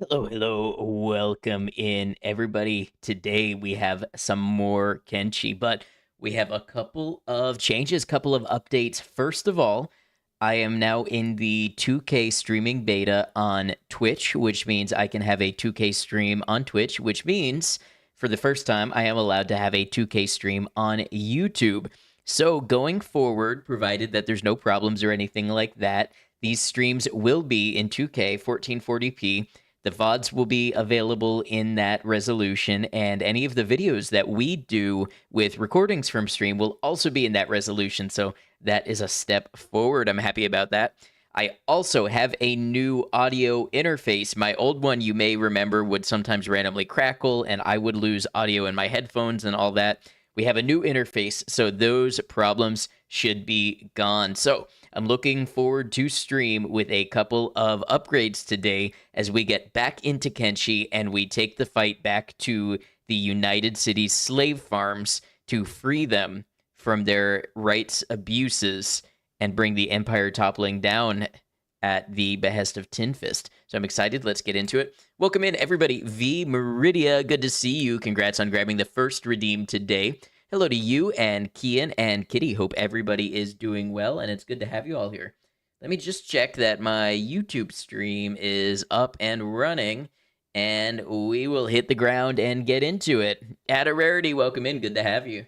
Hello, hello, welcome in everybody. Today we have some more Kenshi, but we have a couple of changes, couple of updates. First of all, I am now in the 2K streaming beta on Twitch, which means I can have a 2K stream on Twitch, which means for the first time I am allowed to have a 2K stream on YouTube. So going forward, provided that there's no problems or anything like that, these streams will be in 2K 1440p. The VODs will be available in that resolution, and any of the videos that we do with recordings from stream will also be in that resolution. So that is a step forward. I'm happy about that. I also have a new audio interface. My old one, you may remember, would sometimes randomly crackle, and I would lose audio in my headphones and all that. We have a new interface, so those problems should be gone. So I'm looking forward to stream with a couple of upgrades today as we get back into Kenshi and we take the fight back to the United Cities slave farms to free them from their rights abuses and bring the empire toppling down at the behest of Tinfist. So I'm excited. Let's get into it. Welcome in, everybody. V Meridia, good to see you. Congrats on grabbing the first redeem today. Hello to you and Kian and Kitty. Hope everybody is doing well, and it's good to have you all here. Let me just check that my YouTube stream is up and running, and we will hit the ground and get into it. At a Rarity, welcome in. Good to have you.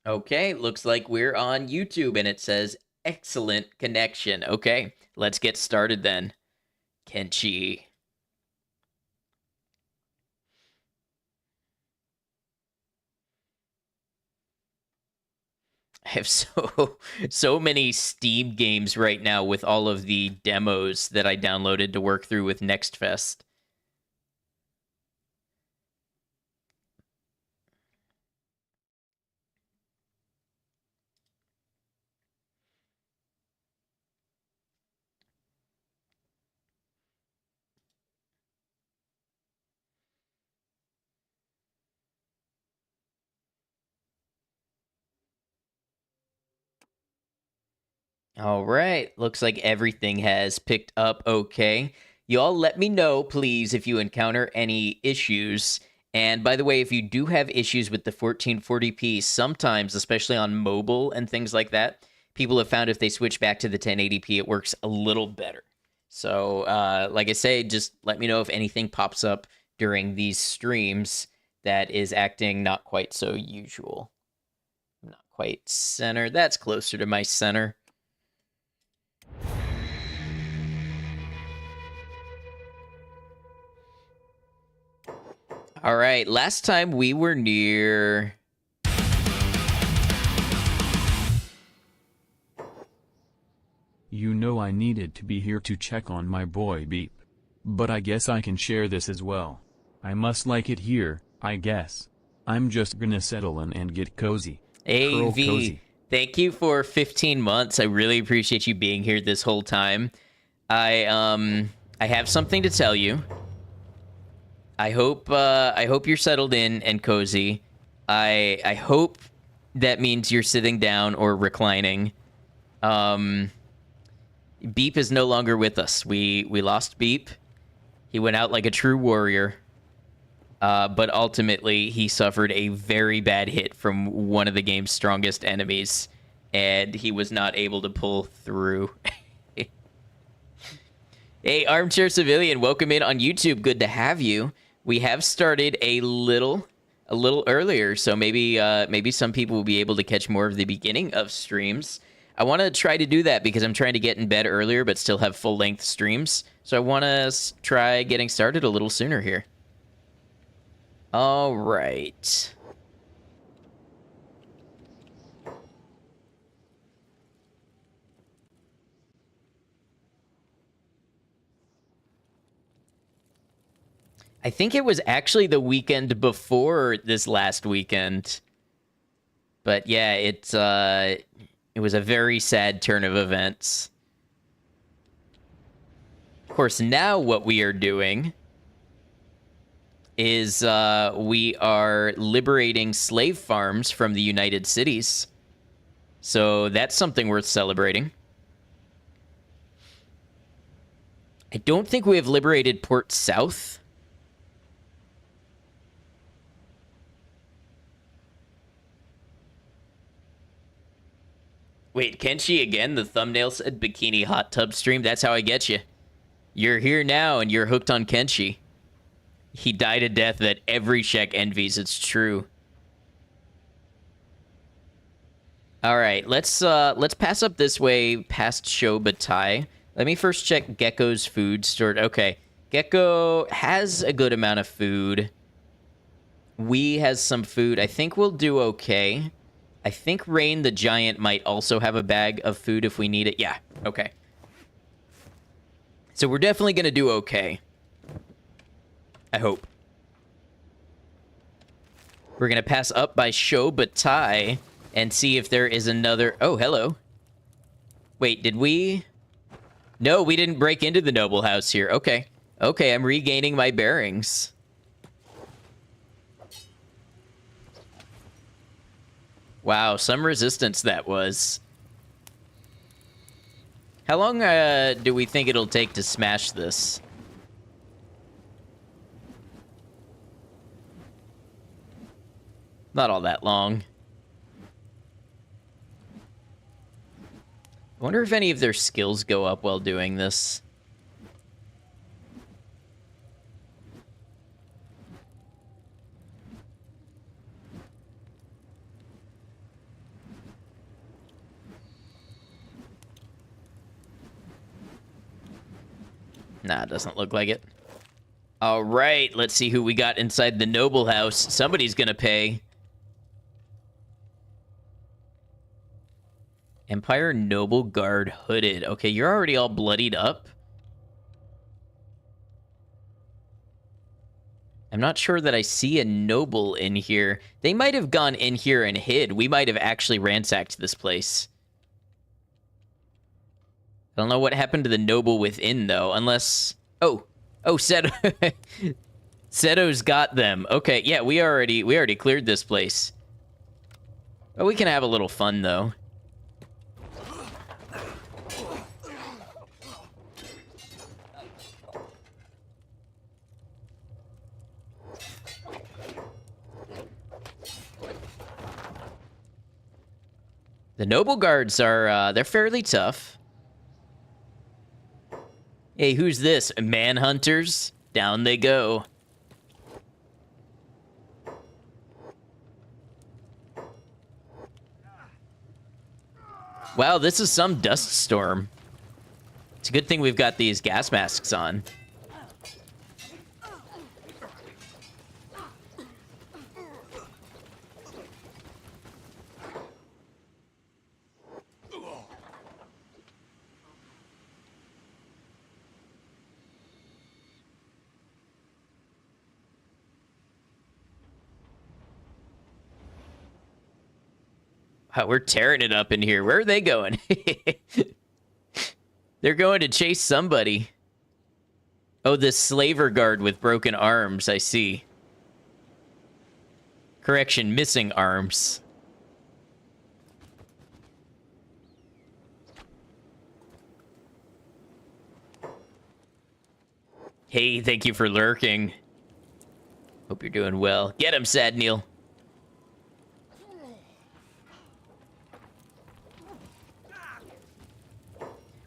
Okay, looks like we're on YouTube, and it says excellent connection. Okay, let's get started then. Kenshi. I have so many Steam games right now with all of the demos that I downloaded to work through with Next Fest. All right, looks like everything has picked up okay. You all let me know, please, if you encounter any issues. And by the way, if you do have issues with the 1440p, sometimes, especially on mobile and things like that, people have found if they switch back to the 1080p, it works a little better. So, like I say, just let me know if anything pops up during these streams that is acting not quite so usual. Not quite center. That's closer to my center. All right, last time we were near. You know I needed to be here to check on my boy Beep. But I guess I can share this as well. I must like it here, I guess. I'm just gonna settle in and get cozy. Curl AV, cozy. thank you for 15 months. I really appreciate you being here this whole time. I have something to tell you. I hope you're settled in and cozy. I hope that means you're sitting down or reclining. Beep is no longer with us. We lost Beep. He went out like a true warrior. But ultimately, he suffered a very bad hit from one of the game's strongest enemies, and he was not able to pull through. Hey, Armchair Civilian, welcome in on YouTube. Good to have you. We have started a little earlier, so maybe some people will be able to catch more of the beginning of streams. I want to try to do that because I'm trying to get in bed earlier, but still have full-length streams. So I want to try getting started a little sooner here. All right. I think it was actually the weekend before this last weekend. But yeah, it was a very sad turn of events. Of course, now what we are doing is we are liberating slave farms from the United Cities. So that's something worth celebrating. I don't think we have liberated Port South. Wait, Kenshi again? The thumbnail said bikini hot tub stream. That's how I get you. You're here now and you're hooked on Kenshi. He died a death that every Shek envies. It's true. All right, let's pass up this way past Shobatai. Let me first check Gecko's food stored. Okay, Gecko has a good amount of food. Wee has some food. I think we'll do okay. I think Rain the Giant might also have a bag of food if we need it. Yeah, okay. So we're definitely going to do okay. I hope. We're going to pass up by Shobatai and see if there is another... Oh, hello. Wait, did we... No, we didn't break into the noble house here. Okay. Okay, I'm regaining my bearings. Wow, some resistance that was. How long do we think it'll take to smash this? Not all that long. I wonder if any of their skills go up while doing this. Nah, doesn't look like it. All right, let's see who we got inside the noble house. Somebody's gonna pay. Empire Noble Guard hooded. Okay, you're already all bloodied up. I'm not sure that I see a noble in here. They might have gone in here and hid. We might have actually ransacked this place. I don't know what happened to the noble within, though, unless... Oh, Seto. Seto's got them. Okay, yeah, we already cleared this place. Oh, we can have a little fun, though. The noble guards are, they're fairly tough. Hey, who's this? Manhunters? Down they go. Wow, this is some dust storm. It's a good thing we've got these gas masks on. Wow, we're tearing it up in here. Where are they going? They're going to chase somebody. Oh, the slaver guard with broken arms, I see. Correction, missing arms. Hey, thank you for lurking. Hope you're doing well. Get him, Sad Neil.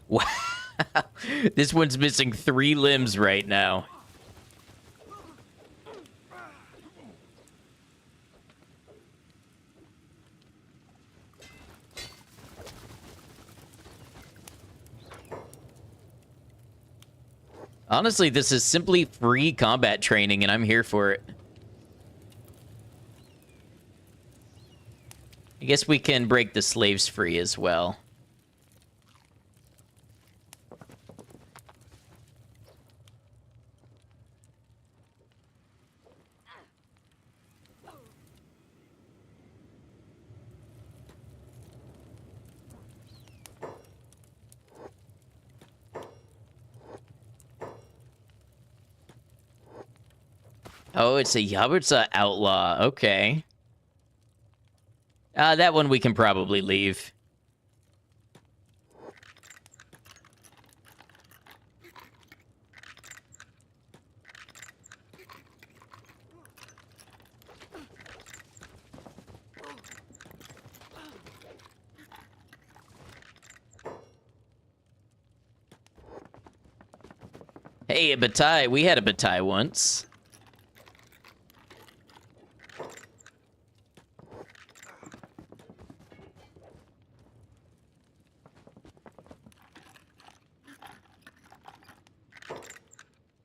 Wow. This one's missing 3 limbs right now. Honestly, this is simply free combat training, and I'm here for it. I guess we can break the slaves free as well. Oh, it's a Yabuza outlaw. Okay. That one we can probably leave. Hey, a batai. We had a batai once.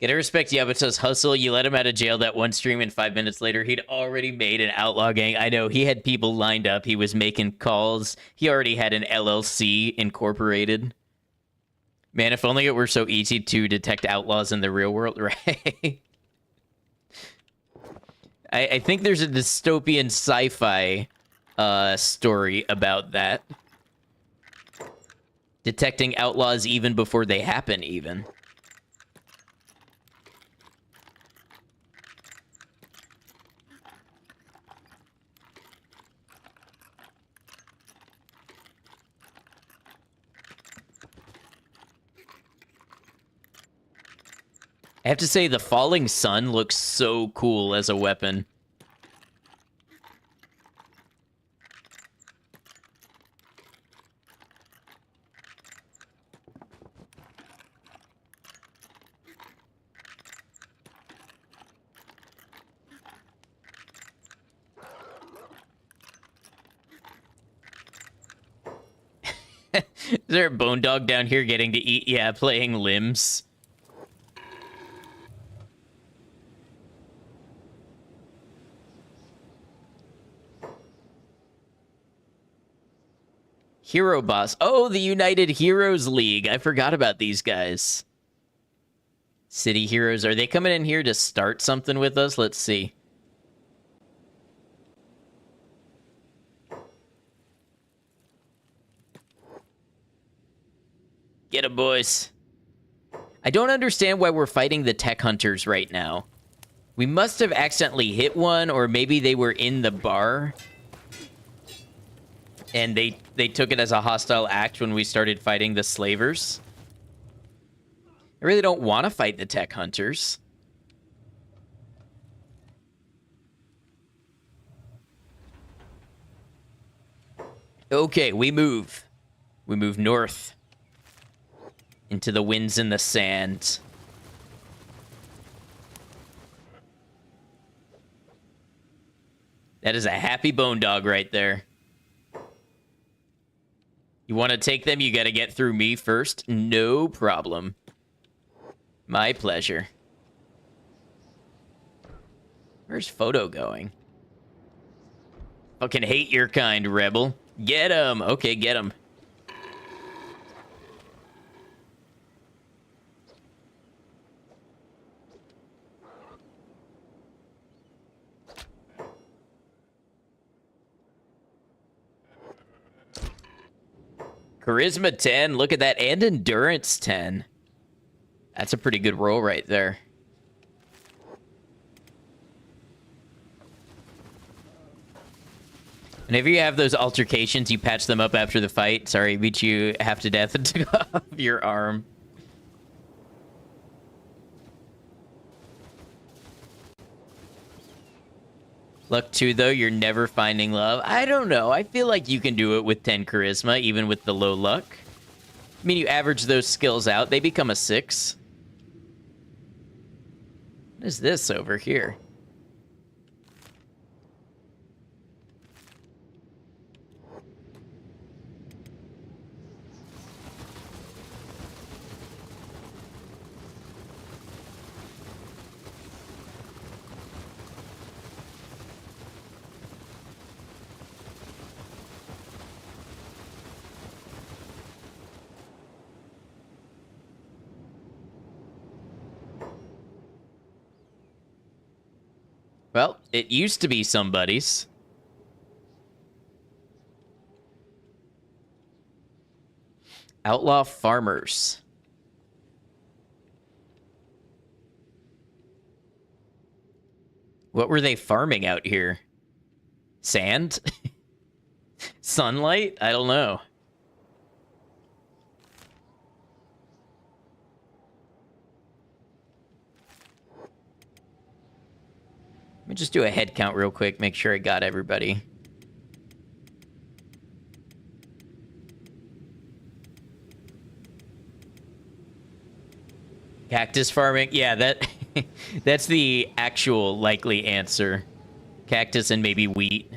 Gotta respect Yabato's hustle. You let him out of jail that one stream, and 5 minutes later, he'd already made an outlaw gang. I know, he had people lined up. He was making calls. He already had an LLC incorporated. Man, if only it were so easy to detect outlaws in the real world, right? I think there's a dystopian sci-fi story about that. Detecting outlaws even before they happen, even. I have to say, the falling sun looks so cool as a weapon. Is there a bone dog down here getting to eat? Yeah, playing limbs. Hero boss. Oh, the United Heroes League. I forgot about these guys. City Heroes. Are they coming in here to start something with us? Let's see. Get 'em, boys. I don't understand why we're fighting the tech hunters right now. We must have accidentally hit one, or maybe they were in the bar. And they took it as a hostile act when we started fighting the slavers. I really don't want to fight the tech hunters. Okay, we move. We move north. Into the winds and the sand. That is a happy bone dog right there. You want to take them, you got to get through me first? No problem. My pleasure. Where's Photo going? Fucking hate your kind, rebel. Get him. Okay, get him. Charisma 10, look at that, and Endurance 10. That's a pretty good roll right there. Whenever you have those altercations, you patch them up after the fight. Sorry, beat you half to death and took off your arm. Luck 2, though, you're never finding love. I don't know. I feel like you can do it with 10 charisma, even with the low luck. I mean, you average those skills out, they become a 6. What is this over here? Well, it used to be somebody's. Outlaw farmers. What were they farming out here? Sand? Sunlight? I don't know. Let me just do a head count real quick, make sure I got everybody. Cactus farming? Yeah, that that's the actual likely answer. Cactus and maybe wheat.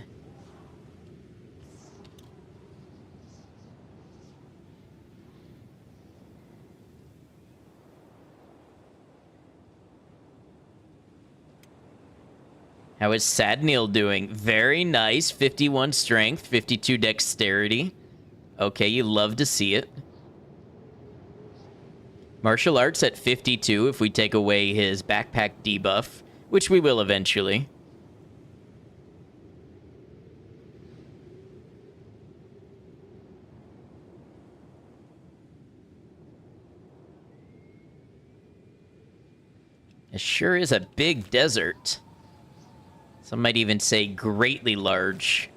How is Sadneil doing? Very nice. 51 strength, 52 dexterity. Okay, you love to see it. Martial arts at 52 if we take away his backpack debuff, which we will eventually. It sure is a big desert. Some might even say greatly large.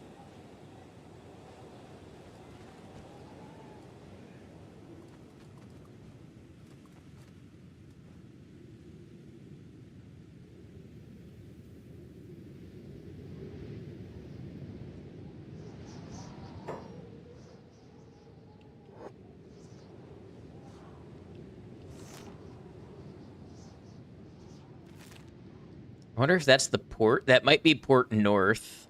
I wonder if that's the port. That might be Port North.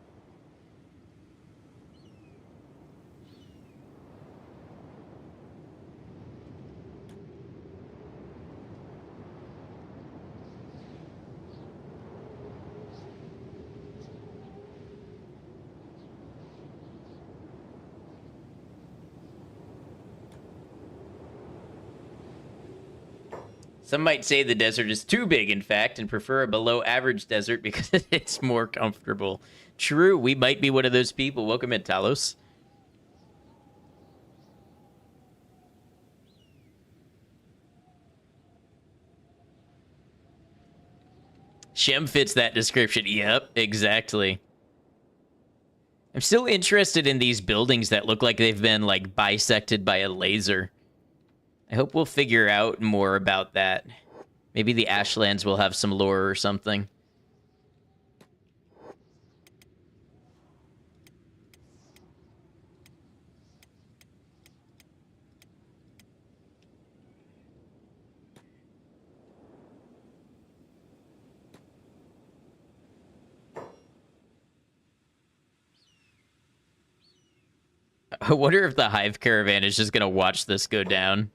Some might say the desert is too big, in fact, and prefer a below-average desert because it's more comfortable. True, we might be one of those people. Welcome in, Talos. Shem fits that description. Yep, exactly. I'm still interested in these buildings that look like they've been, like, bisected by a laser. I hope we'll figure out more about that. Maybe the Ashlands will have some lore or something. I wonder if the Hive Caravan is just going to watch this go down.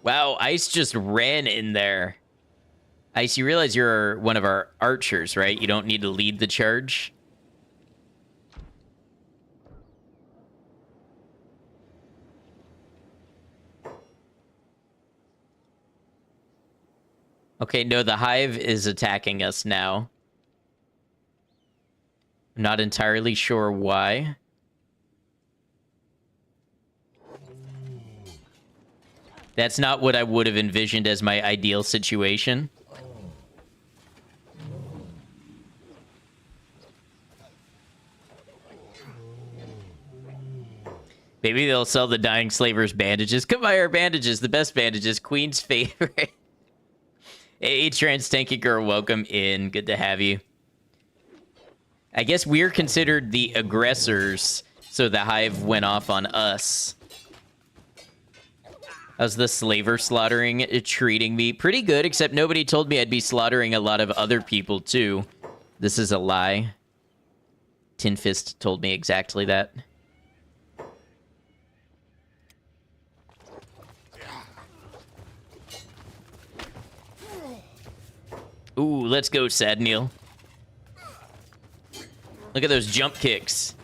Wow, Ice just ran in there. Ice, you realize you're one of our archers, right? You don't need to lead the charge. Okay, no, the Hive is attacking us now. I'm not entirely sure why. That's not what I would have envisioned as my ideal situation. Maybe they'll sell the dying slavers bandages. Come buy our bandages, the best bandages, Queen's favorite. Hey, Trans Tanky Girl, welcome in. Good to have you. I guess we're considered the aggressors, so the Hive went off on us. How's the slaver slaughtering treating me? Pretty good, except nobody told me I'd be slaughtering a lot of other people, too. This is a lie. Tinfist told me exactly that. Ooh, let's go, Sadneil. Look at those jump kicks.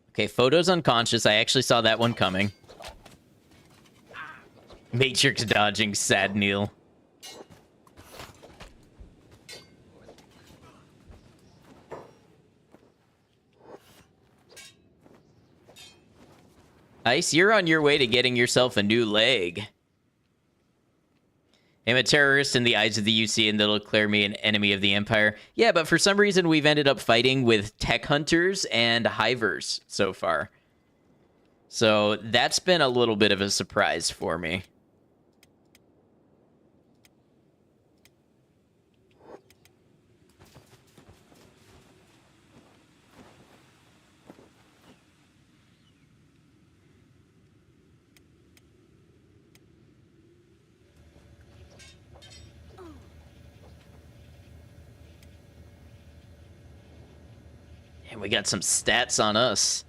Okay, Photo's unconscious. I actually saw that one coming. Matrix dodging Sadneil. Ice, you're on your way to getting yourself a new leg. I'm a terrorist in the eyes of the UC, and that'll declare me an enemy of the Empire. Yeah, but for some reason, we've ended up fighting with tech hunters and hivers so far. So that's been a little bit of a surprise for me. And we got some stats on us.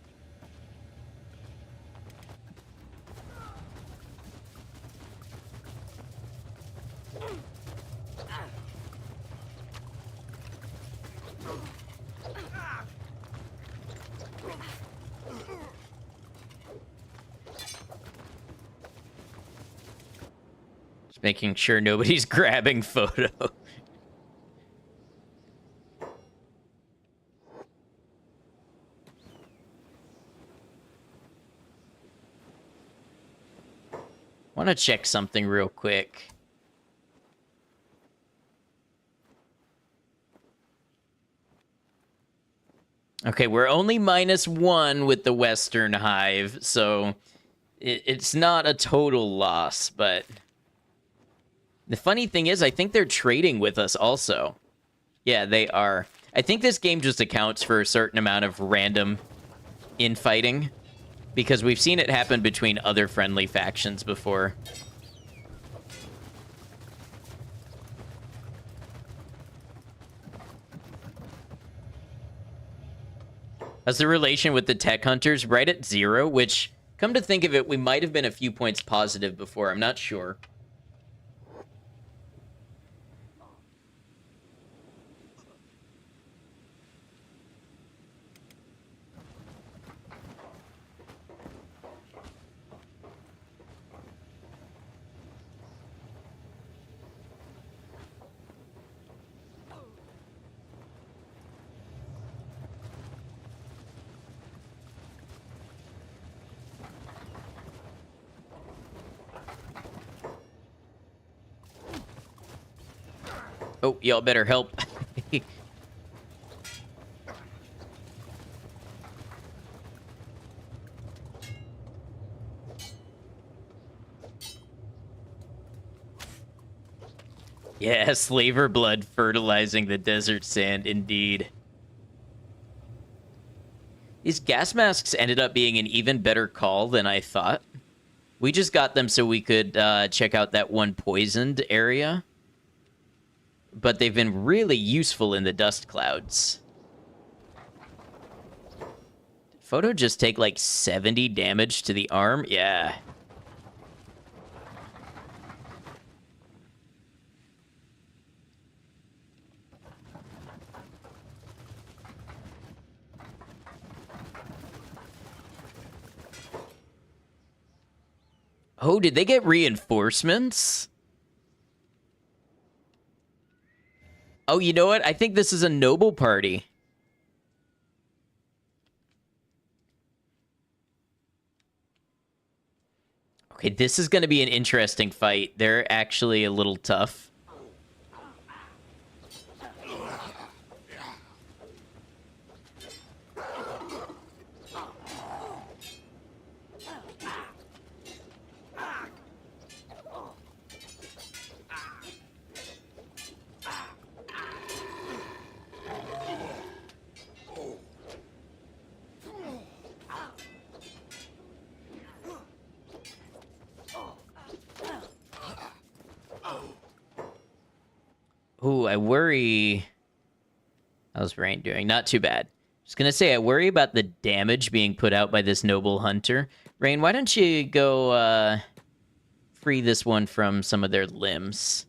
Just making sure nobody's grabbing photo. Want to check something real quick. Okay, we're only -1 with the Western Hive, so it's not a total loss, but the funny thing is, I think they're trading with us also. Yeah, they are. I think this game just accounts for a certain amount of random infighting, because we've seen it happen between other friendly factions before. How's the relation with the tech hunters? Right at 0, which, come to think of it, we might have been a few points positive before. I'm not sure. Oh, y'all better help. Yeah, slaver blood fertilizing the desert sand, indeed. These gas masks ended up being an even better call than I thought. We just got them so we could check out that one poisoned area. But they've been really useful in the dust clouds. Did Photo just take like 70 damage to the arm? Yeah. Oh, did they get reinforcements? Oh, you know what? I think this is a noble party. Okay, this is going to be an interesting fight. They're actually a little tough. Ooh, I worry... How's Rain doing? Not too bad. Just gonna say, I worry about the damage being put out by this noble hunter. Rain, why don't you go, free this one from some of their limbs?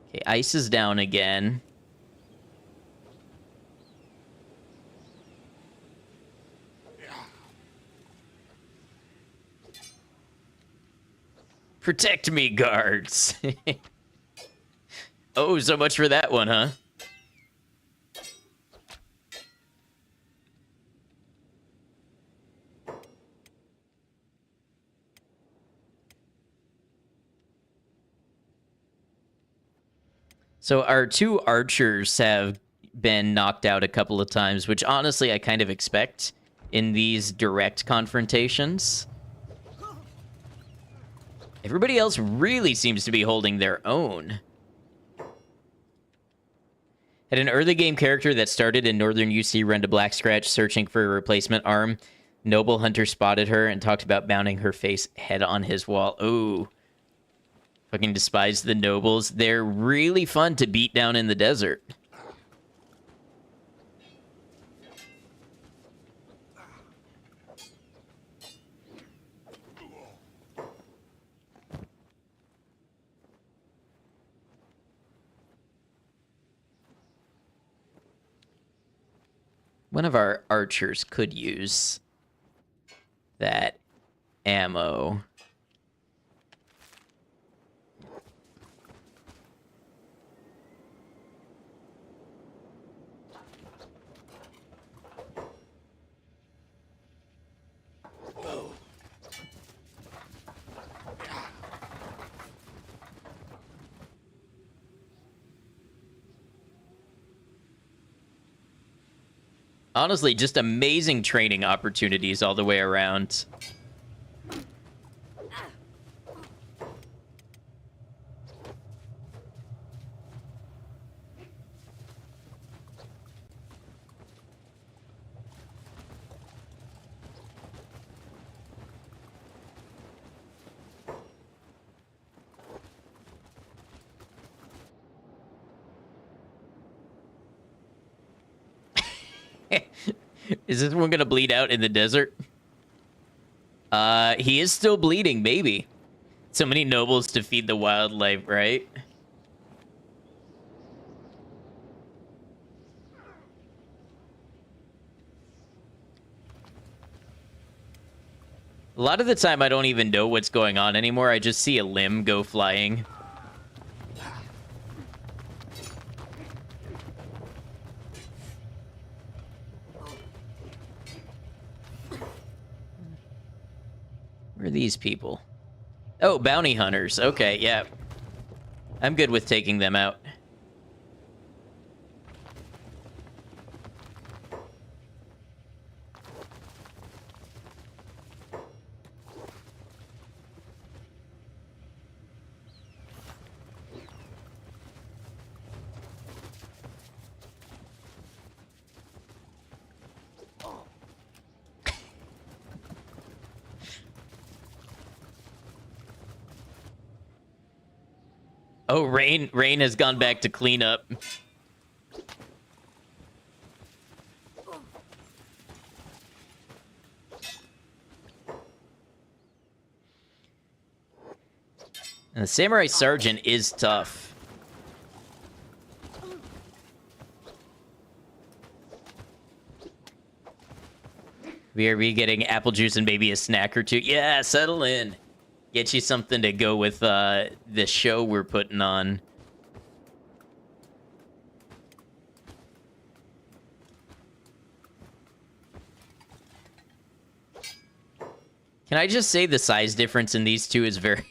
Okay, ice is down again. Protect me, guards! Oh, so much for that one, huh? So our 2 archers have been knocked out a couple of times, which honestly I kind of expect. in these direct confrontations. Everybody else really seems to be holding their own. Had an early game character that started in Northern UC run to Black Scratch searching for a replacement arm. Noble Hunter spotted her and talked about mounting her face head on his wall. Ooh. Fucking despise the nobles. They're really fun to beat down in the desert. One of our archers could use that ammo. Honestly, just amazing training opportunities all the way around. Is this one gonna bleed out in the desert? He is still bleeding, maybe. So many nobles to feed the wildlife, right? A lot of the time, I don't even know what's going on anymore. I just see a limb go flying. Where are these people? Oh, bounty hunters. Okay, yeah. I'm good with taking them out. Oh, Rain has gone back to clean up. And the Samurai Sergeant is tough. BRB getting apple juice and maybe a snack or two. Yeah, settle in. Get you something to go with the show we're putting on. Can I just say the size difference in these two is very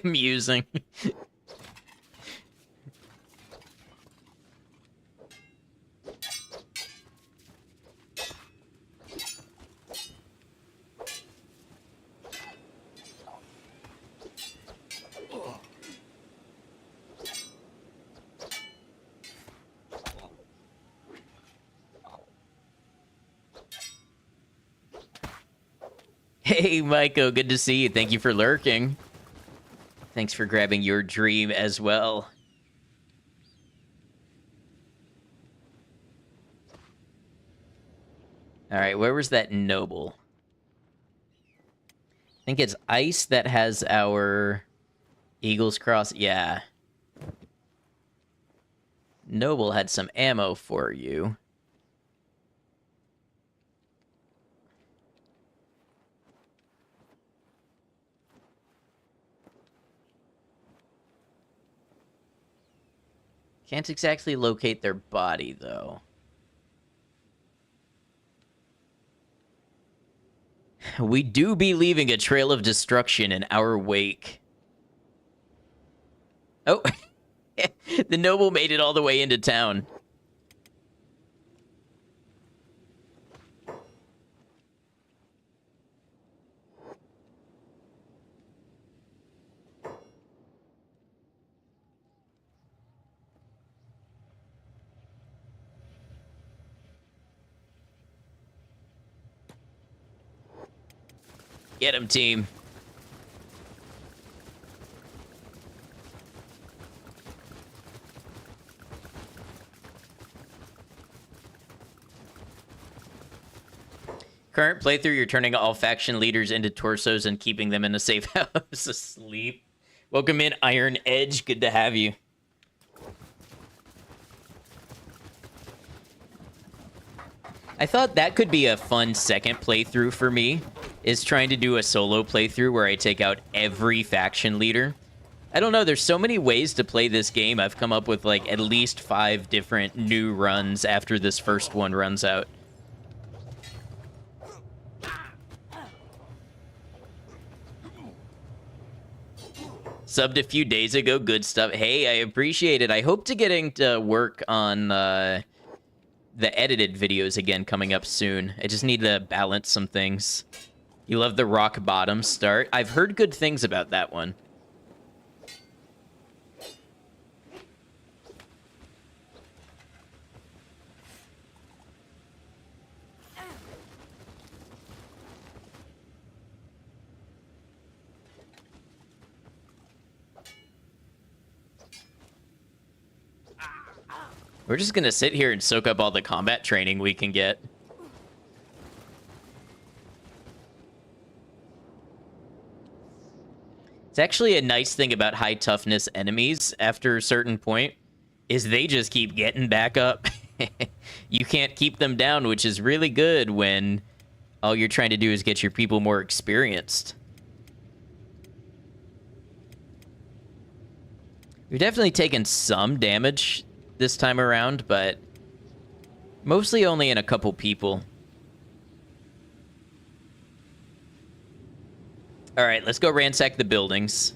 amusing? Hey, Maiko, good to see you. Thank you for lurking. Thanks for grabbing your dream as well. All right, where was that noble? I think it's Ice that has our Eagle's Cross. Yeah. Noble had some ammo for you. Can't exactly locate their body, though. We do be leaving a trail of destruction in our wake. Oh, the noble made it all the way into town. Get him, team. Current playthrough, you're turning all faction leaders into torsos and keeping them in a safe house asleep. Welcome in, Iron Edge. Good to have you. I thought that could be a fun second playthrough for me, is trying to do a solo playthrough where I take out every faction leader. I don't know, there's so many ways to play this game. I've come up with like at least 5 different new runs after this first one runs out. Subbed a few days ago, good stuff. Hey, I appreciate it. I hope to getting to work on the edited videos again coming up soon. I just need to balance some things. You love the rock bottom start? I've heard good things about that one. We're just gonna sit here and soak up all the combat training we can get. It's actually a nice thing about high toughness enemies after a certain point, is they just keep getting back up. You can't keep them down, which is really good when all you're trying to do is get your people more experienced. We've definitely taken some damage this time around, but mostly only in a couple people. All right, let's go ransack the buildings.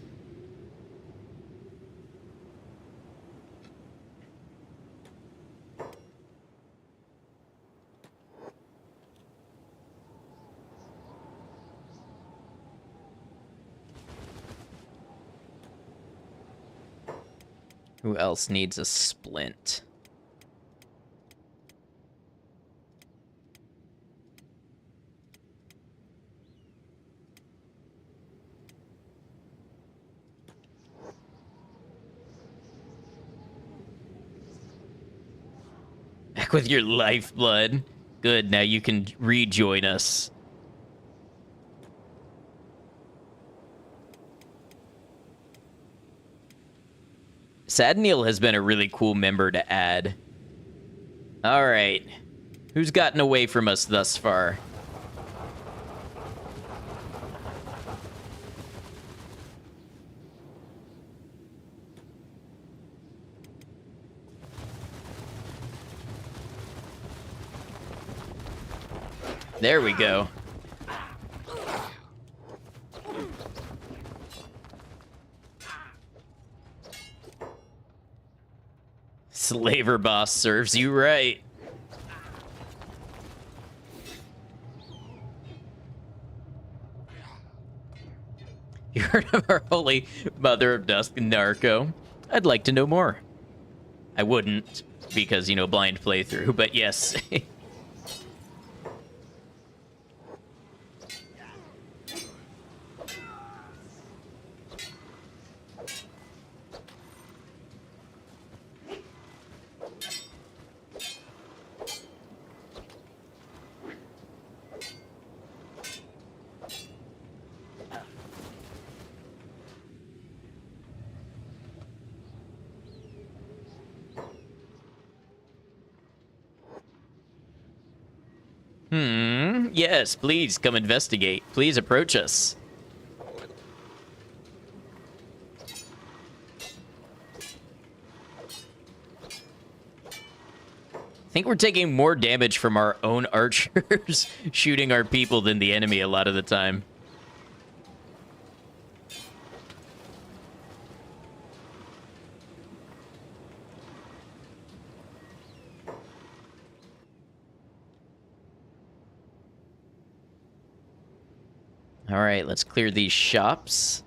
Who else needs a splint? Back with your lifeblood. Good, now you can rejoin us. Sadneil has been a really cool member to add. All right. Who's gotten away from us thus far? There we go. Slaver boss serves you right. You heard of our holy mother of dusk, Narco? I'd like to know more. I wouldn't, because, you know, blind playthrough, but yes. Yes, please come investigate. Please approach us. I think we're taking more damage from our own archers shooting our people than the enemy a lot of the time. All right, let's clear these shops.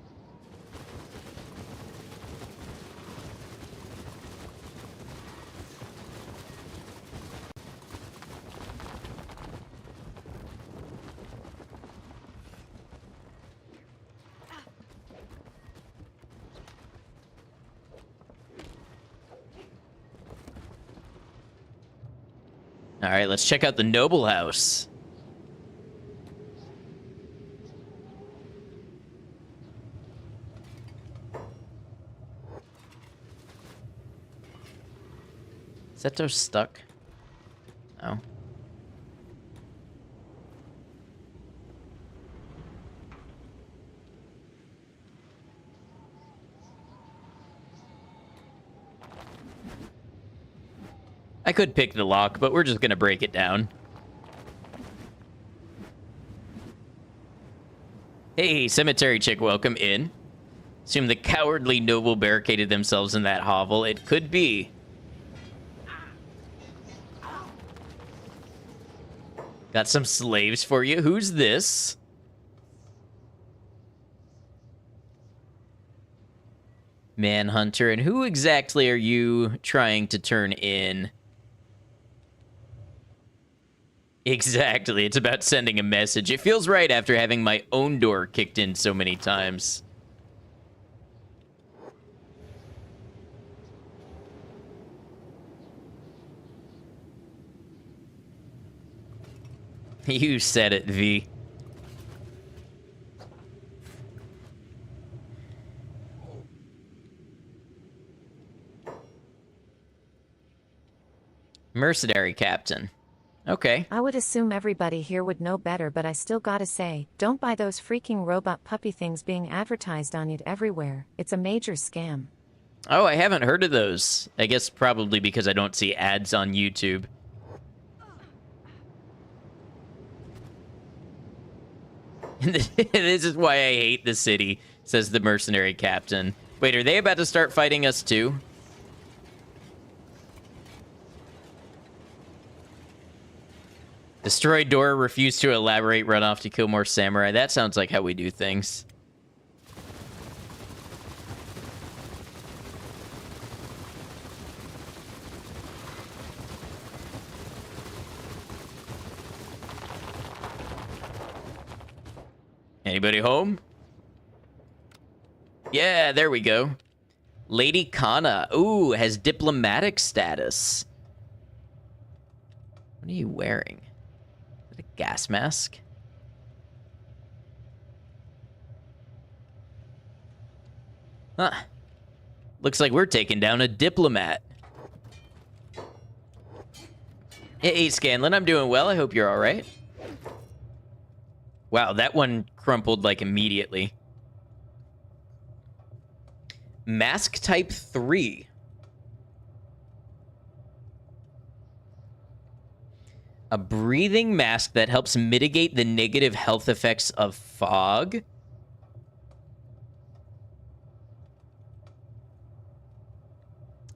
All right, let's check out the noble house. Is that door stuck? No. I could pick the lock, but we're just gonna break it down. Hey, cemetery chick, welcome in. Assume the cowardly noble barricaded themselves in that hovel. It could be. Got some slaves for you. Who's this? Manhunter. And who exactly are you trying to turn in? Exactly. It's about sending a message. It feels right after having my own door kicked in so many times. You said it, V. Mercenary captain. Okay. I would assume everybody here would know better, but I still gotta say, don't buy those freaking robot puppy things being advertised on it everywhere. It's a major scam. Oh, I haven't heard of those. I guess probably because I don't see ads on YouTube. This is why I hate the city, says the mercenary captain. Wait, are they about to start fighting us too? Destroy door, refuse to elaborate, run off to kill more samurai. That sounds like how we do things. Anybody home? Yeah, there we go. Lady Kana. Ooh, has diplomatic status. What are you wearing? Is it a gas mask? Huh. Looks like we're taking down a diplomat. Hey, Scanlan, I'm doing well. I hope you're all right. Wow, that one crumpled, like, immediately. Mask type 3. A breathing mask that helps mitigate the negative health effects of fog.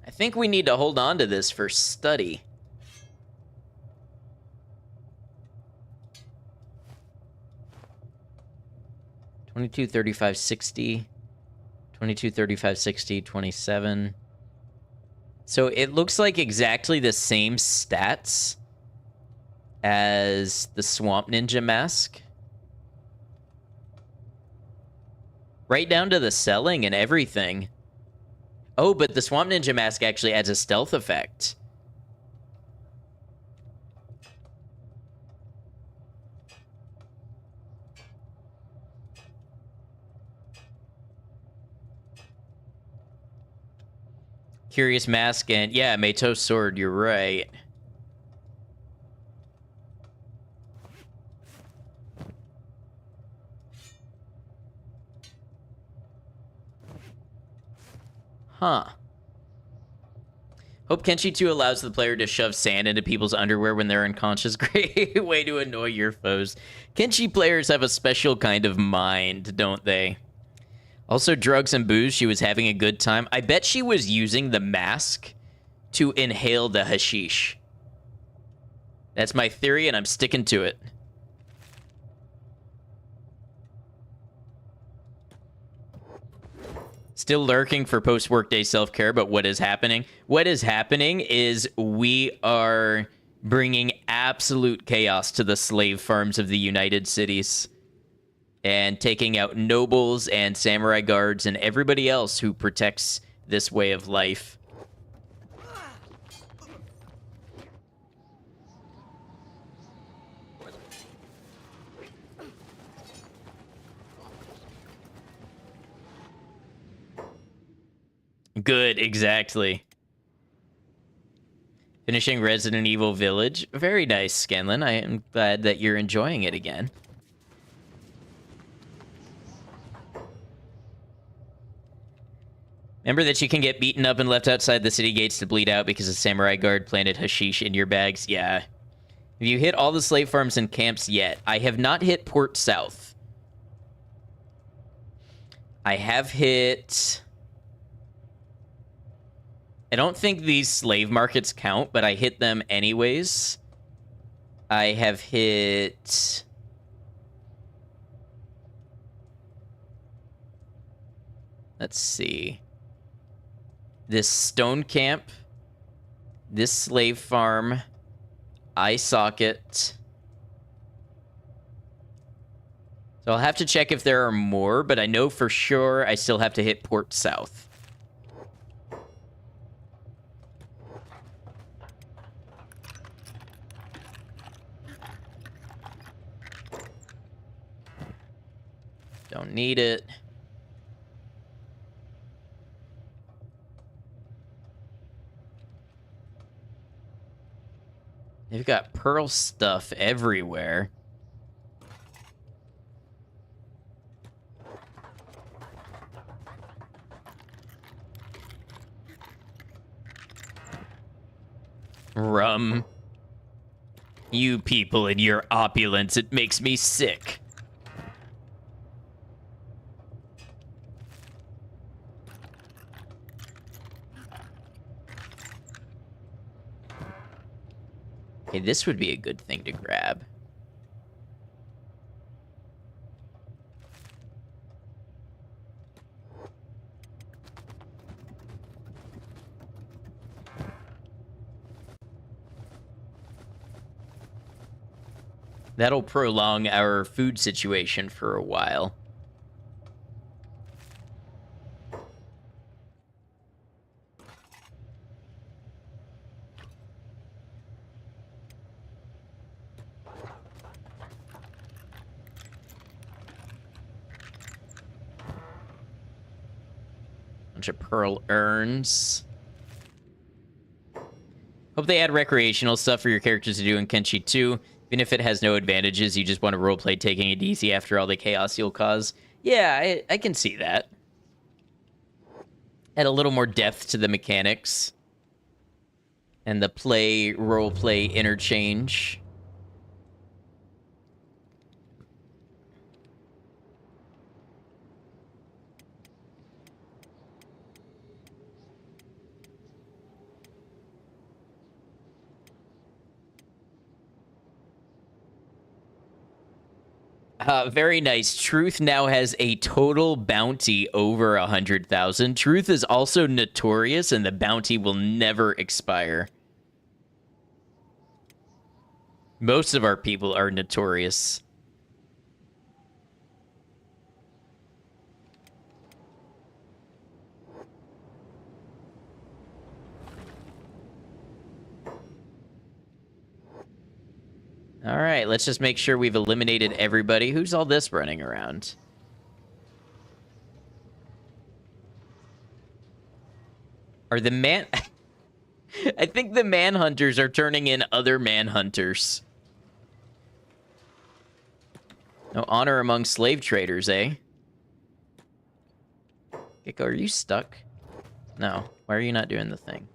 I think we need to hold on to this for study. $22, $35, $60. $22, $35, $60, $27. So it looks like exactly the same stats as the Swamp Ninja mask. Right down to the selling and everything. Oh, but the Swamp Ninja mask actually adds a stealth effect. Curious mask and, yeah, Meito's sword, you're right. Huh. Hope Kenshi 2 allows the player to shove sand into people's underwear when they're unconscious. Great way to annoy your foes. Kenshi players have a special kind of mind, don't they? Also, drugs and booze. She was having a good time. I bet she was using the mask to inhale the hashish. That's my theory, and I'm sticking to it. Still lurking for post-workday self-care, but what is happening? What is happening is we are bringing absolute chaos to the slave farms of the United Cities. And taking out nobles and samurai guards and everybody else who protects this way of life. Good, exactly. Finishing Resident Evil Village. Very nice, Scanlan. I am glad that you're enjoying it again. Remember that you can get beaten up and left outside the city gates to bleed out because a samurai guard planted hashish in your bags? Yeah. Have you hit all the slave farms and camps yet? I have not hit Port South. I have hit... I don't think these slave markets count, but I hit them anyways. I have hit... Let's see. This stone camp, this slave farm, eye socket. So I'll have to check if there are more, but I know for sure I still have to hit Port South. Don't need it. They've got pearl stuff everywhere. Rum. You people and your opulence, it makes me sick. Okay, this would be a good thing to grab. That'll prolong our food situation for a while. Bunch of pearl urns. Hope they add recreational stuff for your characters to do in Kenshi 2. Even if it has no advantages, you just want to roleplay taking it easy after all the chaos you'll cause. Yeah, I can see that. Add a little more depth to the mechanics. And the roleplay interchange. Very nice. Truth now has a total bounty over 100,000. Truth is also notorious, and the bounty will never expire. Most of our people are notorious. All right, let's just make sure we've eliminated everybody. Who's all this running around? Are the man... I think the manhunters are turning in other manhunters. No honor among slave traders, eh? Gecko, are you stuck? No. Why are you not doing the thing?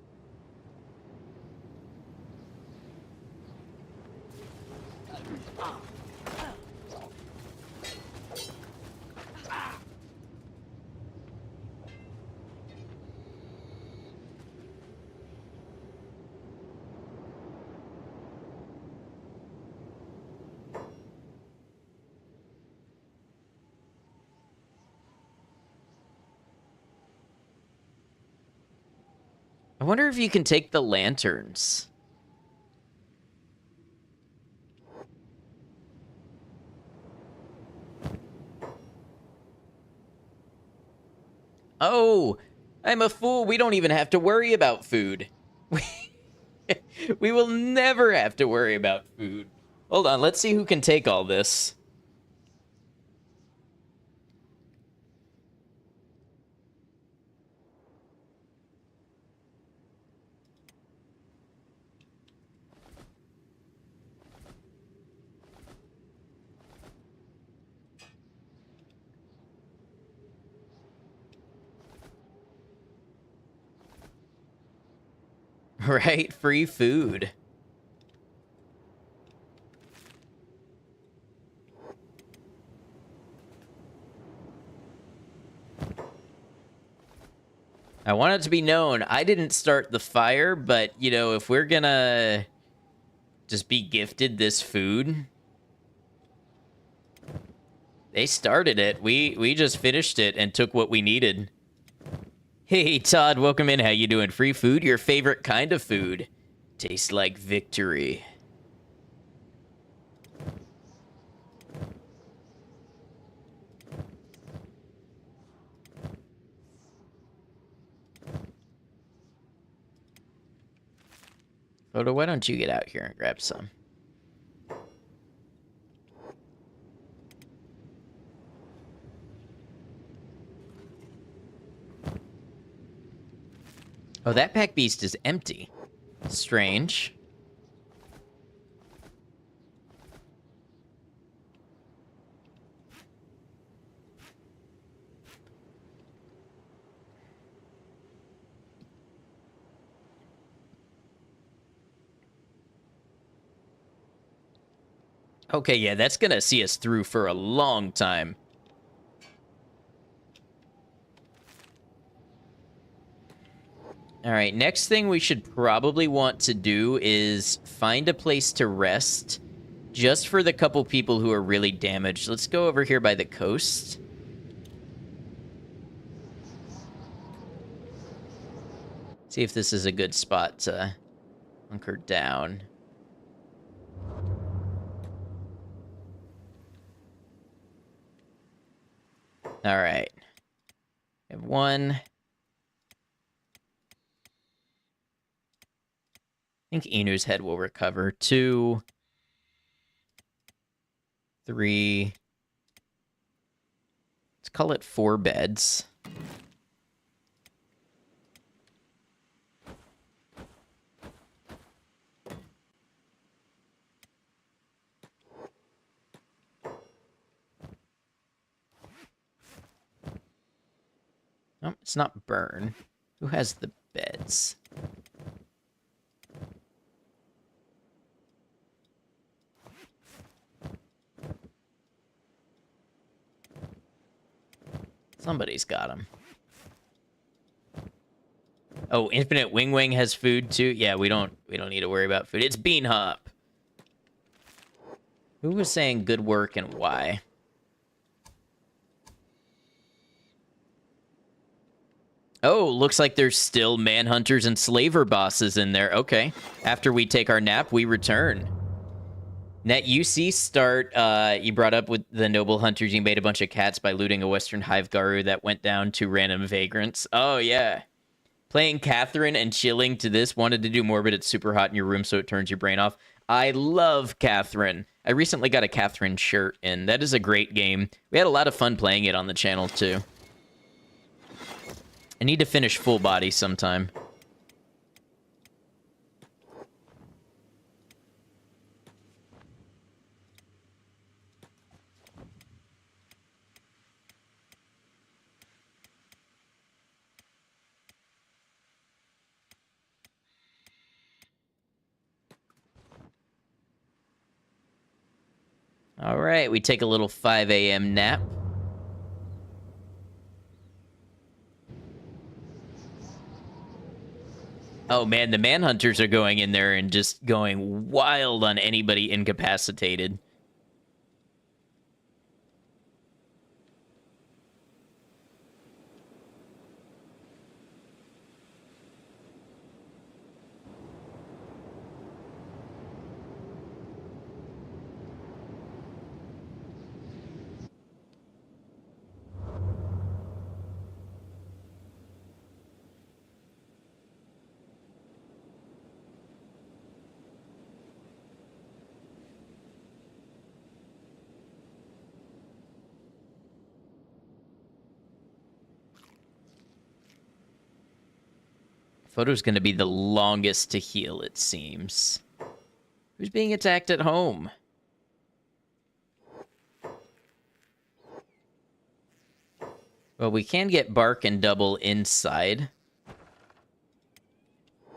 I wonder if you can take the lanterns. Oh, I'm a fool. We don't even have to worry about food. We will never have to worry about food. Hold on, let's see who can take all this. Right? Free food. I want it to be known, I didn't start the fire, but, you know, if we're gonna just be gifted this food, they started it. We just finished it and took what we needed. Hey, Todd, welcome in. How you doing? Free food? Your favorite kind of food? Tastes like victory. Odo, why don't you get out here and grab some? Oh, that pack beast is empty. Strange. Okay, yeah, that's gonna see us through for a long time. All right, next thing we should probably want to do is find a place to rest just for the couple people who are really damaged. Let's go over here by the coast. See if this is a good spot to hunker down. All right. We have one. I think Inu's head will recover. 2, 3. Let's call it 4 beds. Oh, it's not burn. Who has the beds? Somebody's got them. Oh, Infinite Wing Wing has food too. Yeah, we don't need to worry about food. It's Bean Hop. Who was saying good work and why? Oh, looks like there's still manhunters and slaver bosses in there. Okay. After we take our nap, we return. Net UC start, you brought up with the noble hunters. You made a bunch of cats by looting a western hive garu that went down to random vagrants. Oh, yeah. Playing Catherine and chilling to this. Wanted to do more, but it's super hot in your room, so it turns your brain off. I love Catherine. I recently got a Catherine shirt, and that is a great game. We had a lot of fun playing it on the channel, too. I need to finish Full Body sometime. All right, we take a little 5 a.m. nap. Oh man, the manhunters are going in there and just going wild on anybody incapacitated. Photo's gonna be the longest to heal, it seems. Who's being attacked at home? Well, we can get bark and double inside.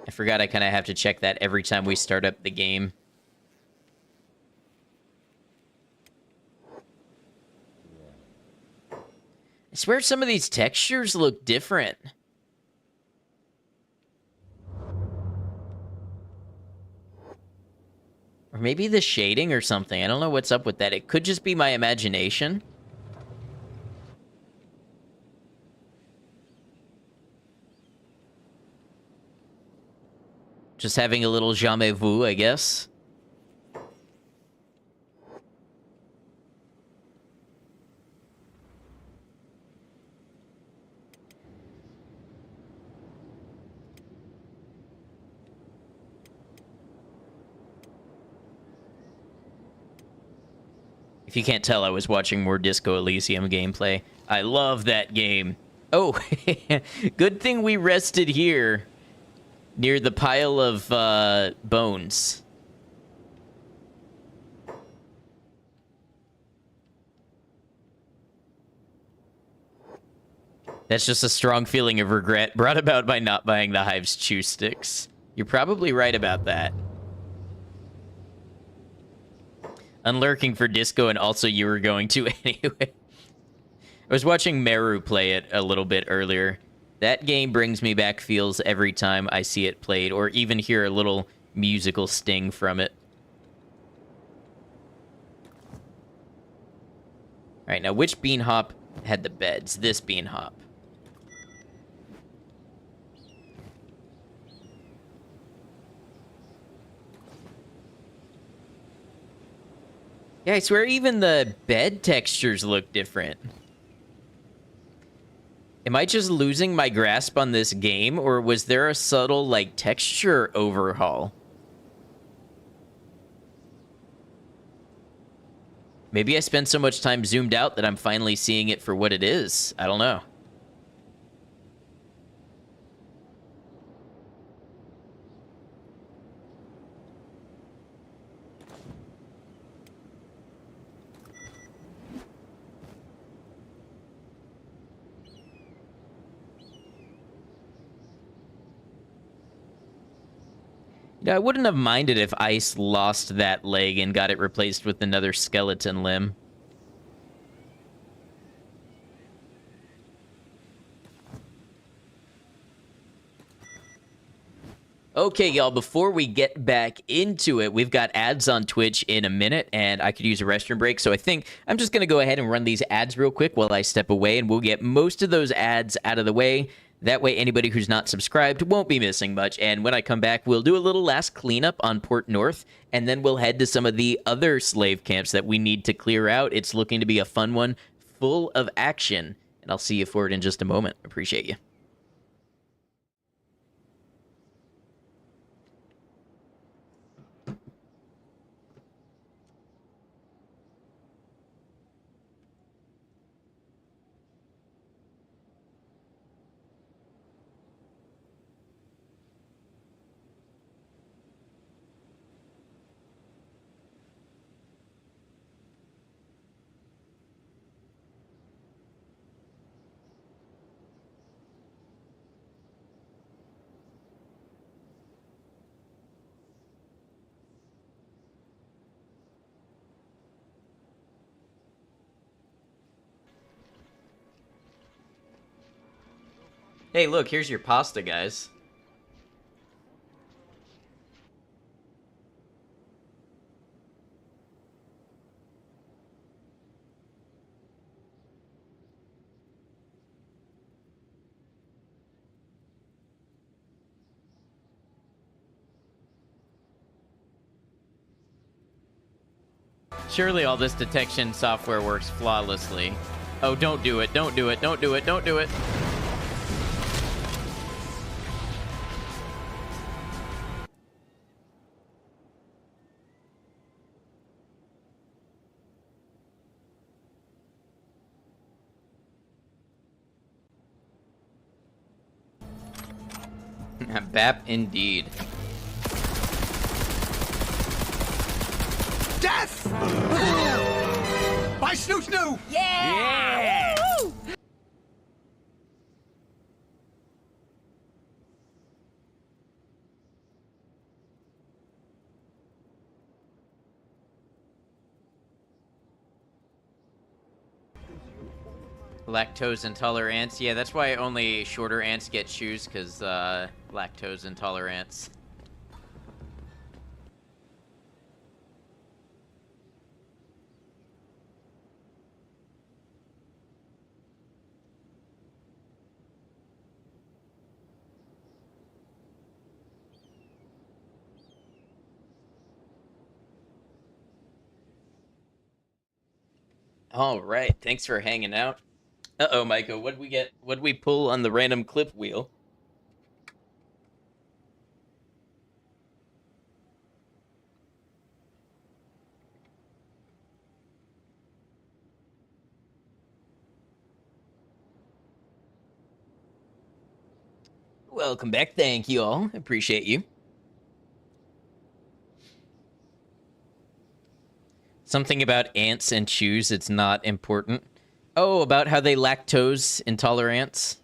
I forgot I kind of have to check that every time we start up the game. I swear some of these textures look different. Or maybe the shading or something. I don't know what's up with that. It could just be my imagination. Just having a little jamais vu, I guess. If you can't tell, I was watching more Disco Elysium gameplay. I love that game. Oh, good thing we rested here near the pile of bones. That's just a strong feeling of regret brought about by not buying the Hive's chew sticks. You're probably right about that. Unlurking for Disco, and also you were going to anyway. I was watching Meru play it a little bit earlier. That game brings me back feels every time I see it played, or even hear a little musical sting from it. Alright, now which bean hop had the beds? This bean hop. Yeah, I swear even the bed textures look different. Am I just losing my grasp on this game, or was there a subtle, like, texture overhaul? Maybe I spent so much time zoomed out that I'm finally seeing it for what it is. I don't know. Yeah, I wouldn't have minded if Ice lost that leg and got it replaced with another skeleton limb. Okay, y'all, before we get back into it, we've got ads on Twitch in a minute, and I could use a restroom break, so I think I'm just going to go ahead and run these ads real quick while I step away, and we'll get most of those ads out of the way. That way, anybody who's not subscribed won't be missing much. And when I come back, we'll do a little last cleanup on Port North, and then we'll head to some of the other slave camps that we need to clear out. It's looking to be a fun one, full of action. And I'll see you for it in just a moment. Appreciate you. Hey, look, here's your pasta, guys. Surely all this detection software works flawlessly. Oh, don't do it, don't do it, don't do it, don't do it. Bap indeed. Death! By Snoo Snoo! Yeah! Lactose intolerance. Yeah, that's why only shorter ants get shoes, because lactose intolerance. All right, thanks for hanging out. Uh-oh, Micah, what'd we get? What'd we pull on the random clip wheel? Welcome back. Thank you all. Appreciate you. Something about ants and shoes, it's not important. Oh, about how they lactose intolerance.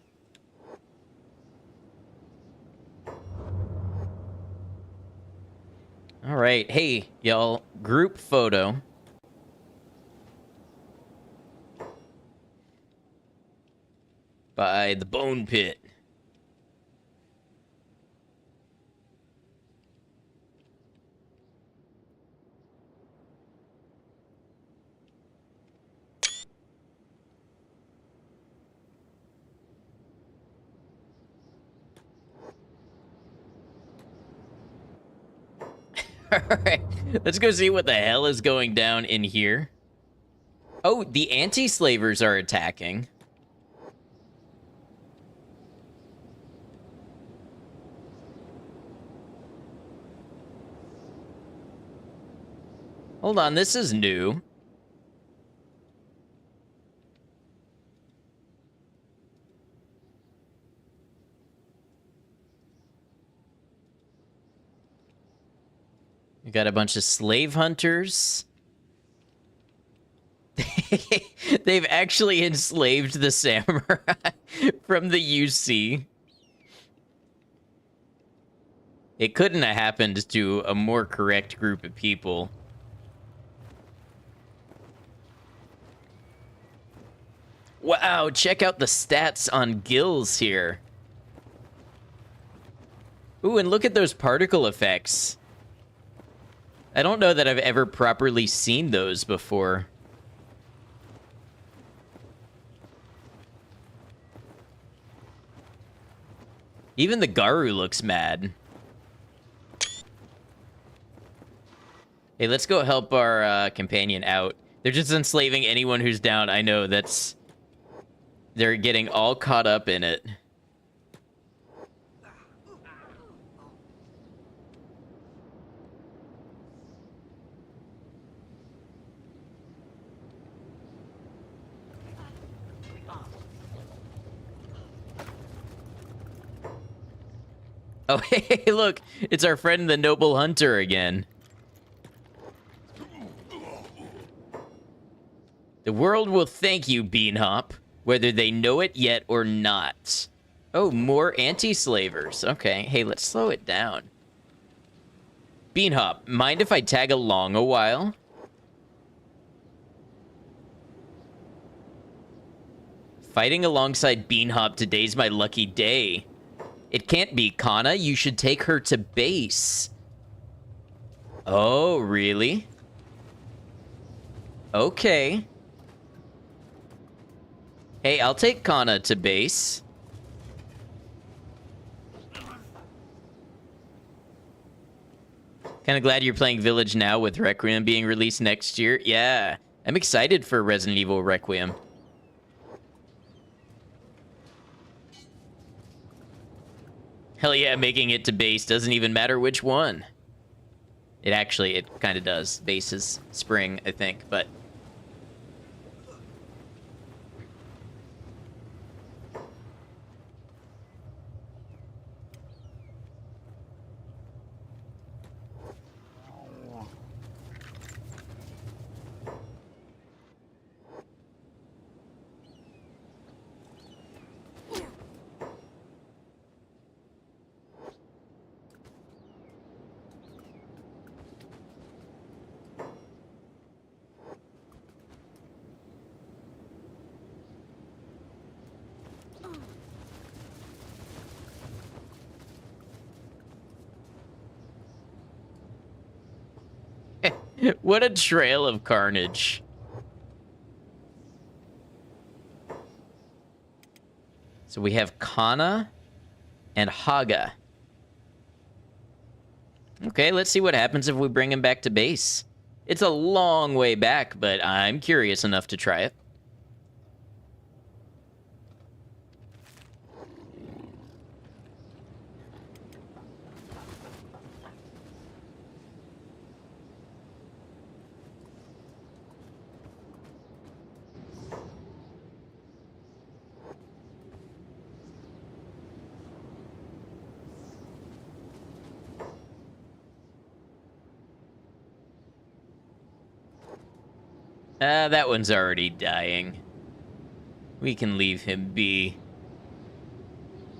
All right. Hey, y'all. Group photo. By the Bone Pit. Alright, let's go see what the hell is going down in here. Oh, the anti-slavers are attacking. Hold on, this is new. We got a bunch of slave hunters. They've actually enslaved the samurai from the UC. It couldn't have happened to a more correct group of people. Wow, check out the stats on gills here. Ooh, and look at those particle effects. I don't know that I've ever properly seen those before. Even the Garu looks mad. Hey, let's go help our companion out. They're just enslaving anyone who's down. I know, that's... They're getting all caught up in it. Oh, hey, look, it's our friend the Noble Hunter again. The world will thank you, Beanhop, whether they know it yet or not. Oh, more anti-slavers. Okay, hey, let's slow it down. Beanhop, mind if I tag along a while? Fighting alongside Beanhop today's my lucky day. It can't be Kana. You should take her to base. Oh, really? Okay. Hey, I'll take Kana to base. Kind of glad you're playing Village now with Requiem being released next year. Yeah, I'm excited for Resident Evil Requiem. Hell yeah, making it to base doesn't even matter which one. It kind of does. Base is spring, I think, but... What a trail of carnage. So we have Kana and Haga. Okay, let's see what happens if we bring him back to base. It's a long way back, but I'm curious enough to try it. That one's already dying. We can leave him be.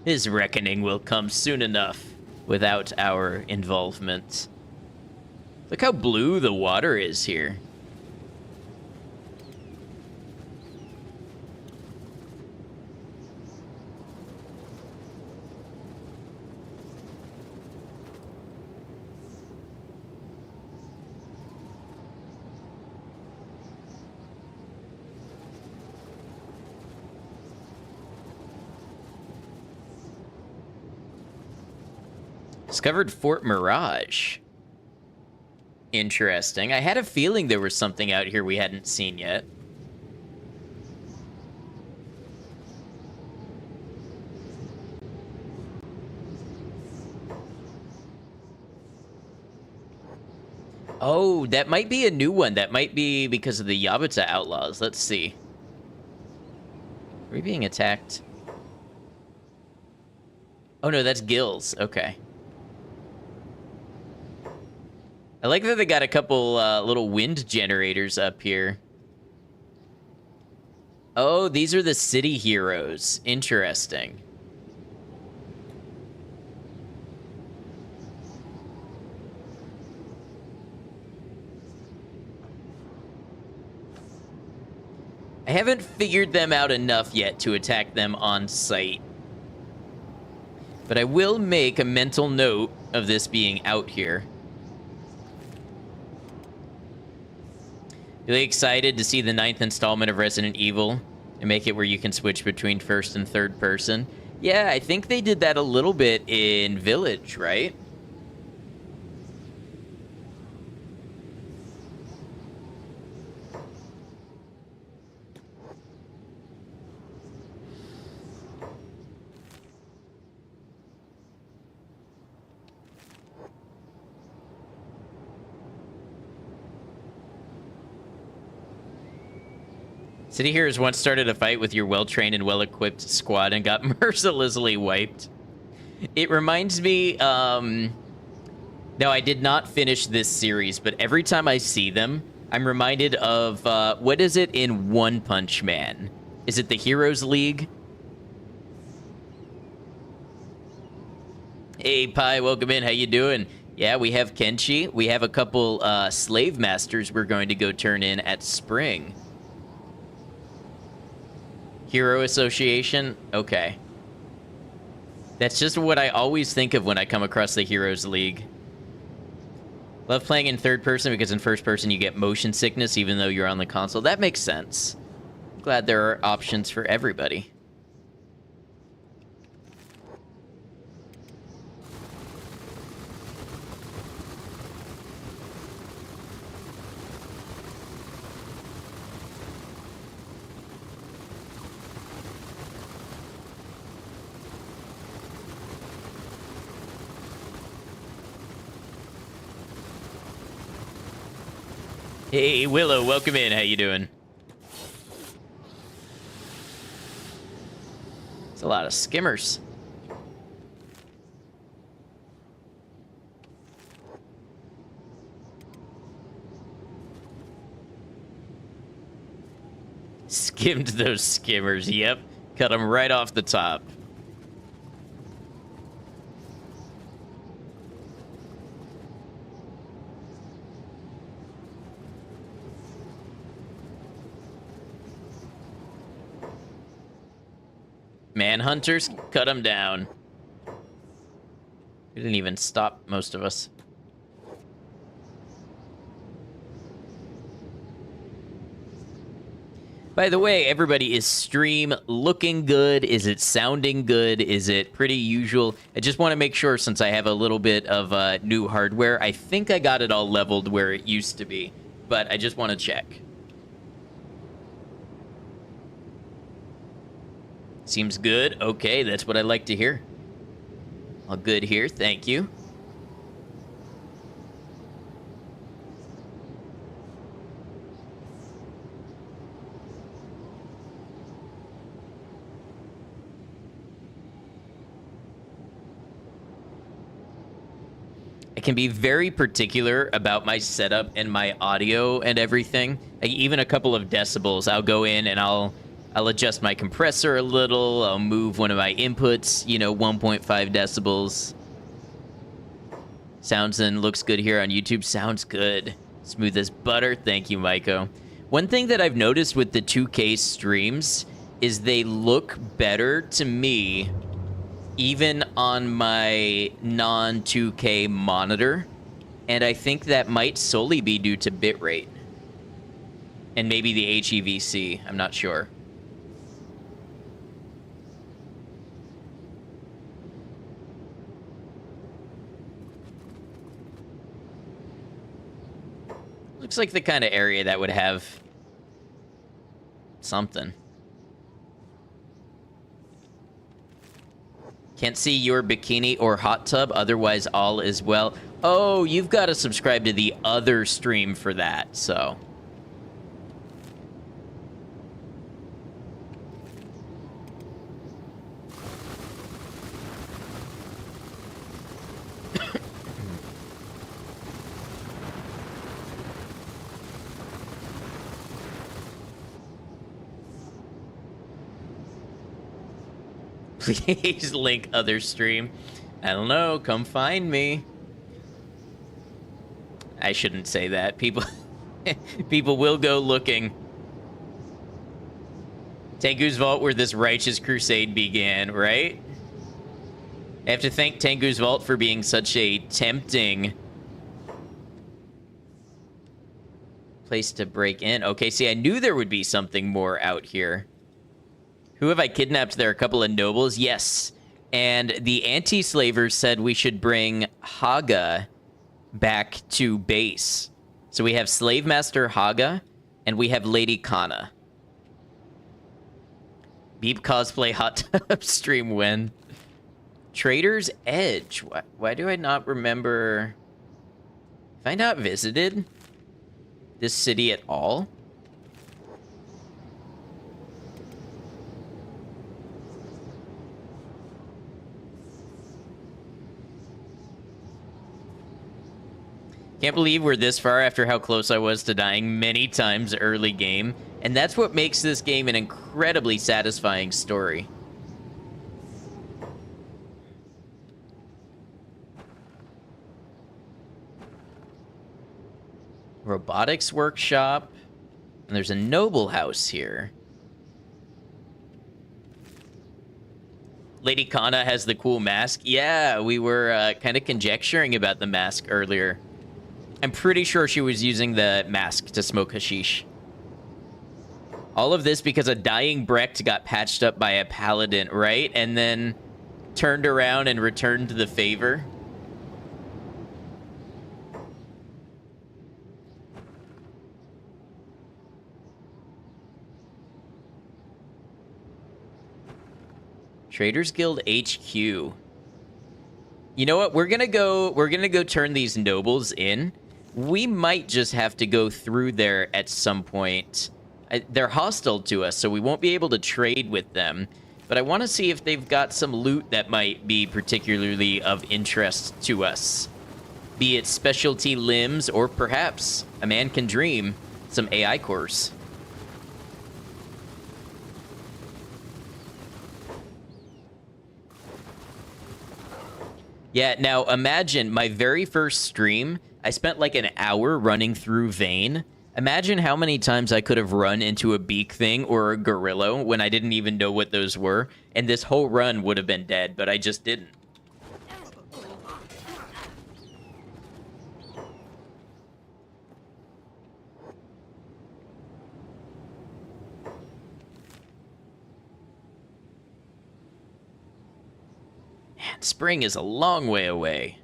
His reckoning will come soon enough without our involvement. Look how blue the water is here. Discovered Fort Mirage. Interesting. I had a feeling there was something out here we hadn't seen yet. Oh, that might be a new one. That might be because of the Yabuta outlaws. Let's see. Are we being attacked? Oh no, that's gills. Okay. I like that they got a couple little wind generators up here. Oh, these are the city heroes. Interesting. I haven't figured them out enough yet to attack them on sight. But I will make a mental note of this being out here. Really excited to see the 9th installment of Resident Evil and make it where you can switch between first and third person. Yeah, I think they did that a little bit in Village, right? City Heroes once started a fight with your well-trained and well-equipped squad and got mercilessly wiped. It reminds me, no, I did not finish this series, but every time I see them, I'm reminded of, what is it in One Punch Man? Is it the Heroes League? Hey, Pi, welcome in. How you doing? Yeah, we have Kenshi. We have a couple slave masters we're going to go turn in at Spring. Hero Association? Okay. That's just what I always think of when I come across the Heroes League. Love playing in third person because in first person you get motion sickness even though you're on the console. That makes sense. I'm glad there are options for everybody. Hey, Willow, welcome in. How you doing? It's a lot of skimmers. Skimmed those skimmers, yep. Cut them right off the top. Manhunters, cut them down. They didn't even stop most of us. By the way, everybody, is stream looking good? Is it sounding good? Is it pretty usual? I just want to make sure, since I have a little bit of new hardware, I think I got it all leveled where it used to be, but I just want to check. Seems good. Okay, that's what I like to hear. All good here. Thank you. I can be very particular about my setup and my audio and everything. Like, even a couple of decibels, I'll go in and I'll adjust my compressor a little. I'll move one of my inputs, 1.5 decibels. Sounds and looks good here on YouTube. Sounds good. Smooth as butter. Thank you, Maiko. One thing that I've noticed with the 2K streams is they look better to me even on my non-2K monitor, and I think that might solely be due to bitrate. And maybe the HEVC, I'm not sure. Looks like the kind of area that would have something. Can't see your bikini or hot tub, otherwise all is well. Oh, you've got to subscribe to the other stream for that, so. Please link other stream. I don't know. Come find me. I shouldn't say that. People will go looking. Tengu's Vault, where this righteous crusade began, right? I have to thank Tengu's Vault for being such a tempting place to break in. Okay, see, I knew there would be something more out here. Who have I kidnapped? There are a couple of nobles. Yes. And the anti-slavers said we should bring Haga back to base. So we have Slave Master Haga, and we have Lady Kana. Beep cosplay hot tub stream when? Trader's Edge. Why do I not remember? Have I not visited this city at all? Can't believe we're this far after how close I was to dying many times early game. And that's what makes this game an incredibly satisfying story. Robotics workshop. And there's a noble house here. Lady Kana has the cool mask. Yeah, we were kind of conjecturing about the mask earlier. I'm pretty sure she was using the mask to smoke hashish. All of this because a dying Brecht got patched up by a paladin, right? And then turned around and returned the favor. Traders Guild HQ. You know what? We're gonna go turn these nobles in. We might just have to go through there at some point. They're hostile to us, so we won't be able to trade with them. But I want to see if they've got some loot that might be particularly of interest to us. Be it specialty limbs, or perhaps, a man can dream, some AI cores. Yeah, now imagine my very first stream, I spent like an hour running through Vane. Imagine how many times I could have run into a beak thing or a gorilla when I didn't even know what those were, and this whole run would have been dead, but I just didn't. That spring is a long way away.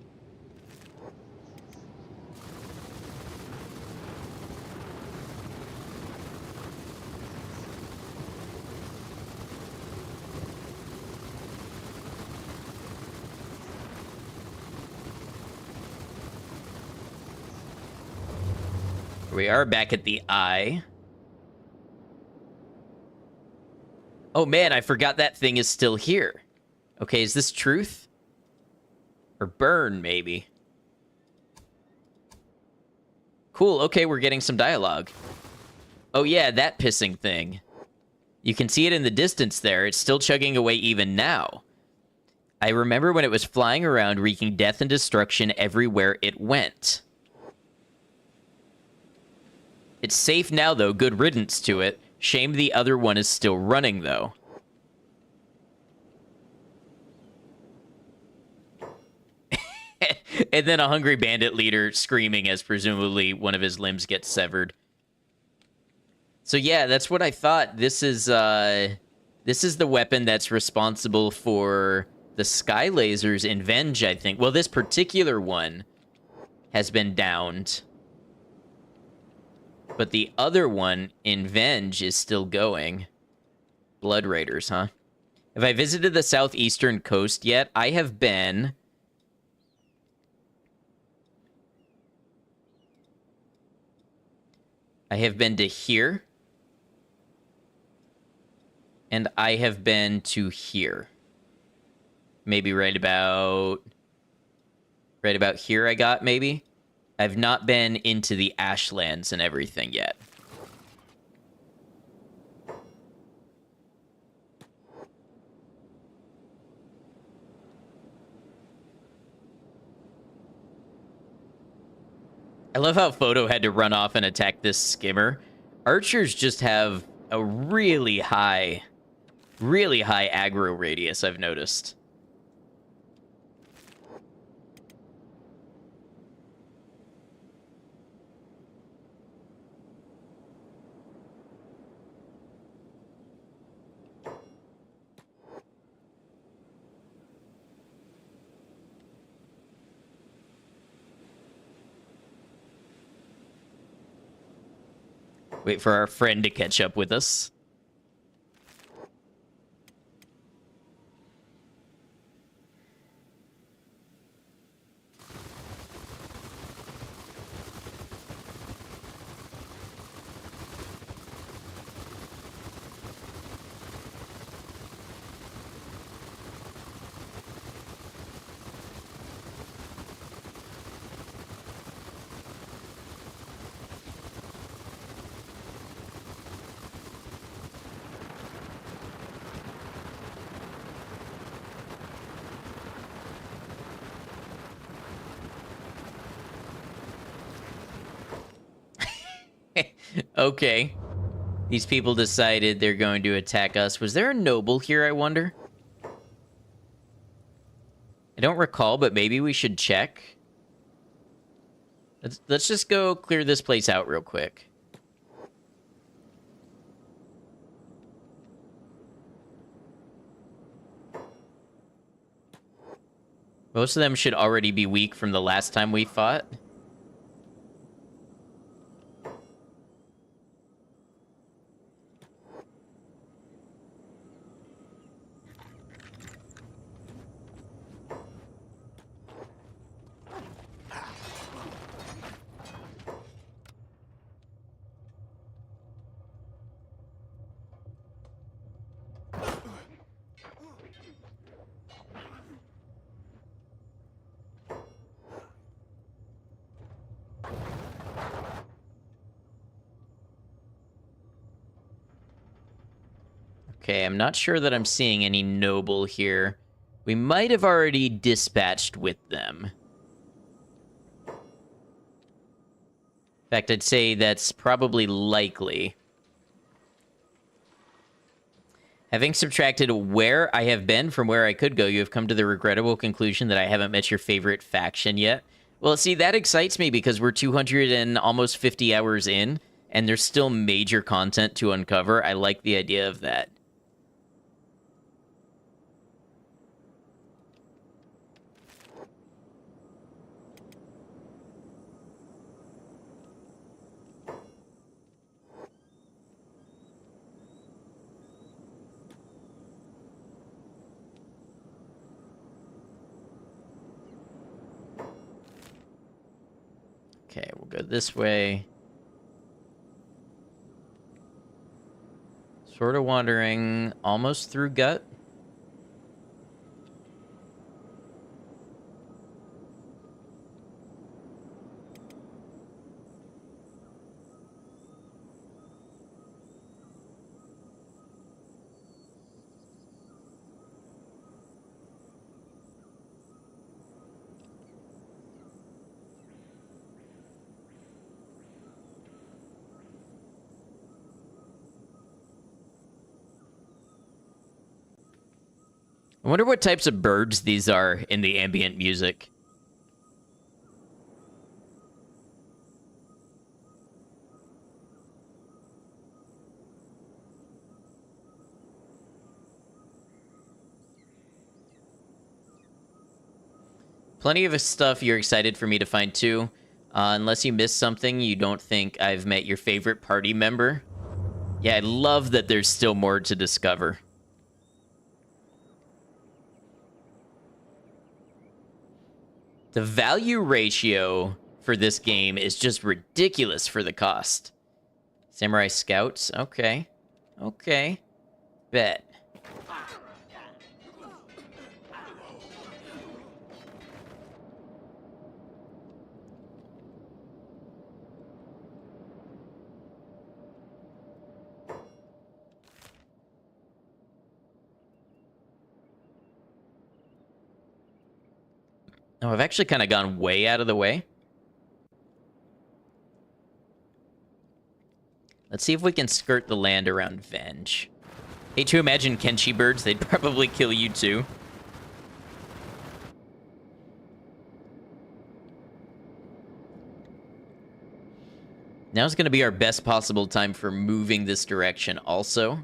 We are back at the eye. Oh man, I forgot that thing is still here. Okay, is this truth? Or burn, maybe? Cool, okay, we're getting some dialogue. Oh yeah, that pissing thing. You can see it in the distance there. It's still chugging away even now. I remember when it was flying around, wreaking death and destruction everywhere it went. It's safe now, though. Good riddance to it. Shame the other one is still running, though. And then a hungry bandit leader screaming as presumably one of his limbs gets severed. So yeah, that's what I thought. This is the weapon that's responsible for the sky lasers in Venge, I think. Well, this particular one has been downed. But the other one in Venge is still going. Blood Raiders, huh? Have I visited the southeastern coast yet? I have been. I have been to here. And I have been to here. Maybe right about here I got, maybe? I've not been into the Ashlands and everything yet. I love how Photo had to run off and attack this skimmer. Archers just have a really high aggro radius, I've noticed. Wait for our friend to catch up with us. Okay. These people decided they're going to attack us. Was there a noble here, I wonder? I don't recall, but maybe we should check. Let's just go clear this place out real quick. Most of them should already be weak from the last time we fought. Okay, I'm not sure that I'm seeing any noble here. We might have already dispatched with them. In fact, I'd say that's probably likely. Having subtracted where I have been from where I could go, you have come to the regrettable conclusion that I haven't met your favorite faction yet. Well, see, that excites me because we're 200 and almost 50 hours in, and there's still major content to uncover. I like the idea of that. Okay, we'll go this way. Sort of wandering almost through gut. I wonder what types of birds these are in the ambient music. Plenty of stuff you're excited for me to find too. Unless you missed something, you don't think I've met your favorite party member. Yeah, I love that there's still more to discover. The value ratio for this game is just ridiculous for the cost. Samurai Scouts, okay. Okay. Bet. Oh, I've actually kind of gone way out of the way. Let's see if we can skirt the land around Venge. Hate to imagine Kenshi birds, they'd probably kill you too. Now's going to be our best possible time for moving this direction also.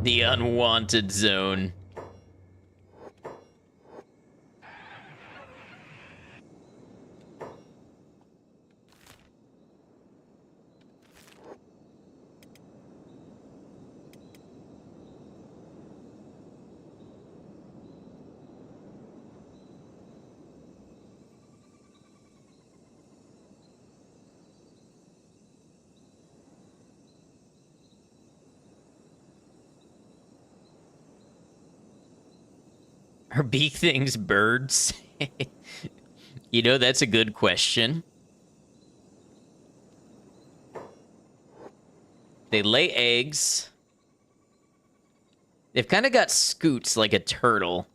The unwanted zone. Are beak things birds? You know, that's a good question. They lay eggs. They've kind of got scoots like a turtle.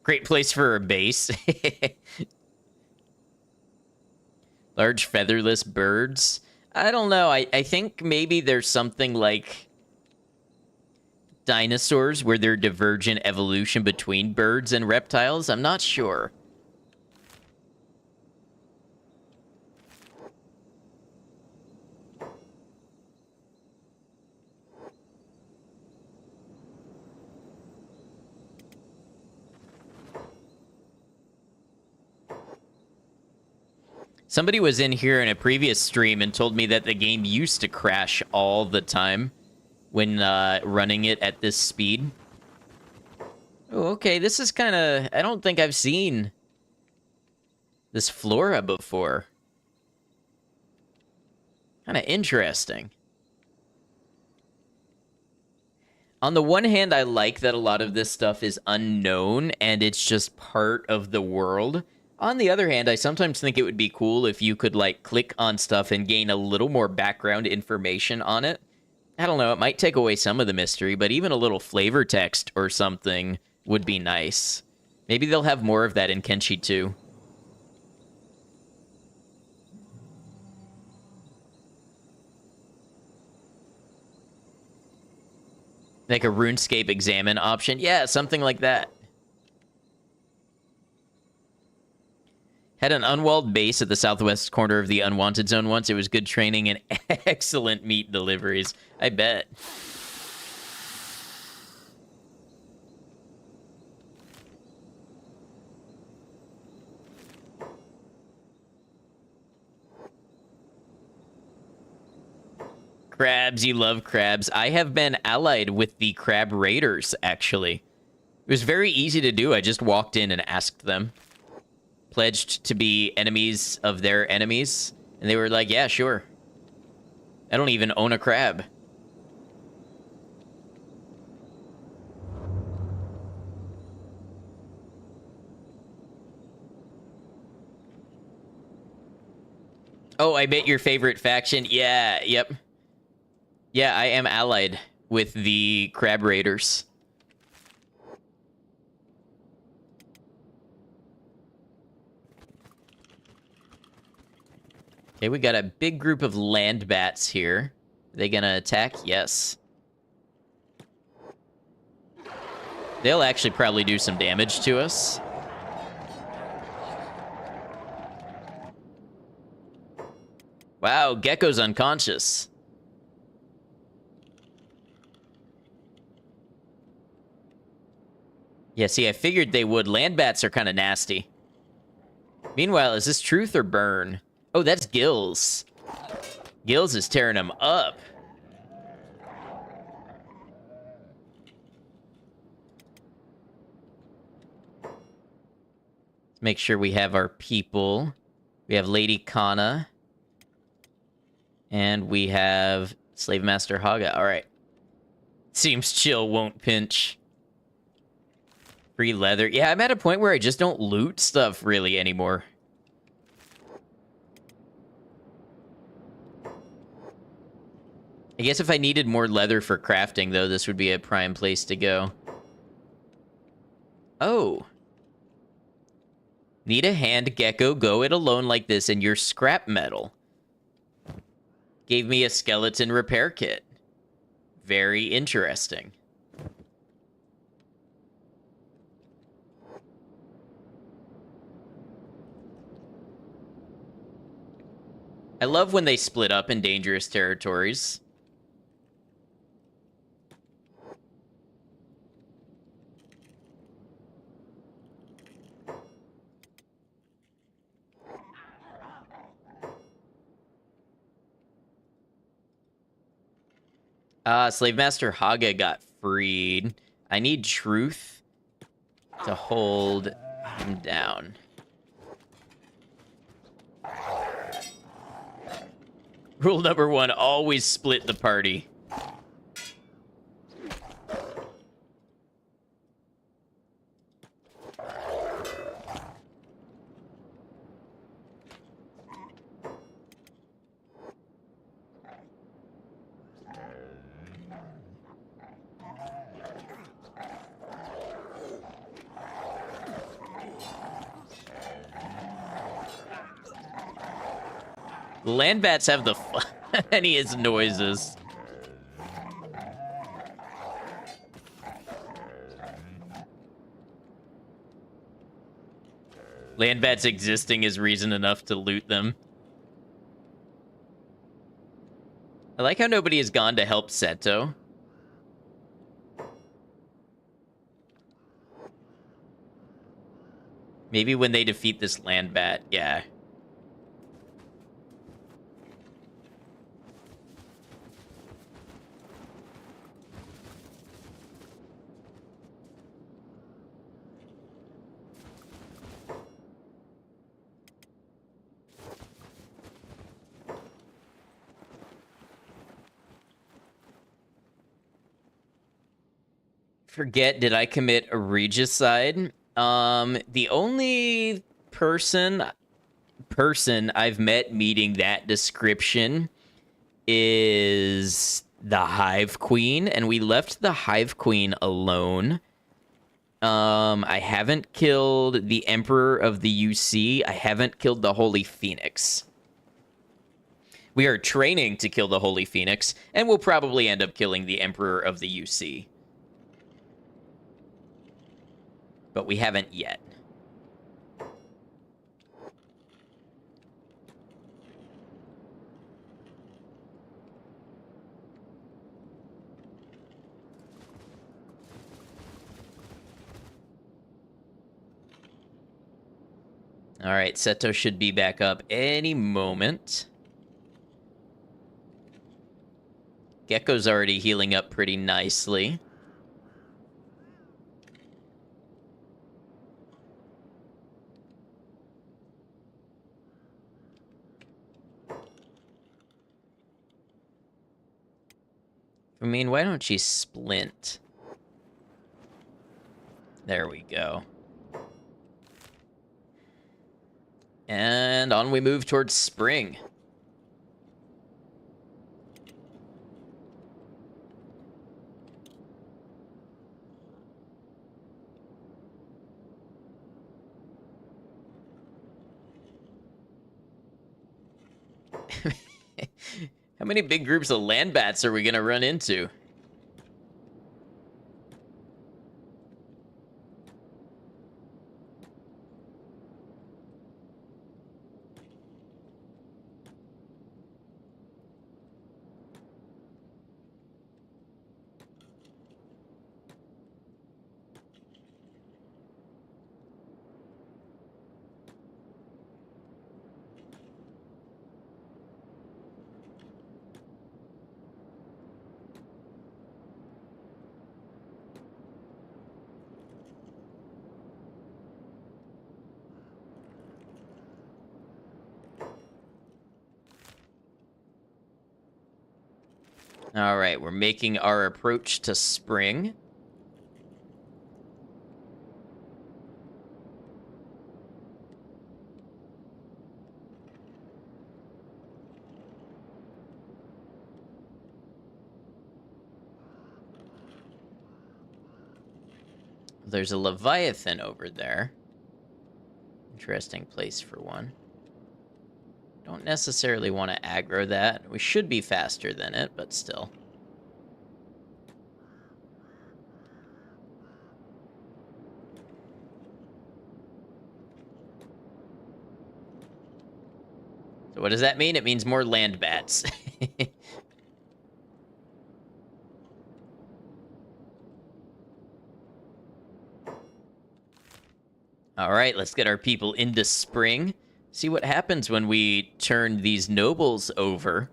Great place for a base. Large featherless birds. I don't know. I think maybe there's something like dinosaurs where there's divergent evolution between birds and reptiles. I'm not sure. Somebody was in here in a previous stream and told me that the game used to crash all the time when running it at this speed. Oh, okay, this is kind of... I don't think I've seen this flora before. Kind of interesting. On the one hand, I like that a lot of this stuff is unknown and it's just part of the world. On the other hand, I sometimes think it would be cool if you could, like, click on stuff and gain a little more background information on it. I don't know, it might take away some of the mystery, but even a little flavor text or something would be nice. Maybe they'll have more of that in Kenshi too. Like a RuneScape examine option. Yeah, something like that. Had an unwalled base at the southwest corner of the unwanted zone once. It was good training and excellent meat deliveries. I bet. Crabs, you love crabs. I have been allied with the crab raiders, actually. It was very easy to do. I just walked in and asked them. Pledged to be enemies of their enemies. And they were like, yeah, sure. I don't even own a crab. Oh, I bet your favorite faction. Yeah, yep. Yeah, I am allied with the crab raiders. Okay, we got a big group of land bats here. Are they gonna attack? Yes. They'll actually probably do some damage to us. Wow, Gecko's unconscious. Yeah, see, I figured they would. Land bats are kind of nasty. Meanwhile, is this truth or burn? Oh, that's Gills. Gills is tearing them up. Let's make sure we have our people. We have Lady Kana. And we have Slave Master Haga. All right. Seems chill, won't pinch. Free leather. Yeah, I'm at a point where I just don't loot stuff really anymore. I guess if I needed more leather for crafting, though, this would be a prime place to go. Oh. Need a hand, Gecko. Go it alone like this, and your scrap metal. Gave me a skeleton repair kit. Very interesting. I love when they split up in dangerous territories. Slave Master Haga got freed. I need truth to hold him down. Rule number 1, always split the party. Land bats have the funniest noises. Land bats existing is reason enough to loot them. I like how nobody has gone to help Seto. Maybe when they defeat this land bat, yeah. Forget, did I commit a regicide? The only person I've met meeting that description is the Hive Queen, and we left the Hive Queen alone. I haven't killed the Emperor of the UC. I haven't killed the Holy Phoenix. We are training to kill the Holy Phoenix, and we'll probably end up killing the Emperor of the UC. But we haven't yet. All right, Seto should be back up any moment. Gecko's already healing up pretty nicely. I mean, why don't you splint? There we go. And on we move towards spring. How many big groups of land bats are we going to run into? All right, we're making our approach to spring. There's a Leviathan over there. Interesting place for one. Don't necessarily want to aggro that. We should be faster than it, but still. So what does that mean? It means more land bats. All right, let's get our people into spring. See what happens when we turn these nobles over.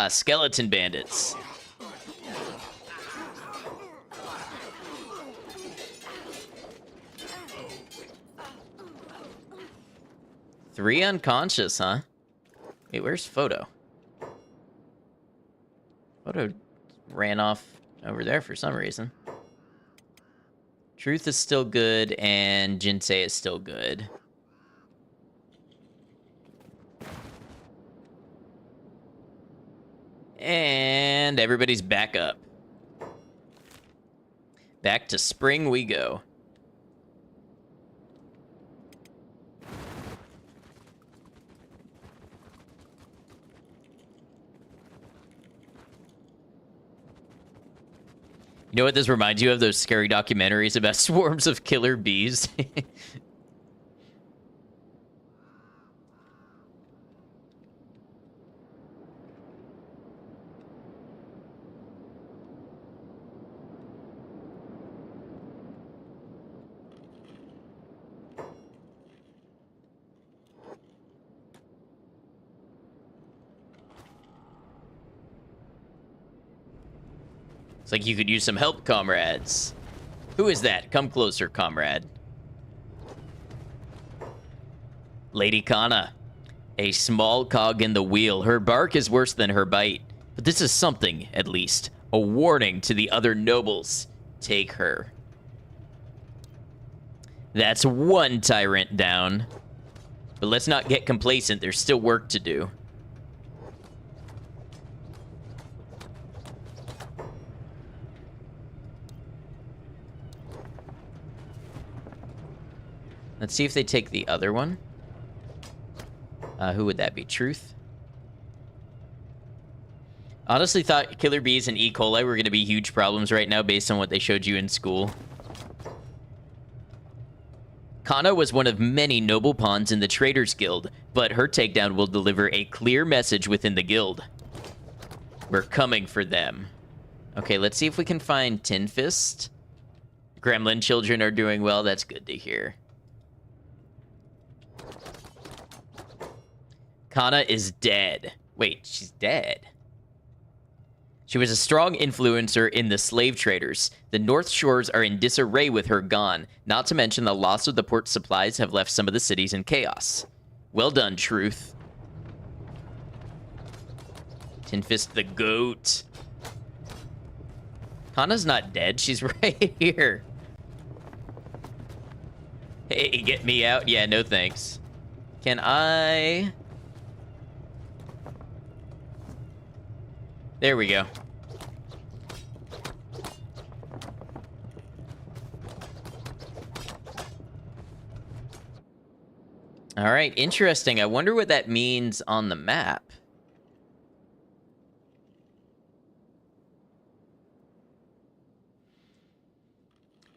Skeleton bandits. Three unconscious, huh? Wait, where's Photo? Photo ran off over there for some reason. Truth is still good, and Jinsei is still good. And everybody's back up. Back to spring we go. You know what this reminds you of? Those scary documentaries about swarms of killer bees. It's like you could use some help, comrades. Who is that? Come closer, comrade. Lady Kana. A small cog in the wheel. Her bark is worse than her bite. But this is something, at least. A warning to the other nobles. Take her. That's one tyrant down. But let's not get complacent. There's still work to do. Let's see if they take the other one. Who would that be? Truth? Honestly thought killer bees and E. coli were going to be huge problems right now based on what they showed you in school. Kana was one of many noble pawns in the Traders Guild, but her takedown will deliver a clear message within the guild. We're coming for them. Okay, let's see if we can find Tinfist. Gremlin children are doing well. That's good to hear. Kana is dead. Wait, she's dead. She was a strong influencer in the slave traders. The North Shores are in disarray with her gone, not to mention the loss of the port supplies have left some of the cities in chaos. Well done, Truth. Tinfist the goat. Kana's not dead. She's right here. Hey, get me out? Yeah, no thanks. Can I... There we go. All right, interesting. I wonder what that means on the map.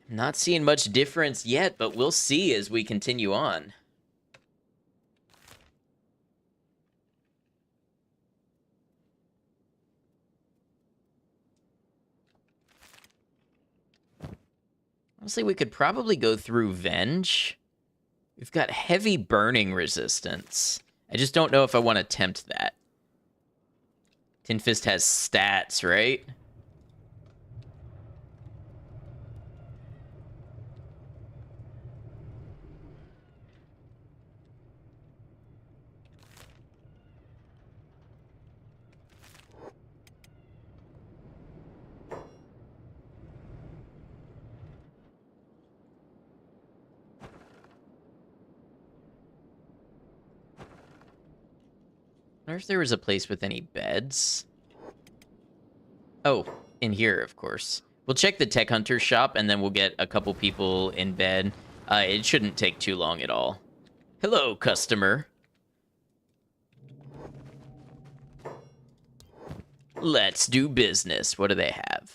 Not seeing much difference yet, but we'll see as we continue on. Honestly, we could probably go through Venge. We've got heavy burning resistance. I just don't know if I want to tempt that. Tinfist has stats, right? I wonder if there was a place with any beds. Oh, in here, of course. We'll check the Tech Hunter shop, and then we'll get a couple people in bed. It shouldn't take too long at all. Hello, customer. Let's do business. What do they have?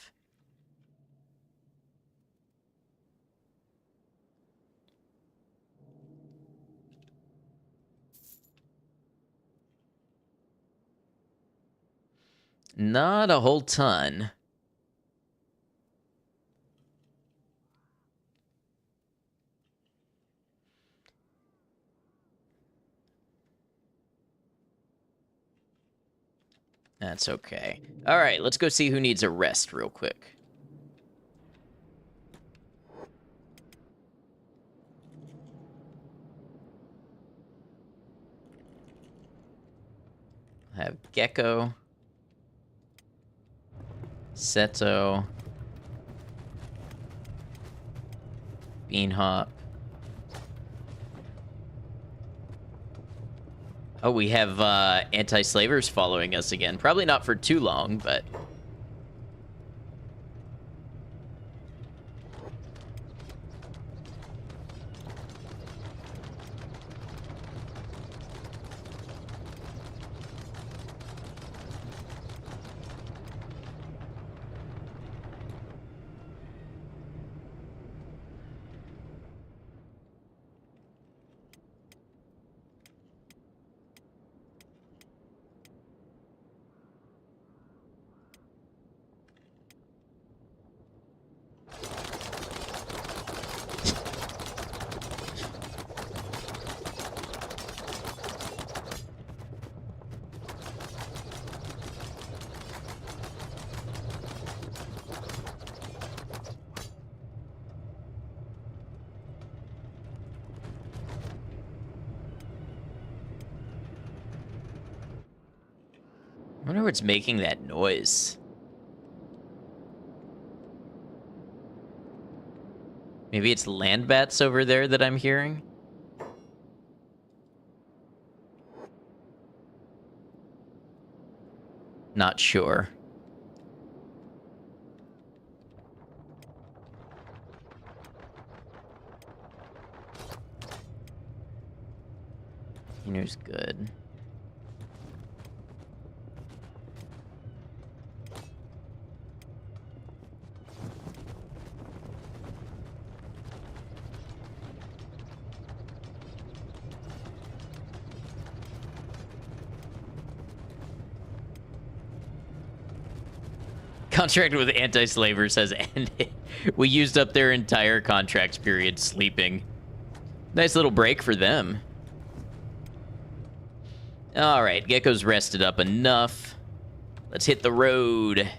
Not a whole ton. That's okay. All right, let's go see who needs a rest real quick. I have Gecko. Seto. Beanhop. Oh, we have anti-slavers following us again. Probably not for too long, but... I wonder what's making that noise. Maybe it's land bats over there that I'm hearing? Not sure. Here's good. Contract with anti-slavers has ended. We used up their entire contract period sleeping. Nice little break for them. All right, Gecko's rested up enough. Let's hit the road.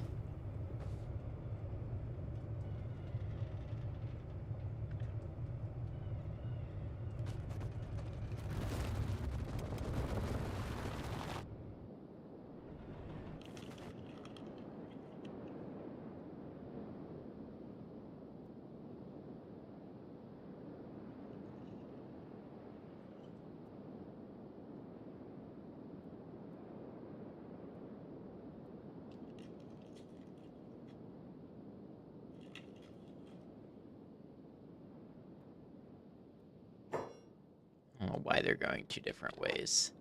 I don't know why they're going two different ways.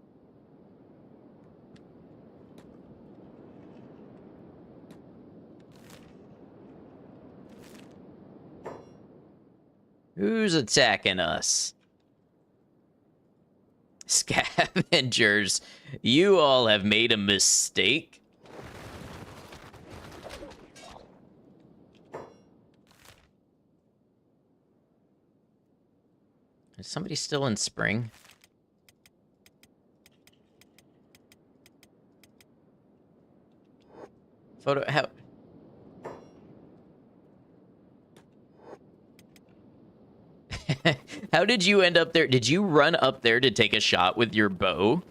Who's attacking us? Scavengers, you all have made a mistake. Is somebody still in spring? Photo, how? How did you end up there? Did you run up there to take a shot with your bow?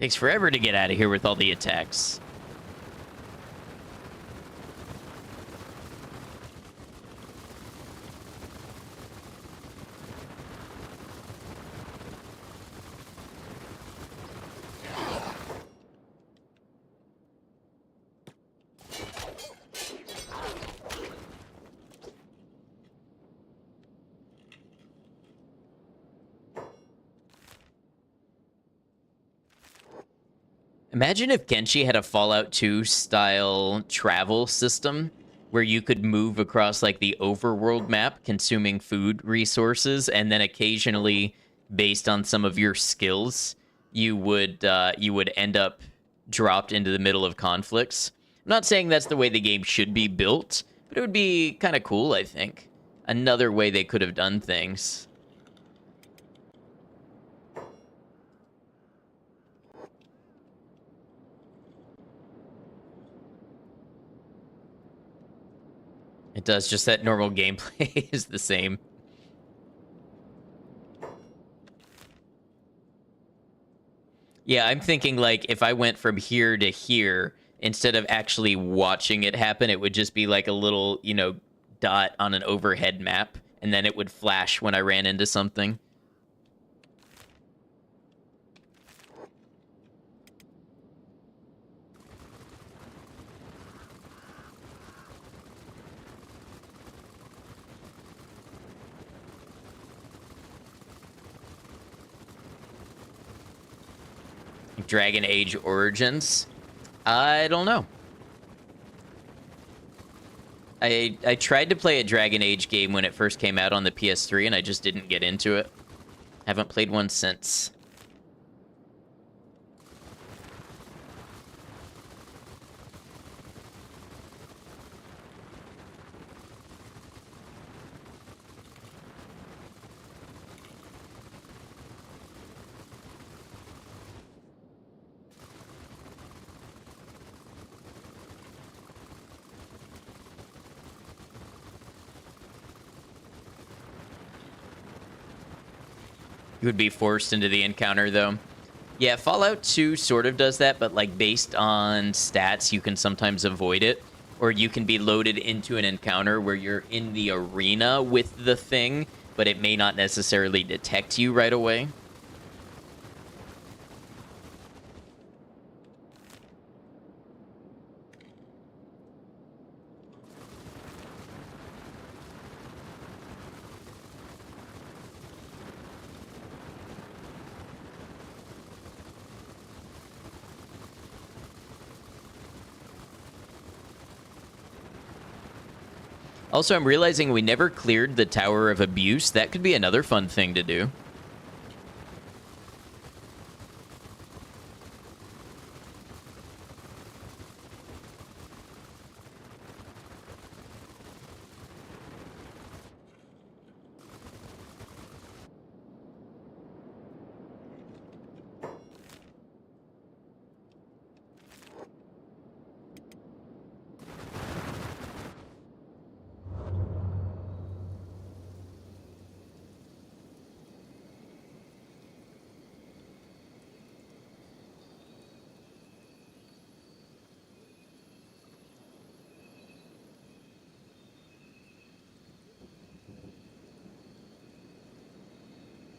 Takes forever to get out of here with all the attacks. Imagine if Kenshi had a Fallout 2 style travel system where you could move across like the overworld map, consuming food resources, and then occasionally, based on some of your skills, you would end up dropped into the middle of conflicts. I'm not saying that's the way the game should be built, but it would be kind of cool, I think. Another way they could have done things. It does, just that normal gameplay is the same. Yeah, I'm thinking, like, if I went from here to here, instead of actually watching it happen, it would just be like a little, you know, dot on an overhead map, and then it would flash when I ran into something. Dragon Age Origins? I don't know. I tried to play a Dragon Age game when it first came out on the PS3, and I just didn't get into it. Haven't played one since. You would be forced into the encounter, though. Yeah, Fallout 2 sort of does that, but, like, based on stats, you can sometimes avoid it. Or you can be loaded into an encounter where you're in the arena with the thing, but it may not necessarily detect you right away. Also, I'm realizing we never cleared the Tower of Abuse. That could be another fun thing to do.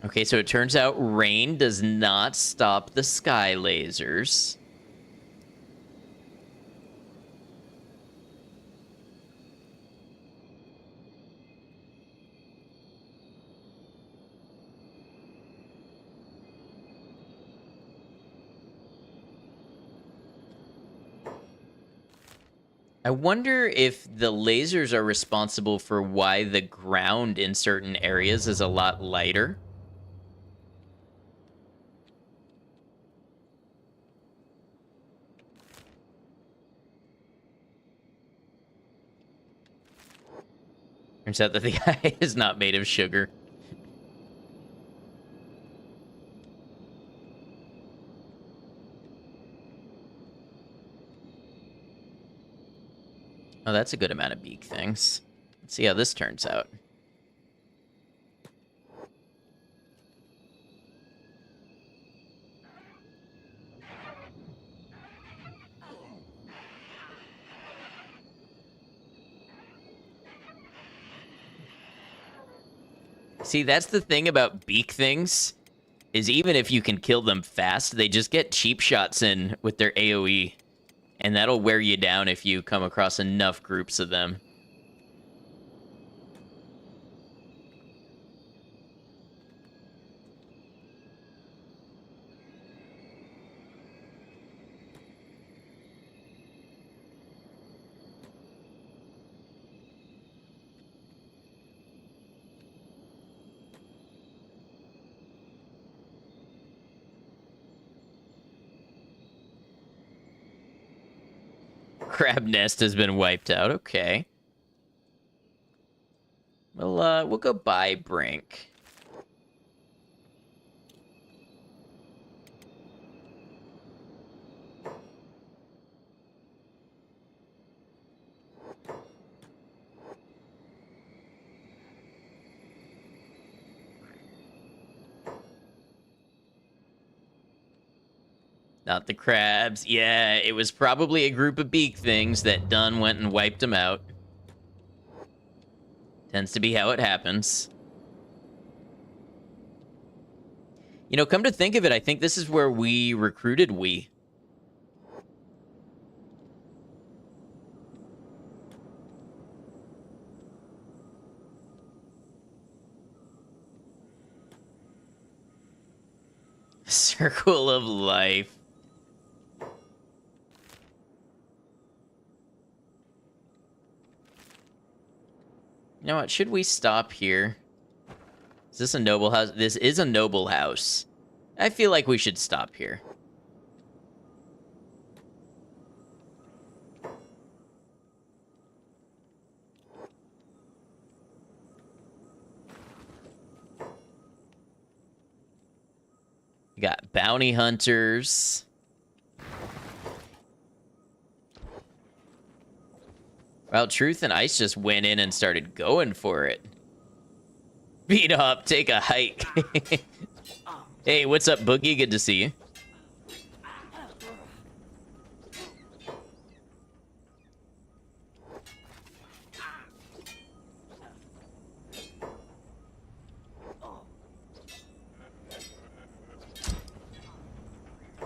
Okay, so it turns out rain does not stop the sky lasers. I wonder if the lasers are responsible for why the ground in certain areas is a lot lighter. Turns out that the eye is not made of sugar. Oh, that's a good amount of beak things. Let's see how this turns out. See, that's the thing about beak things, is even if you can kill them fast, they just get cheap shots in with their AoE. And that'll wear you down if you come across enough groups of them. Crab nest has been wiped out. Okay. We'll go buy Brink. Not the crabs. Yeah, it was probably a group of beak things that Dunn went and wiped them out. Tends to be how it happens. You know, come to think of it, I think this is where we recruited Wee. Circle of life. You know what? Should we stop here? Is this a noble house? This is a noble house. I feel like we should stop here. We got bounty hunters. Well, Truth and Ice just went in and started going for it. Beat up, take a hike. Hey, what's up, Boogie? Good to see you.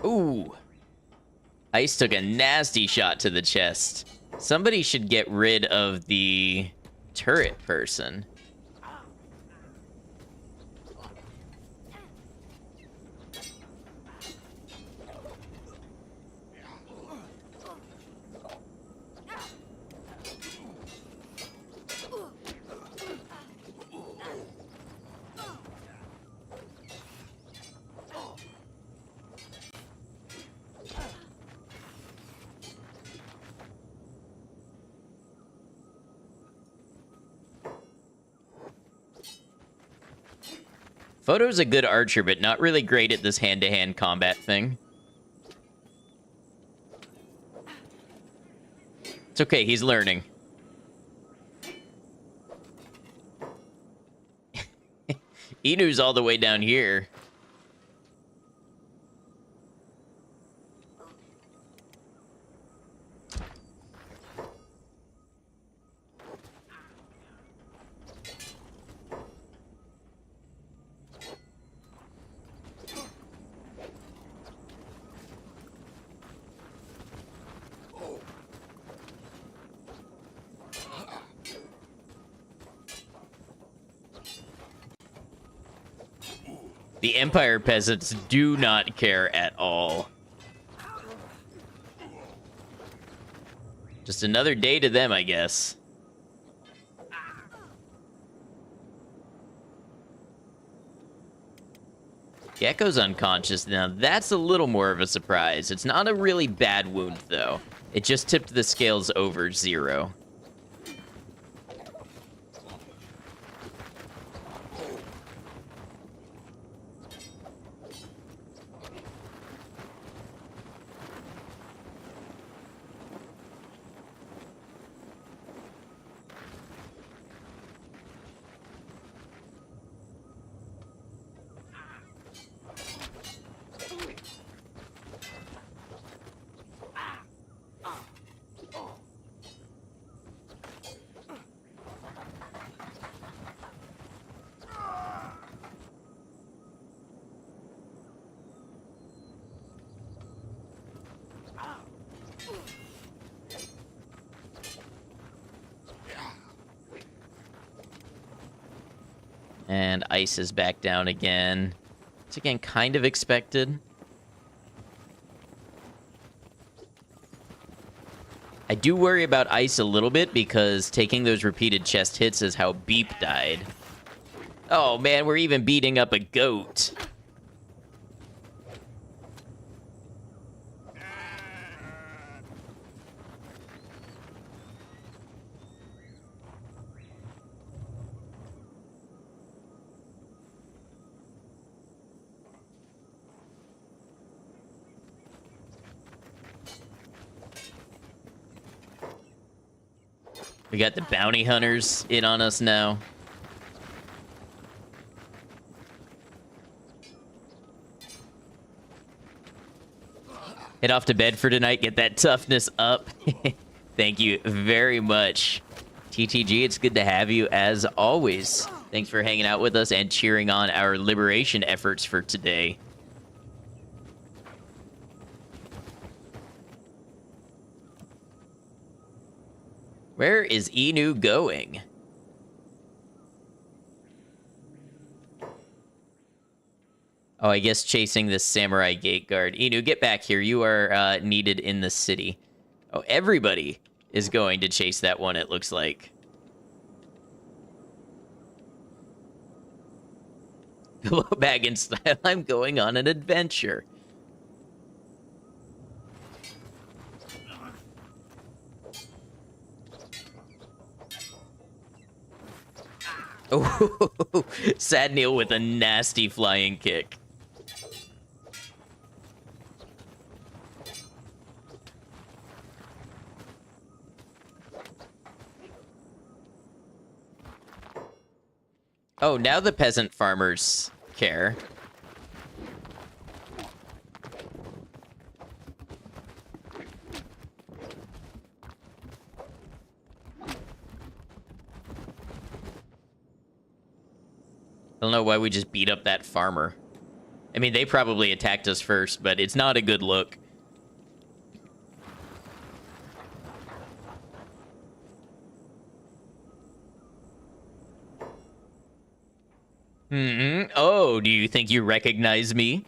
Ooh. Ice took a nasty shot to the chest. Somebody should get rid of the turret person. Photo's a good archer, but not really great at this hand-to-hand combat thing. It's okay, he's learning. Inu's all the way down here. The Empire peasants do not care at all. Just another day to them, I guess. Gecko's unconscious now. That's a little more of a surprise. It's not a really bad wound, though. It just tipped the scales over 0. And Ice is back down again. It's again kind of expected. I do worry about Ice a little bit because taking those repeated chest hits is how Beep died. Oh man, we're even beating up a goat. We got the bounty hunters in on us now. Head off to bed for tonight. Get that toughness up. Thank you very much. TTG, it's good to have you as always. Thanks for hanging out with us and cheering on our liberation efforts for today. Where is Inu going? Oh, I guess chasing this samurai gate guard. Inu, get back here. You are needed in the city. Oh, everybody is going to chase that one, it looks like. Hello, Baggins style. I'm going on an adventure. Oh, Sad Neil with a nasty flying kick. Oh, now the peasant farmers care. I don't know why we just beat up that farmer. I mean, they probably attacked us first, but it's not a good look. Oh, do you think you recognize me?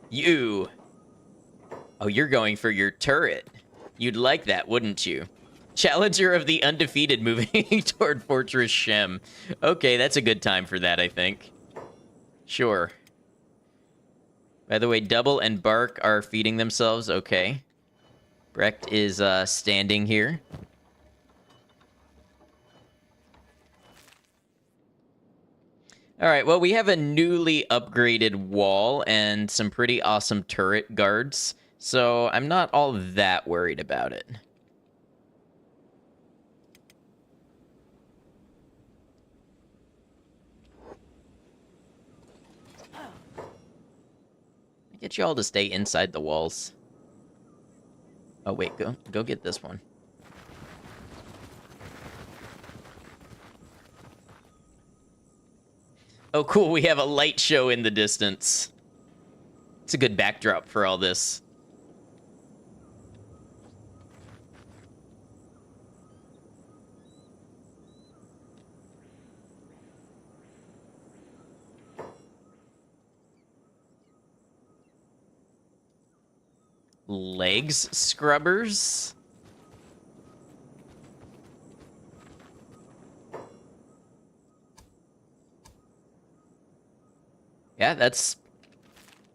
You. Oh, you're going for your turret. You'd like that, wouldn't you? Challenger of the Undefeated moving toward Fortress Shem. Okay, that's a good time for that, I think. Sure. By the way, Double and Bark are feeding themselves. Okay. Brecht is standing here. All right, well, we have a newly upgraded wall and some pretty awesome turret guards, so I'm not all that worried about it. Get you all to stay inside the walls. Oh, wait, go get this one. Oh, cool, we have a light show in the distance. It's a good backdrop for all this. Legs scrubbers? Yeah, that's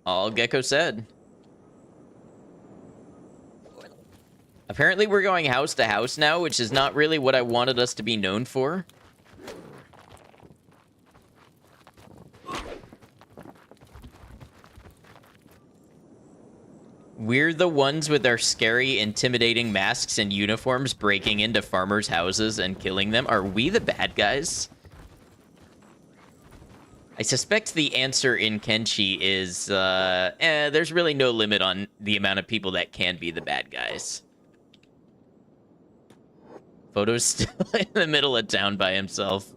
all Gecko said. Apparently we're going house to house now, which is not really what I wanted us to be known for. We're the ones with our scary, intimidating masks and uniforms breaking into farmers' houses and killing them. Are we the bad guys? I suspect the answer in Kenshi is, there's really no limit on the amount of people that can be the bad guys. Photo's still in the middle of town by himself.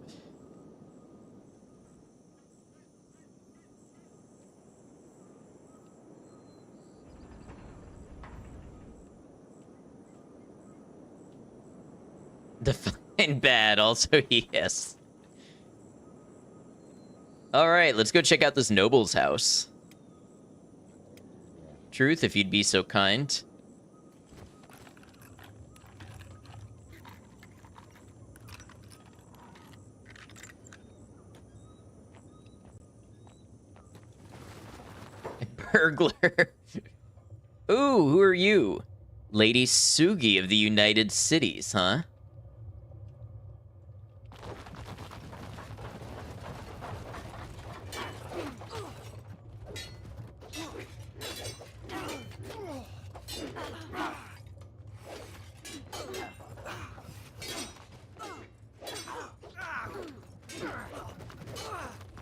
Define bad, also yes. Alright, let's go check out this noble's house. Truth, if you'd be so kind. Burglar. Ooh, who are you? Lady Sugi of the United Cities, huh?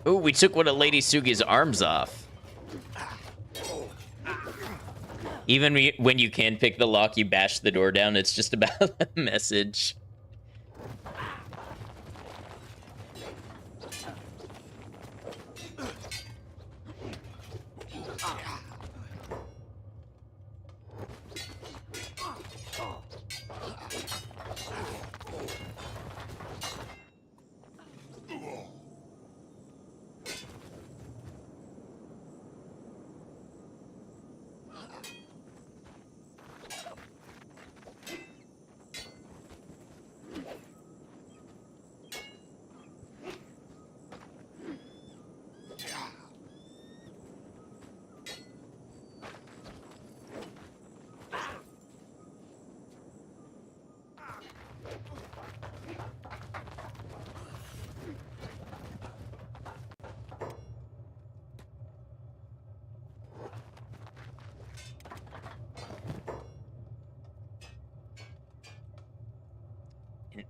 Ooh, we took one of Lady Sugi's arms off. Even when you can pick the lock, you bash the door down. It's just about the message.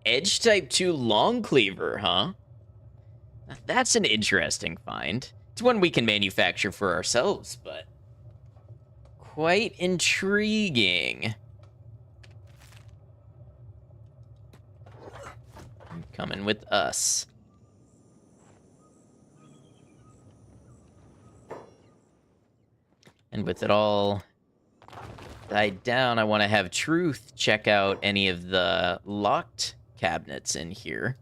Edge Type 2 Long Cleaver, huh? That's an interesting find. It's one we can manufacture for ourselves, but quite intriguing. coming with us. And with it all died down, I want to have Truth check out any of the locked cabinets in here.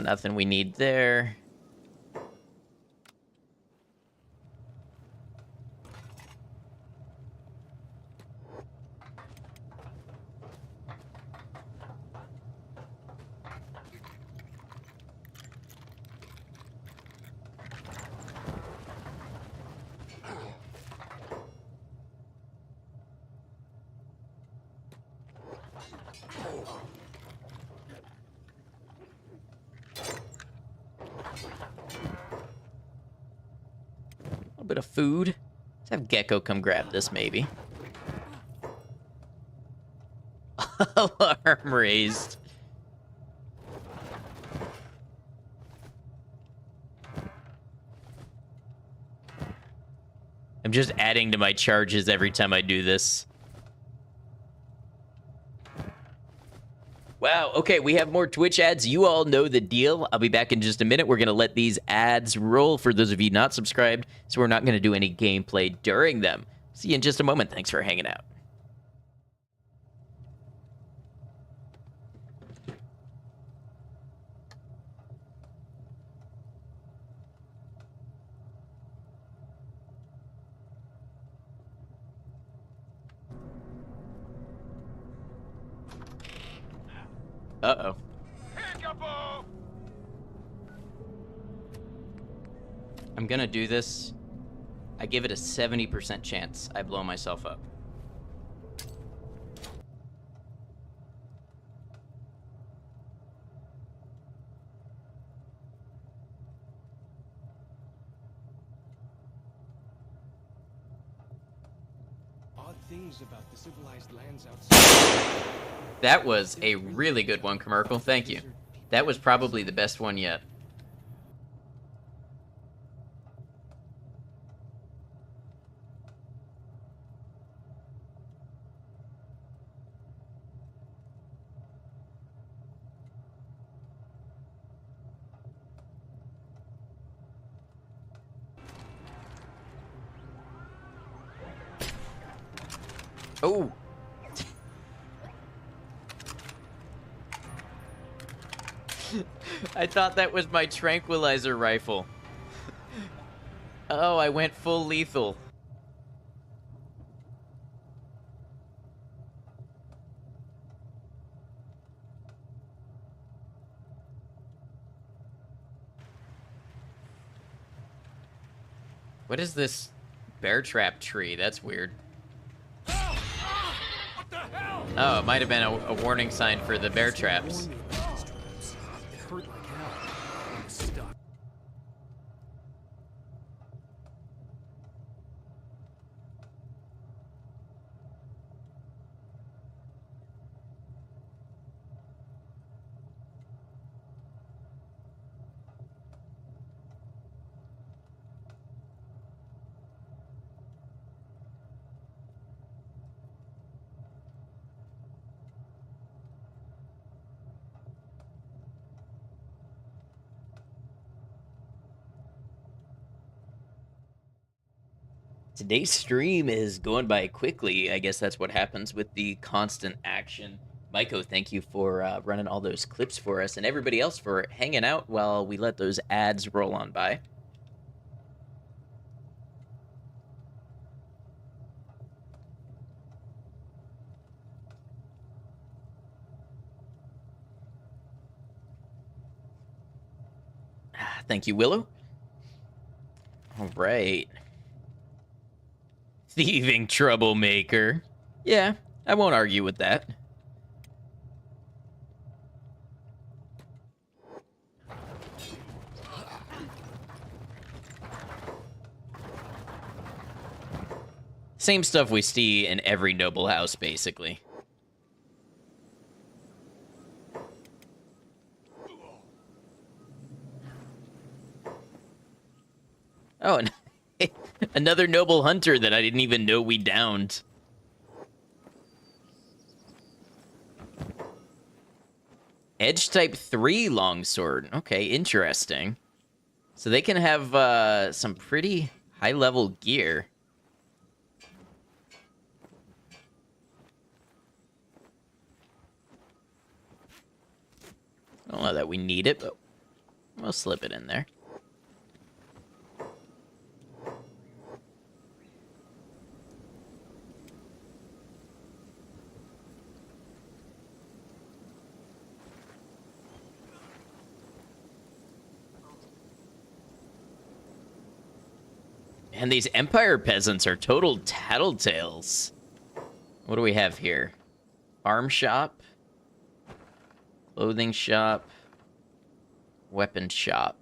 Nothing we need there. A bit of food. Let's have Gecko come grab this, maybe. Alarm raised. I'm just adding to my charges every time I do this. Wow, okay, we have more Twitch ads. You all know the deal. I'll be back in just a minute. We're going to let these ads roll for those of you not subscribed, so we're not going to do any gameplay during them. See you in just a moment. Thanks for hanging out. Uh-oh. I'm gonna do this. I give it a 70% chance I blow myself up. Odd things about the civilized lands outside. That was a really good one, Commercial. Thank you. That was probably the best one yet. Oh! I thought that was my tranquilizer rifle. Oh, I went full lethal. What is this bear trap tree? That's weird. Oh, it might have been a warning sign for the bear traps. It hurt like hell. I'm stuck. Today's stream is going by quickly. I guess that's what happens with the constant action. Maiko, thank you for running all those clips for us, and everybody else for hanging out while we let those ads roll on by. Thank you, Willow. All right. Thieving troublemaker. Yeah, I won't argue with that. Same stuff we see in every noble house, basically. Oh, and another noble hunter that I didn't even know we downed. Edge type 3 longsword. Okay, interesting. So they can have some pretty high level gear. I don't know that we need it, but we'll slip it in there. And these Empire peasants are total tattletales. What do we have here? Farm shop. Clothing shop. Weapon shop.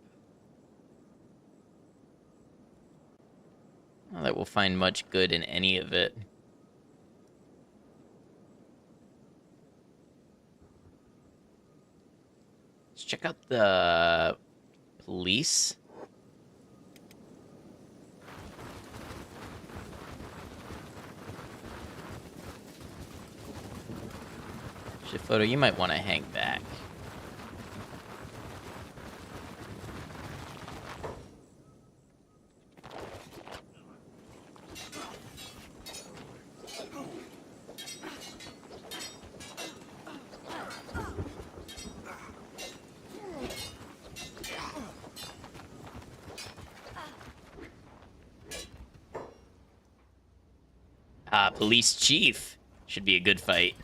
Not that we'll find much good in any of it. Let's check out the police. Photo, you might want to hang back. Police chief. Should be a good fight.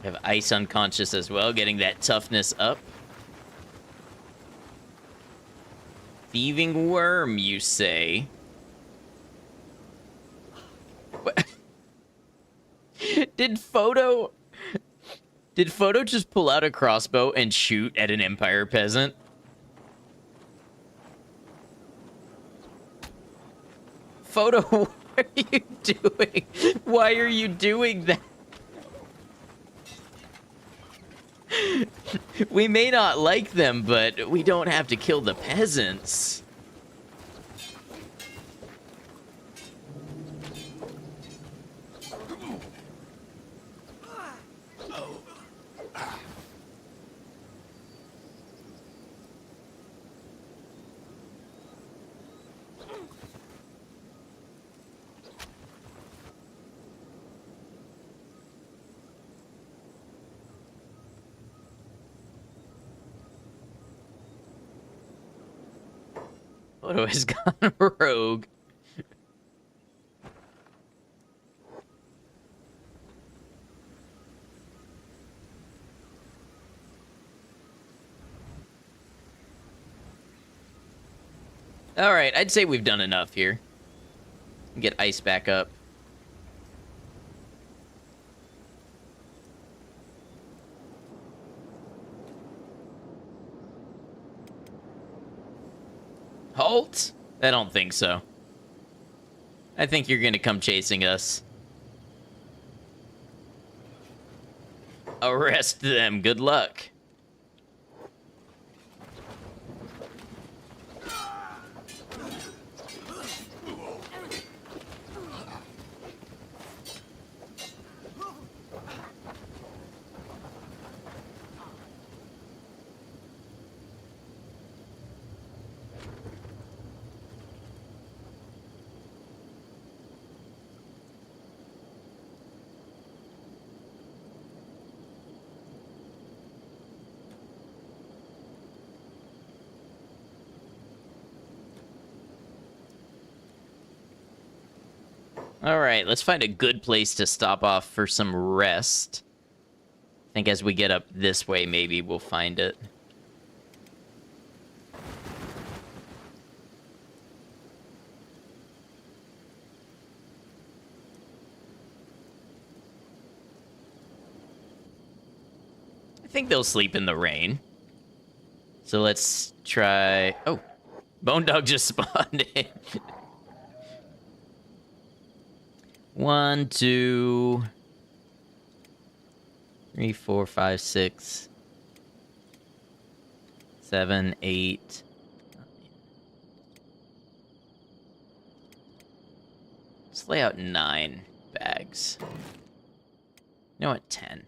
We have Ice unconscious as well, getting that toughness up. Thieving worm, you say? What? Did Photo just pull out a crossbow and shoot at an Empire peasant? Photo, what are you doing? Why are you doing that? We may not like them, but we don't have to kill the peasants. Photo has gone rogue. All right, I'd say we've done enough here. Get Ice back up. Halt? I don't think so. I think you're gonna come chasing us. Arrest them. Good luck. All right, let's find a good place to stop off for some rest. I think as we get up this way, maybe we'll find it. think they'll sleep in the rain. So let's try... Oh, Bone Dog just spawned in. 1, 2, 3, 4, 5, 6, 7, 8. Let's lay out 9 bags. You know what? 10.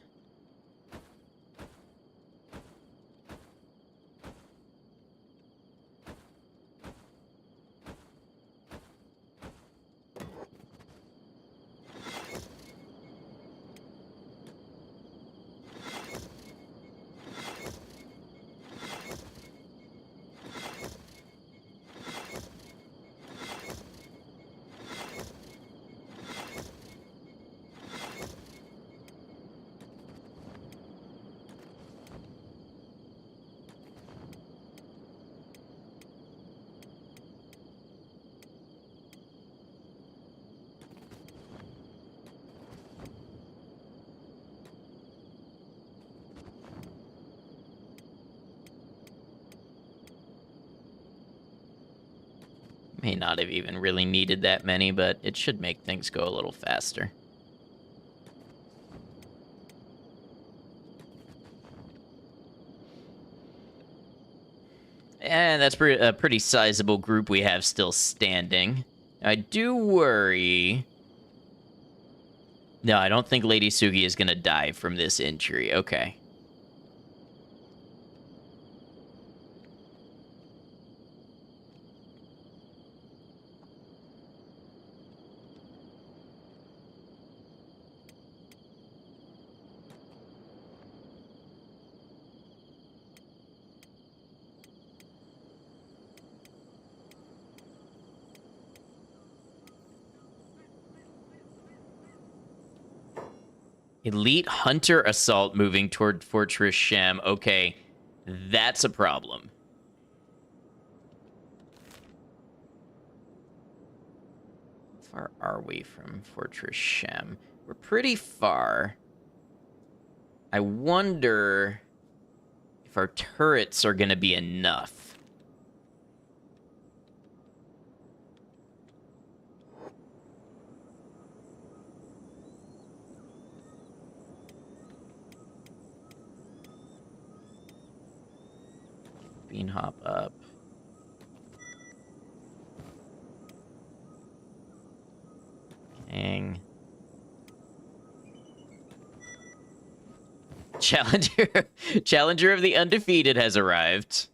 May not have even really needed that many, but it should make things go a little faster. And that's a pretty sizable group we have still standing. I do worry... No, I don't think Lady Sugi is going to die from this injury. Okay. Elite Hunter Assault moving toward Fortress Shem. Okay, that's a problem. How far are we from Fortress Shem? We're pretty far. I wonder if our turrets are going to be enough. Bean hop up. Dang. Challenger of the Undefeated has arrived.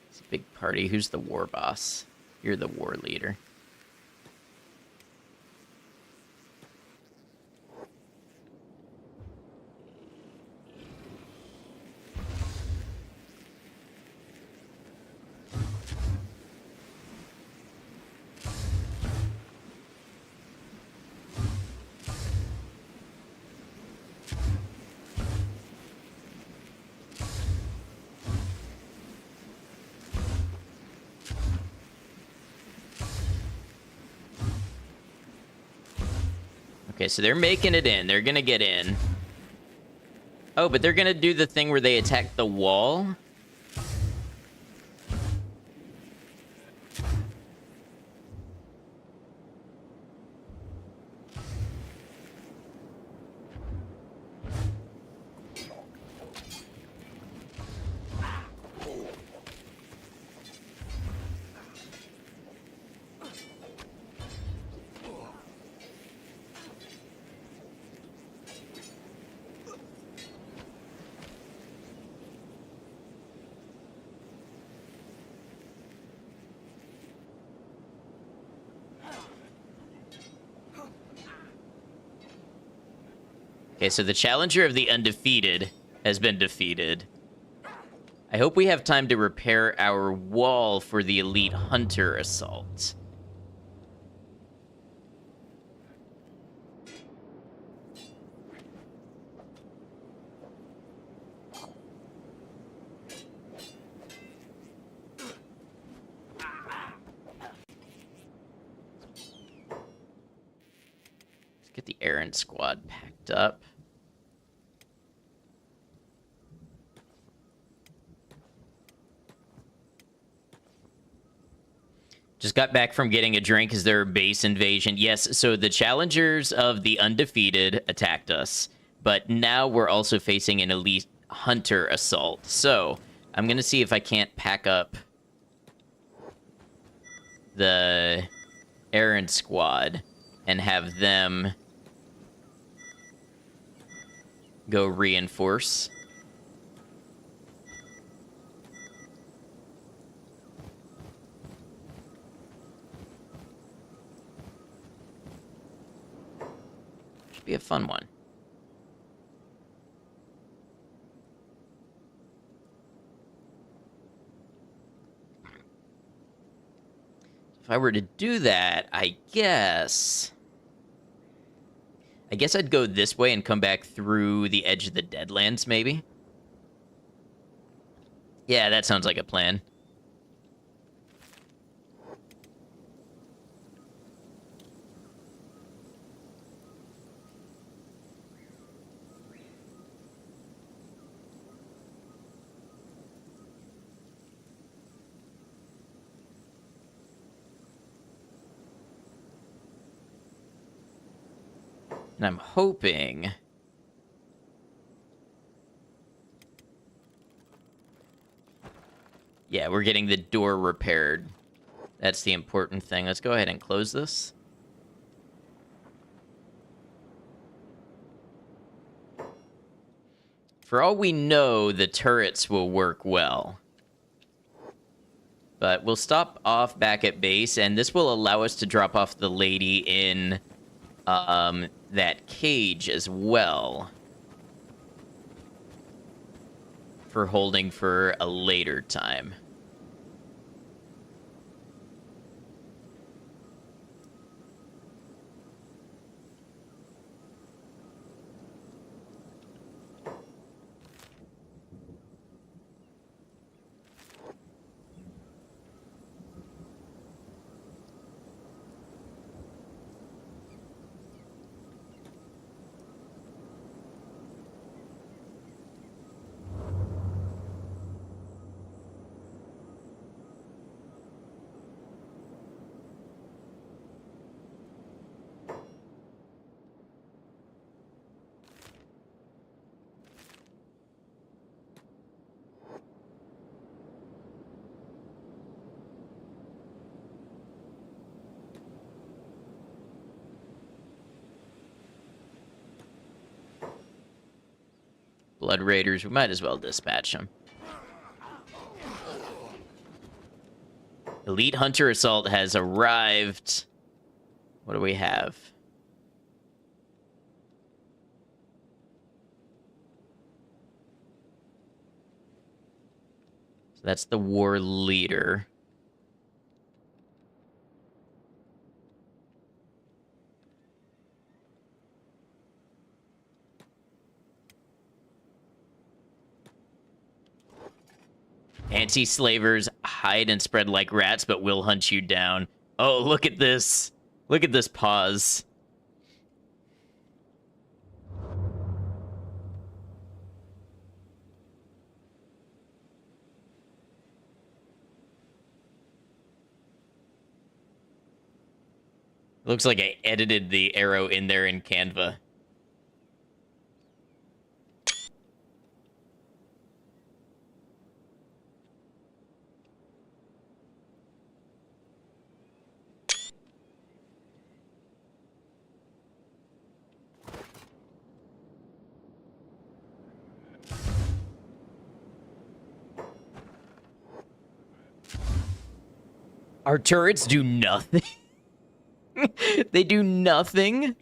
It's a big party. Who's the war boss? You're the war leader. Okay, so they're making it in. They're gonna get in. Oh, but they're gonna do the thing where they attack the wall? Okay, so the Challenger of the Undefeated has been defeated. I hope we have time to repair our wall for the Elite Hunter Assault. Let's get get the errand squad packed up. Just got back from getting a drink. Is there a base invasion? Yes, so the challengers of the undefeated attacked us, but now we're also facing an elite hunter assault. So I'm going to see if I can't pack up the errand squad and have them go reinforce. Should be a fun one. If I were to do that, I guess I'd go this way and come back through the edge of the Deadlands, maybe? Yeah, that sounds like a plan. And I'm hoping... Yeah, we're getting the door repaired. That's the important thing. Let's go ahead and close this. For all we know, the turrets will work well. But we'll stop off back at base, and this will allow us to drop off the lady in that cage as well. For holding for a later time. Blood Raiders, we might as well dispatch them. Elite Hunter Assault has arrived. What do we have? So that's the war leader. Anti-slavers hide and spread like rats, but will hunt you down. Oh, look at this. Look at this pause. Looks like I edited the arrow in there in Canva. Our turrets do nothing. They do nothing.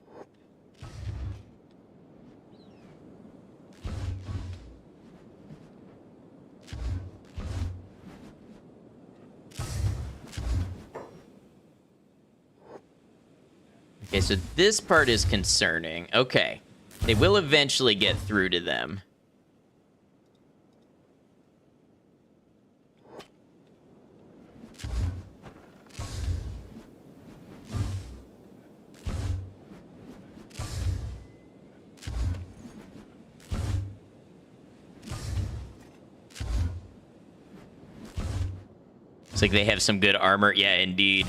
Okay, so this part is concerning. Okay. They will eventually get through to them. Looks like they have some good armor. Yeah, indeed.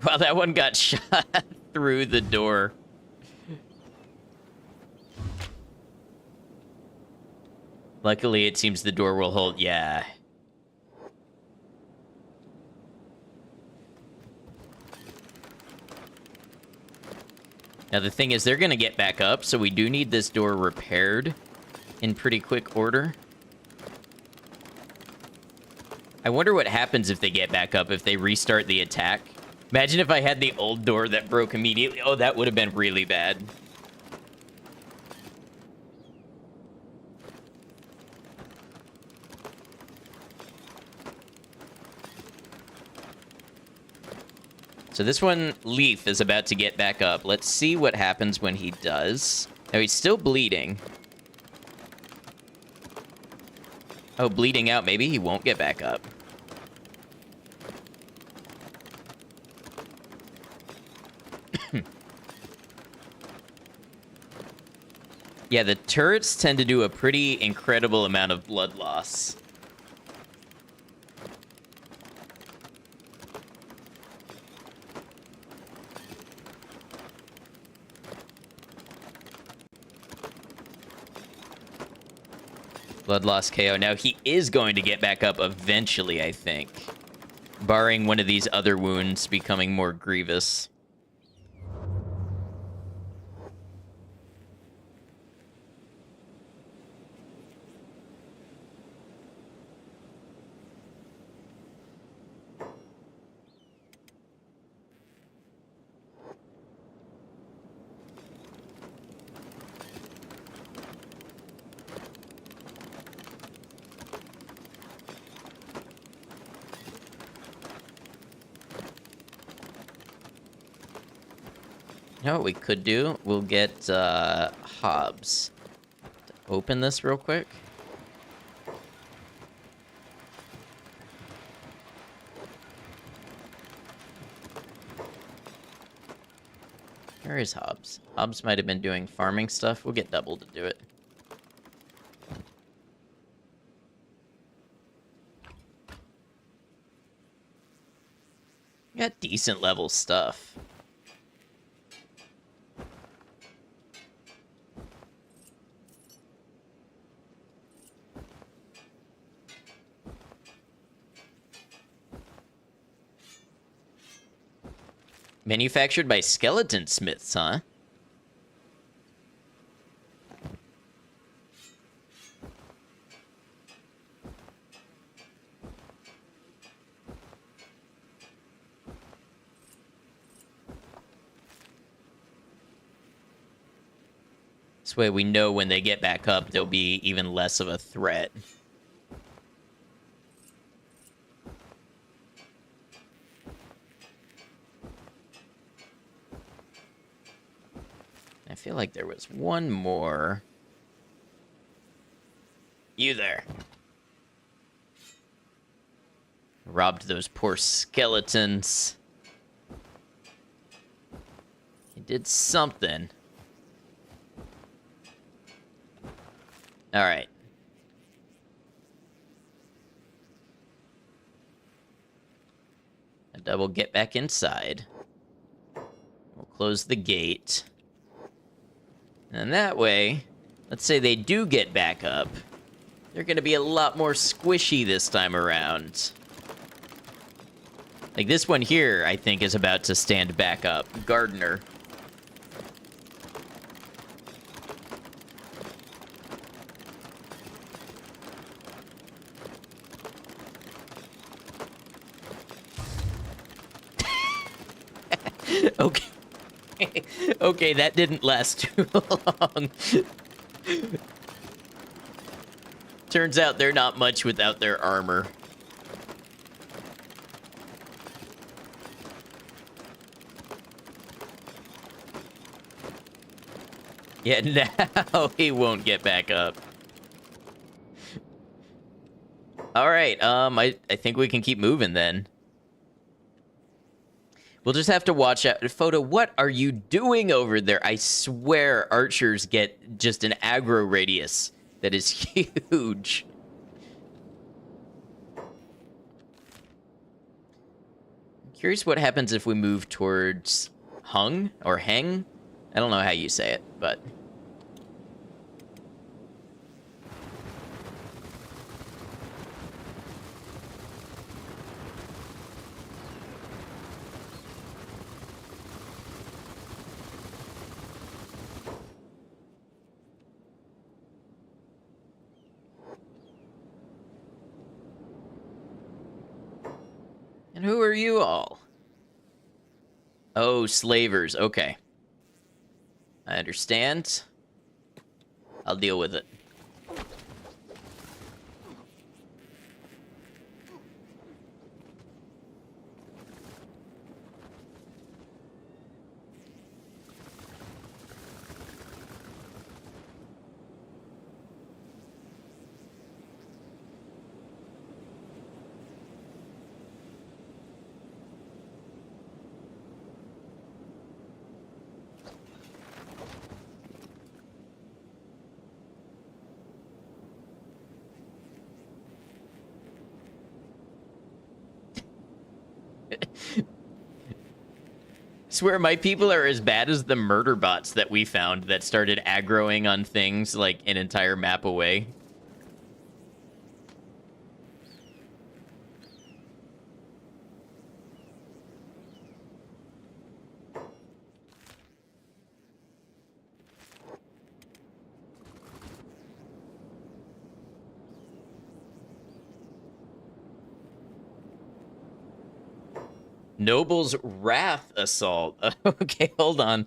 Wow, that one got shot through the door. Luckily, it seems the door will hold. Yeah. Now, the thing is, they're going to get back up, so we do need this door repaired in pretty quick order. I wonder what happens if they get back up, if they restart the attack. Imagine if I had the old door that broke immediately. Oh, that would have been really bad. So this one, Leaf, is about to get back up. Let's see what happens when he does. Now, he's still bleeding. Oh, bleeding out. Maybe he won't get back up. Yeah, the turrets tend to do a pretty incredible amount of blood loss. Blood loss KO. Now, he is going to get back up eventually, I think. Barring one of these other wounds becoming more grievous. You know what we could do? We'll get Hobbs to open this real quick. Where is Hobbs? Hobbs might have been doing farming stuff. We'll get Double to do it. Got decent level stuff. Manufactured by skeleton smiths, huh? This way we know when they get back up, they'll be even less of a threat. I feel like there was one more. You there. Robbed those poor skeletons. He did something. Alright. A Double get back inside. We'll close the gate. And that way, let's say they do get back up, they're going to be a lot more squishy this time around. Like this one here, I think, is about to stand back up. Gardener. Okay. Okay, that didn't last too long. Turns out they're not much without their armor. Yeah, now he won't get back up. All right, I think we can keep moving then. We'll just have to watch out. Photo, what are you doing over there? I swear archers get just an aggro radius that is huge. I'm curious what happens if we move towards Hung or Heng. I don't know how you say it, but... And who are you all? Oh, slavers. Okay. I understand. I'll deal with it. Swear my people are as bad as the murder bots that we found that started aggroing on things like an entire map away. Noble's Wrath Assault. Okay, hold on.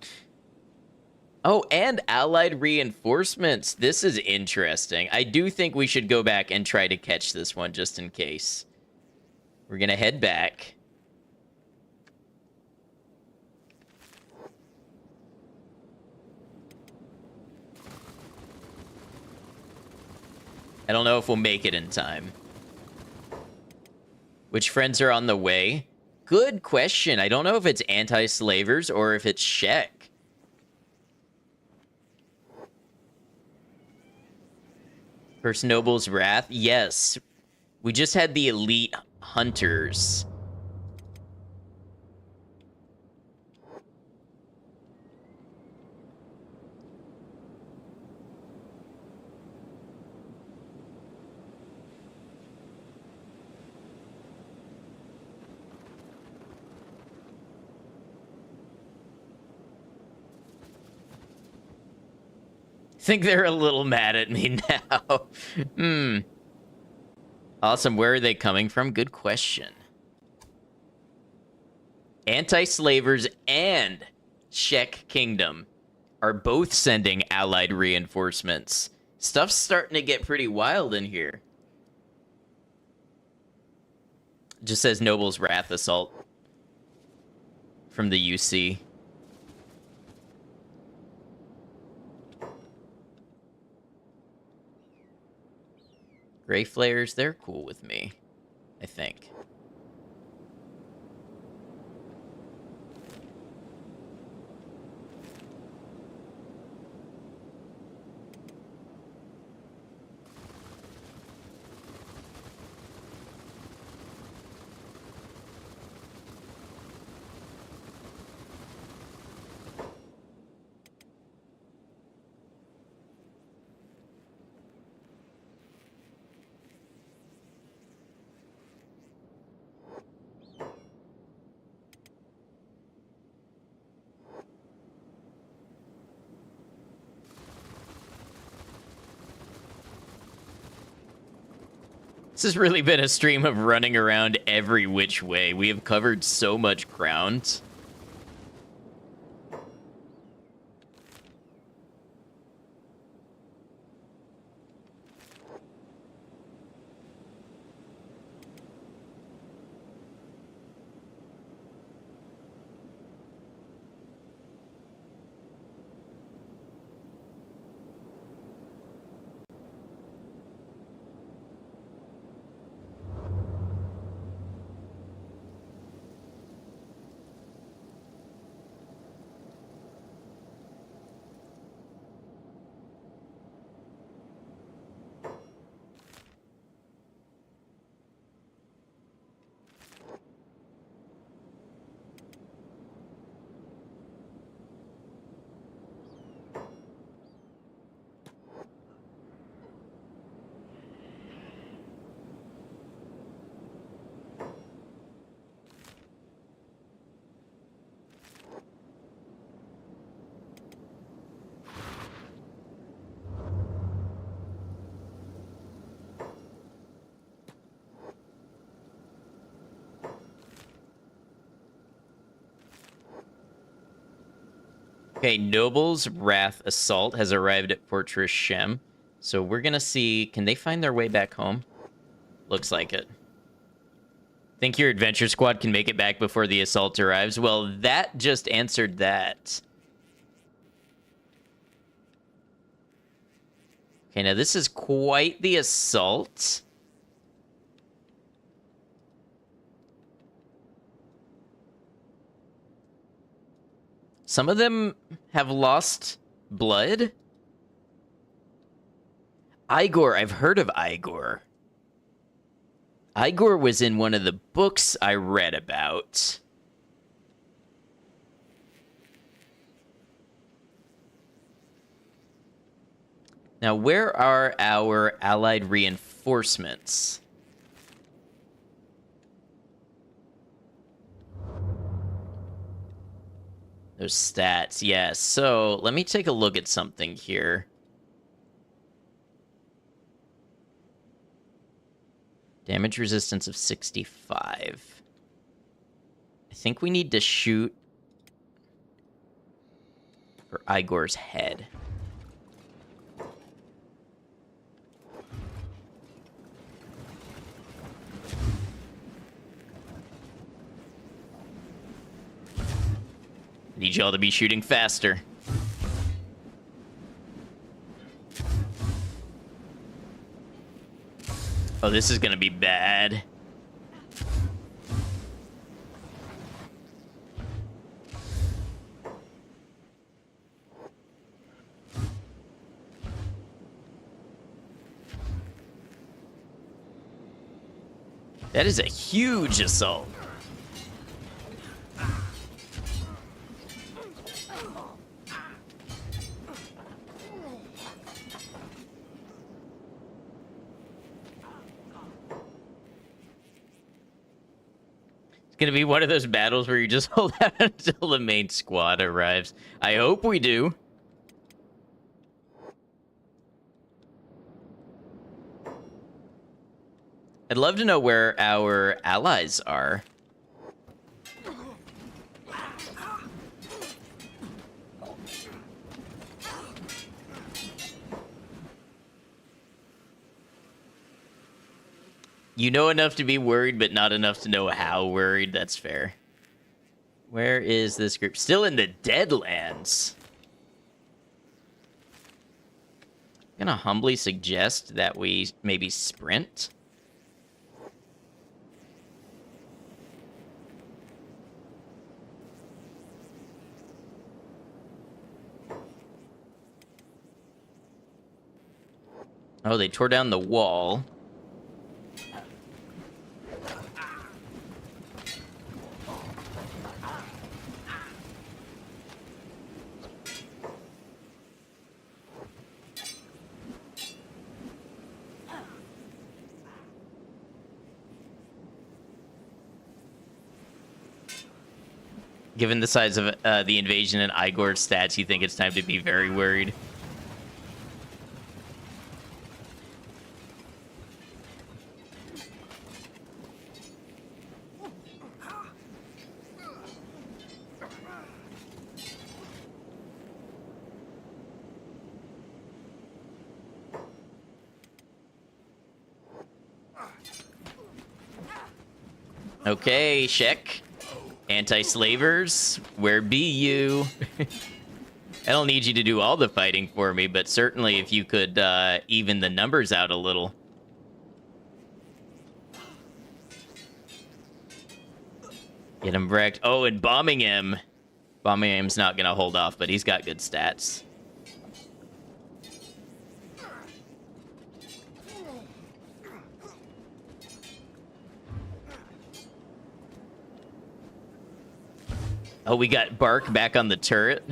Oh, and allied reinforcements. This is interesting. I do think we should go back and try to catch this one just in case. We're gonna head back. I don't know if we'll make it in time. Which friends are on the way? Good question. I don't know if it's anti-slavers or if it's Shek. First Noble's Wrath? Yes. We just had the elite hunters. Think they're a little mad at me now. Awesome. Where are they coming from? Good question. Anti-slavers and Shek Kingdom are both sending allied reinforcements. Stuff's starting to get pretty wild in here. Just says Noble's Wrath Assault from the UC. Gray Flares, they're cool with me, I think. This has really been a stream of running around every which way. We have covered so much ground. Okay, Noble's Wrath Assault has arrived at Fortress Shem. So we're gonna see, can they find their way back home? Looks like it. Think your adventure squad can make it back before the assault arrives? Well, that just answered that. Okay, now this is quite the assault. Some of them have lost blood. Igor, I've heard of Igor. Igor was in one of the books I read about. Now, where are our allied reinforcements? Those stats, yeah. So, let me take a look at something here. Damage resistance of 65. I think we need to shoot for Igor's head. Need y'all to be shooting faster. Oh, this is gonna be bad. That is a huge assault. Gonna be one of those battles where you just hold out until the main squad arrives. I hope we do. I'd love to know where our allies are. You know enough to be worried, but not enough to know how worried. That's fair. Where is this group? Still in the Deadlands. I'm gonna humbly suggest that we maybe sprint. Oh, they tore down the wall. Given the size of the invasion and Igor's stats, you think it's time to be very worried. Okay, Shek. Anti-slavers, where be you? I don't need you to do all the fighting for me, but certainly if you could even the numbers out a little. Get him wrecked. Oh, and bombing him. Bombing him's not gonna hold off, but he's got good stats. Oh, we got Bark back on the turret.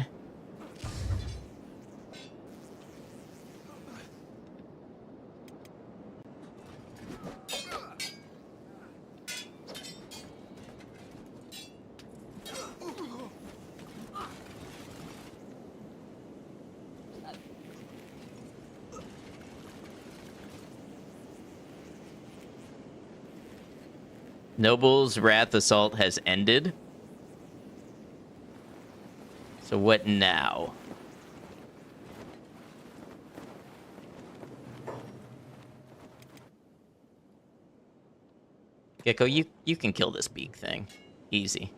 Noble's Wrath Assault has ended. So what now? Gecko, you can kill this beak thing. Easy.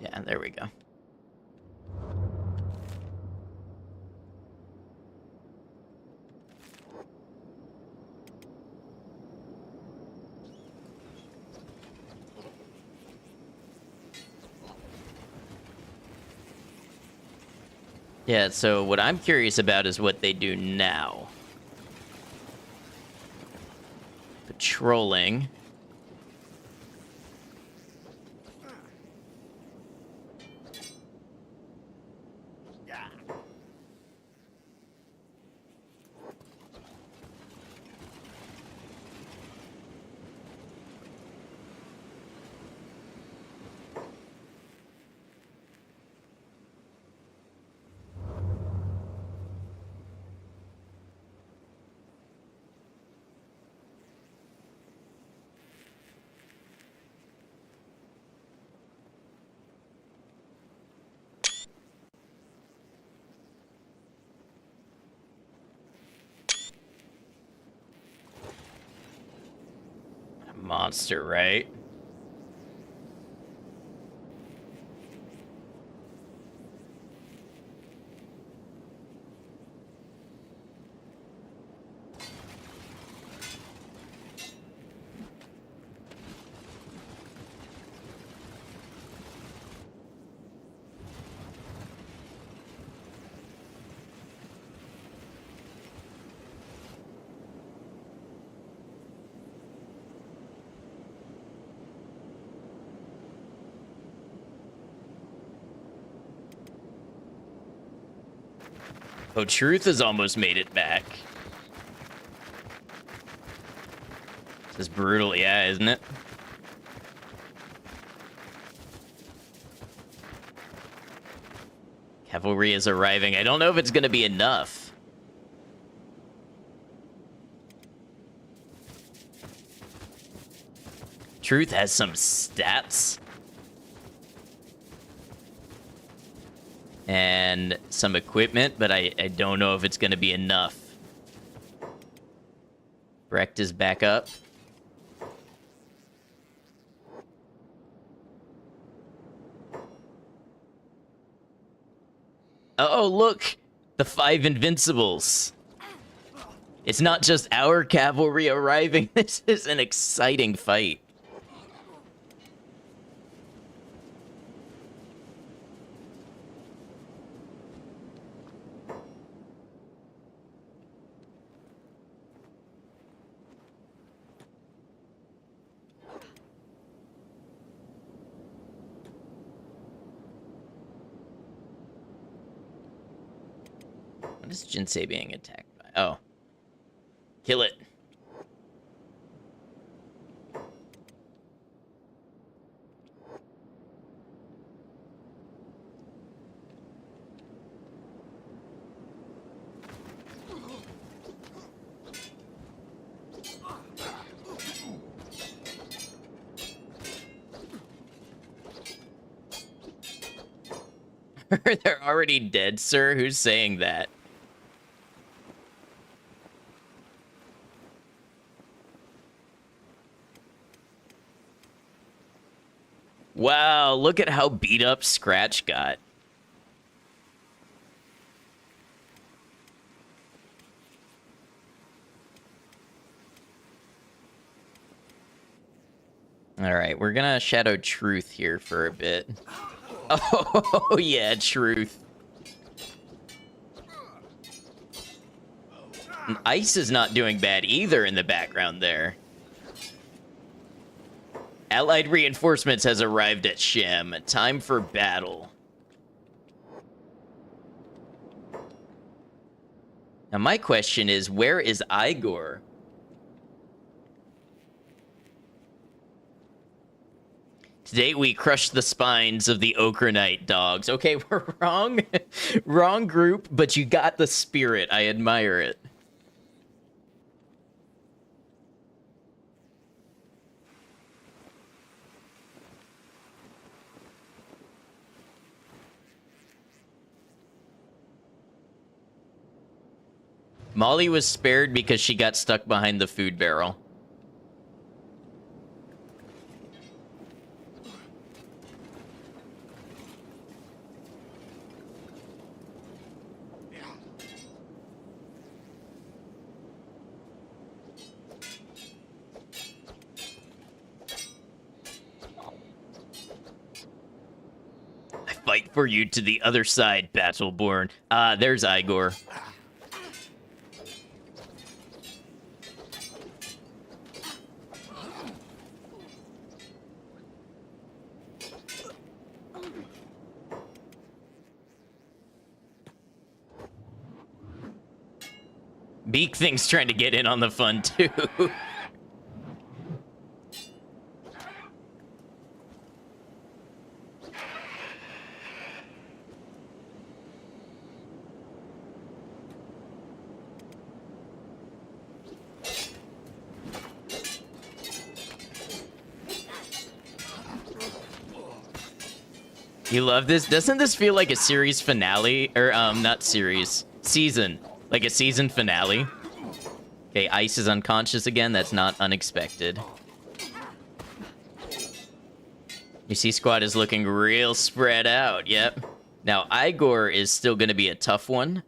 Yeah, there we go. Yeah, so what I'm curious about is what they do now. Patrolling. Monster, right? Oh, Truth has almost made it back. This is brutal, yeah, isn't it? Cavalry is arriving. I don't know if it's going to be enough. Truth has some stats. And some equipment, but I don't know if it's going to be enough. Brecht is back up. Oh, look! The 5 Invincibles. It's not just our cavalry arriving. This is an exciting fight. What is Jinsei being attacked by? Oh. Kill it. They're already dead, sir? Who's saying that? Wow, look at how beat up Scratch got. All right, we're gonna Shadow Truth here for a bit. Oh, yeah, Truth. And Ice is not doing bad either in the background there. Allied reinforcements has arrived at Shem. Time for battle. Now, my question is, where is Igor? Today we crushed the spines of the Okranite dogs. Okay, we're wrong. Wrong group, but you got the spirit. I admire it. Molly was spared because she got stuck behind the food barrel. I fight for you to the other side, Battleborn. There's Igor. Beak Thing's trying to get in on the fun, too. You love this? Doesn't this feel like a series finale? Or, not series. Season. Like a season finale. Okay, Ice is unconscious again. That's not unexpected. You see, Squad is looking real spread out. Yep. Now, Igor is still going to be a tough one.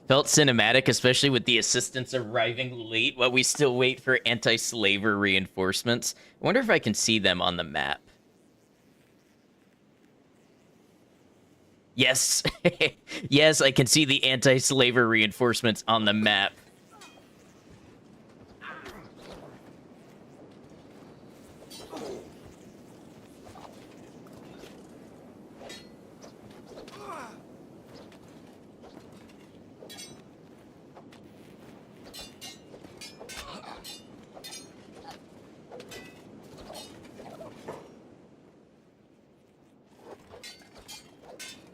Felt cinematic, especially with the assistants arriving late while we still wait for anti-slaver reinforcements. I wonder if I can see them on the map. Yes. Yes, I can see the anti-slaver reinforcements on the map.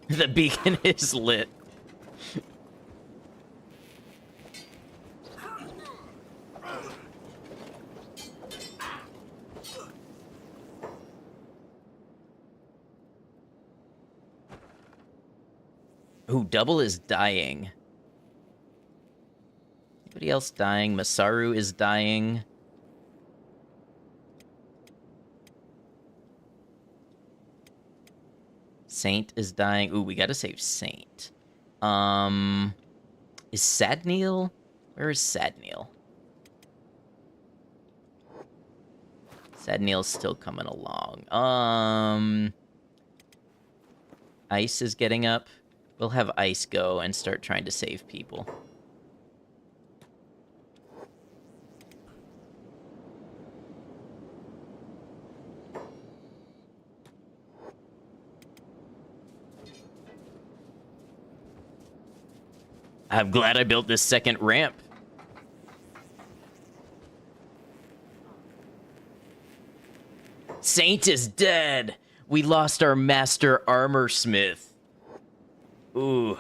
The beacon is lit. Ooh, Double is dying. Anybody else dying? Masaru is dying. Saint is dying. Ooh, we gotta save Saint. Is Sadneil? Where is Sadneil? Sadneil's still coming along. Ice is getting up. We'll have Ice go and start trying to save people. I'm glad I built this second ramp. Saint is dead. We lost our master armor smith. Ooh.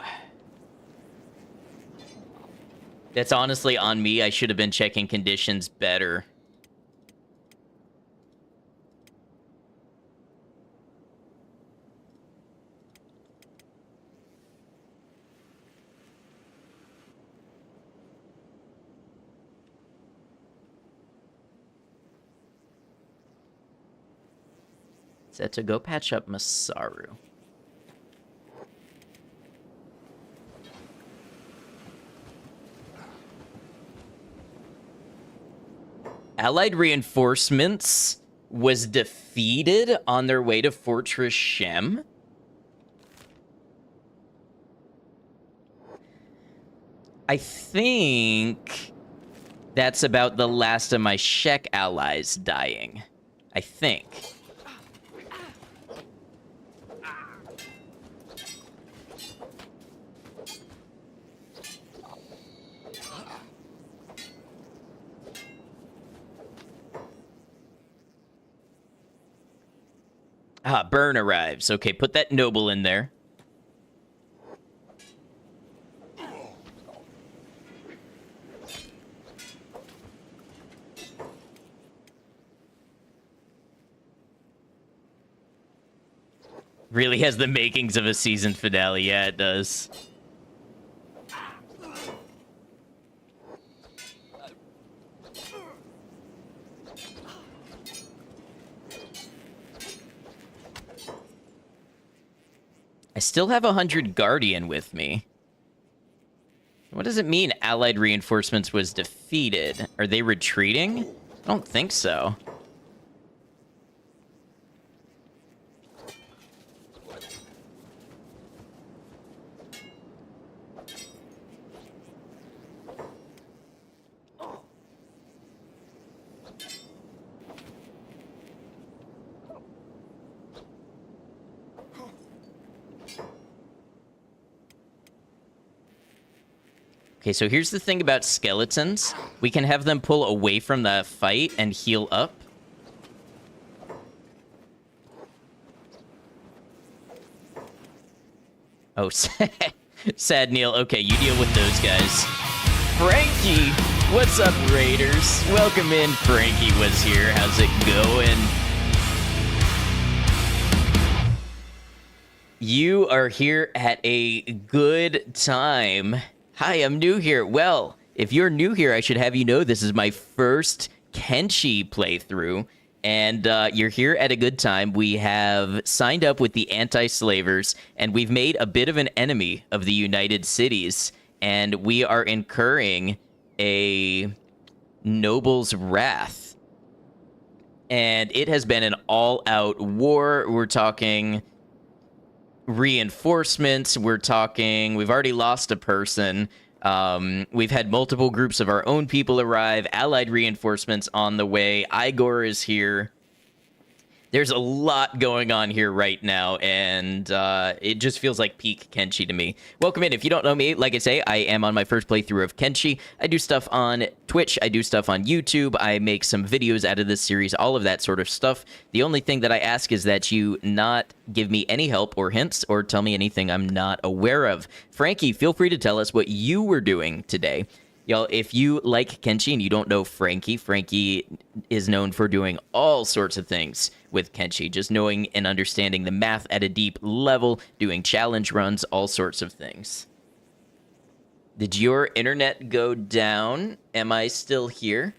That's honestly on me. I should have been checking conditions better. Set to go patch up Masaru. Allied reinforcements was defeated on their way to Fortress Shem. I think that's about the last of my Shek allies dying. I think. Ah, Burn arrives. Okay, put that noble in there. Really has the makings of a season finale. Yeah, it does. I still have 100 Guardian with me. What does it mean Allied reinforcements was defeated? Are they retreating? I don't think so. Okay, so here's the thing about skeletons. We can have them pull away from the fight and heal up. Oh, sad Neil. Okay, you deal with those guys. Frankie! What's up, Raiders? Welcome in. Frankie was here. How's it going? You are here at a good time. Hi, I'm new here. Well, if you're new here, I should have you know this is my first Kenshi playthrough, and you're here at a good time. We have signed up with the anti-slavers, and we've made a bit of an enemy of the United Cities, and we are incurring a noble's wrath. And it has been an all-out war. We're talking reinforcements, we've already lost a person, we've had multiple groups of our own people arrive, allied reinforcements on the way, Igor is here. There's a lot going on here right now, and it just feels like peak Kenshi to me. Welcome in. If you don't know me, like I say, I am on my first playthrough of Kenshi. I do stuff on Twitch. I do stuff on YouTube. I make some videos out of this series, all of that sort of stuff. The only thing that I ask is that you not give me any help or hints or tell me anything I'm not aware of. Frankie, feel free to tell us what you were doing today. Y'all, if you like Kenshi and you don't know Frankie, Frankie is known for doing all sorts of things with Kenshi, just knowing and understanding the math at a deep level, doing challenge runs, all sorts of things. Did your internet go down? Am I still here?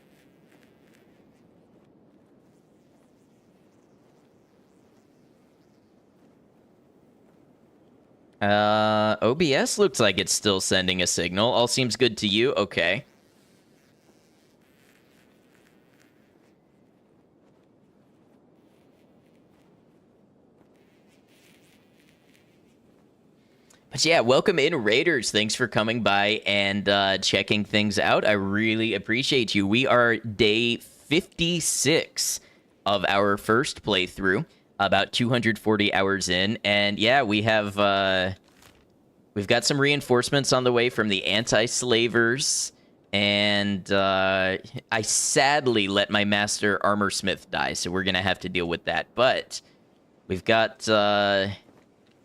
OBS looks like it's still sending a signal. All seems good to you? Okay. But yeah, welcome in, Raiders. Thanks for coming by and checking things out. I really appreciate you. We are day 56 of our first playthrough. About 240 hours in, and yeah, we've got some reinforcements on the way from the anti-slavers, and I sadly let my master armorsmith die, so we're gonna have to deal with that. But we've got a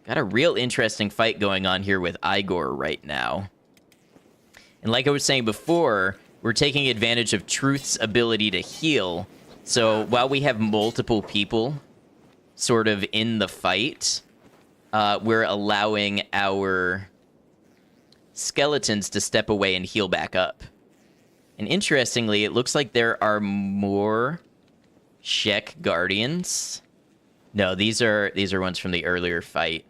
real interesting fight going on here with Igor right now. And like I was saying before, we're taking advantage of Truth's ability to heal. So while we have multiple people sort of in the fight, we're allowing our skeletons to step away and heal back up. And interestingly, it looks like there are more Shek Guardians. No, these are ones from the earlier fight.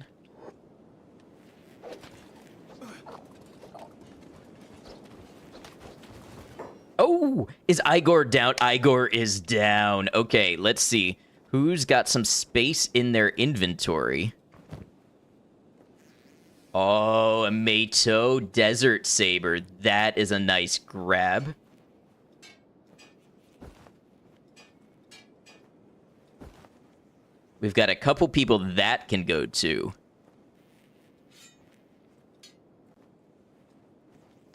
Oh, is Igor down? Igor is down. Okay, let's see. Who's got some space in their inventory? Oh, a Mato Desert Saber. That is a nice grab. We've got a couple people that can go to.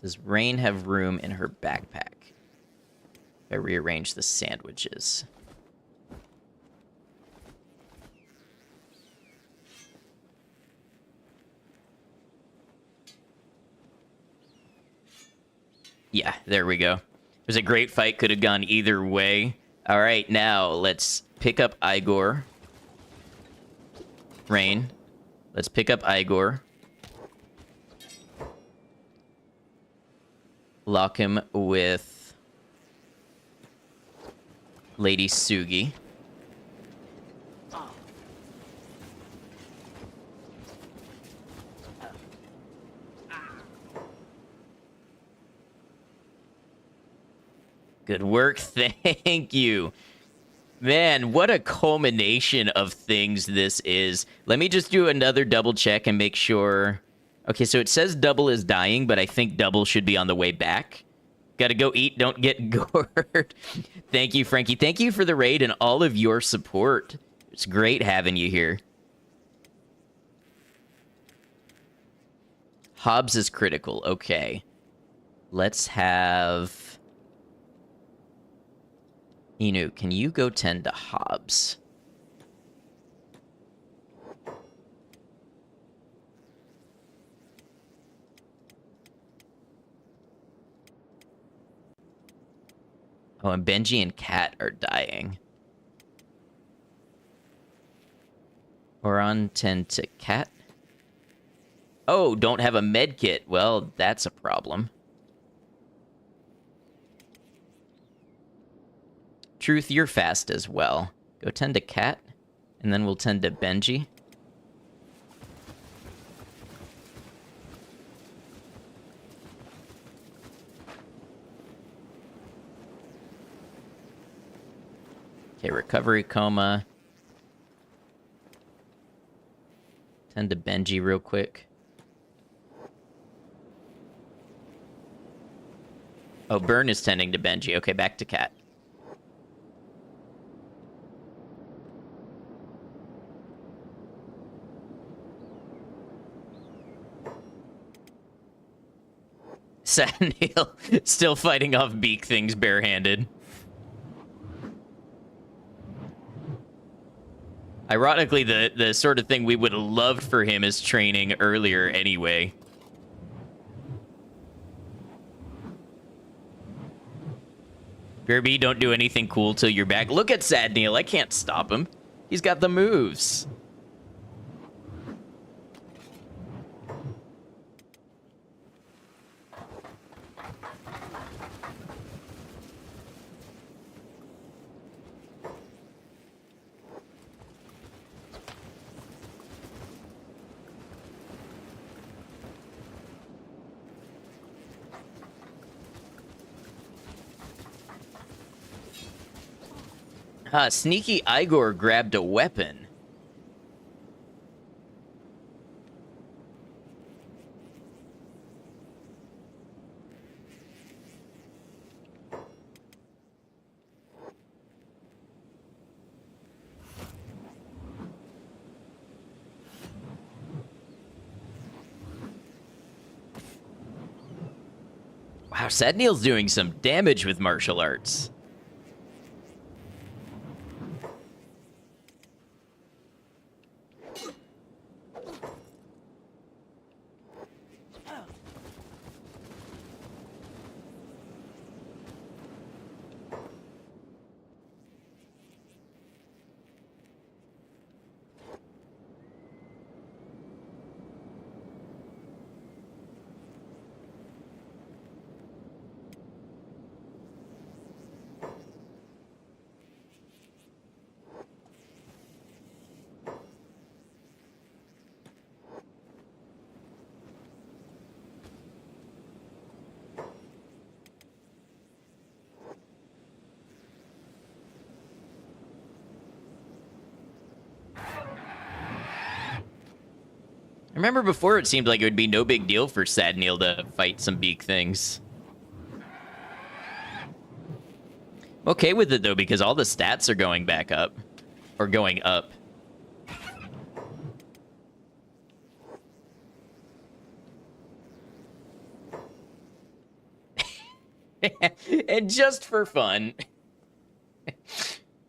Does Rain have room in her backpack? If I rearrange the sandwiches. Yeah, there we go. It was a great fight. Could have gone either way. All right, now let's pick up Igor. Rain. Let's pick up Igor. Lock him with Lady Sugi. Good work. Thank you. Man, what a culmination of things this is. Let me just do another double check and make sure. Okay, so it says Double is dying, but I think Double should be on the way back. Gotta go eat, don't get gored. Thank you, Frankie. Thank you for the raid and all of your support. It's great having you here. Hobbs is critical. Okay. Let's have... Inu, can you go tend to Hobbs? Oh, and Benji and Kat are dying. Oran, tend to Kat. Oh, don't have a med kit. Well, that's a problem. Truth, you're fast as well. Go tend to Kat, and then we'll tend to Benji. Okay, recovery coma. Tend to Benji real quick. Oh, Burn is tending to Benji. Okay, back to Kat. Sad Neil still fighting off beak things barehanded. Ironically, the sort of thing we would have loved for him as training earlier anyway. Kirby, don't do anything cool till you're back. Look at Sad Neil. I can't stop him. He's got the moves. Sneaky Igor grabbed a weapon. Wow, Sad Neil's doing some damage with martial arts. I remember before it seemed like it would be no big deal for Sad Neil to fight some beak things. I'm okay with it though, because all the stats are going back up. Or going up. And just for fun.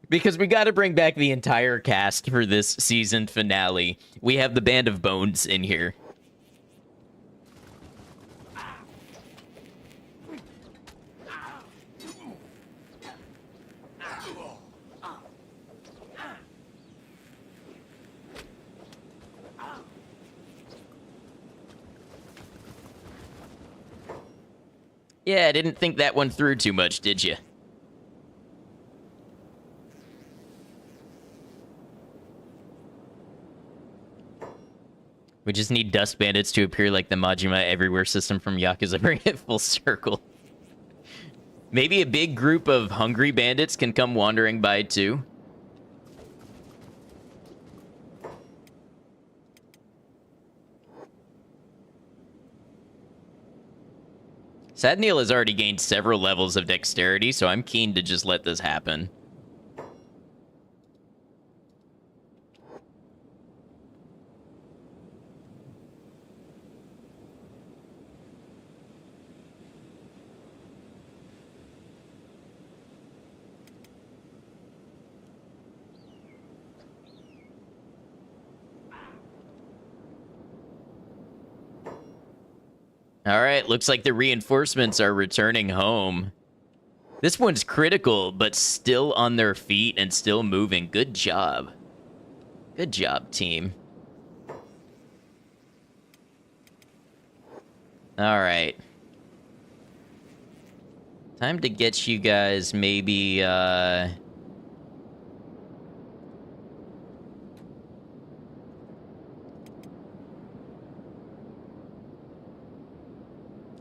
Because we got to bring back the entire cast for this season finale. We have the Band of Bones in here. Yeah, I didn't think that one through too much, did you? We just need dust bandits to appear like the Majima Everywhere system from Yakuza, bring it full circle. Maybe a big group of hungry bandits can come wandering by too. Sadniel has already gained several levels of dexterity, so I'm keen to just let this happen. All right, looks like the reinforcements are returning home. This one's critical, but still on their feet and still moving. Good job. Good job, team. All right. Time to get you guys maybe,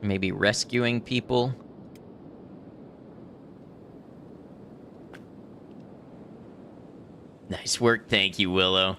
maybe rescuing people. Nice work, thank you, Willow.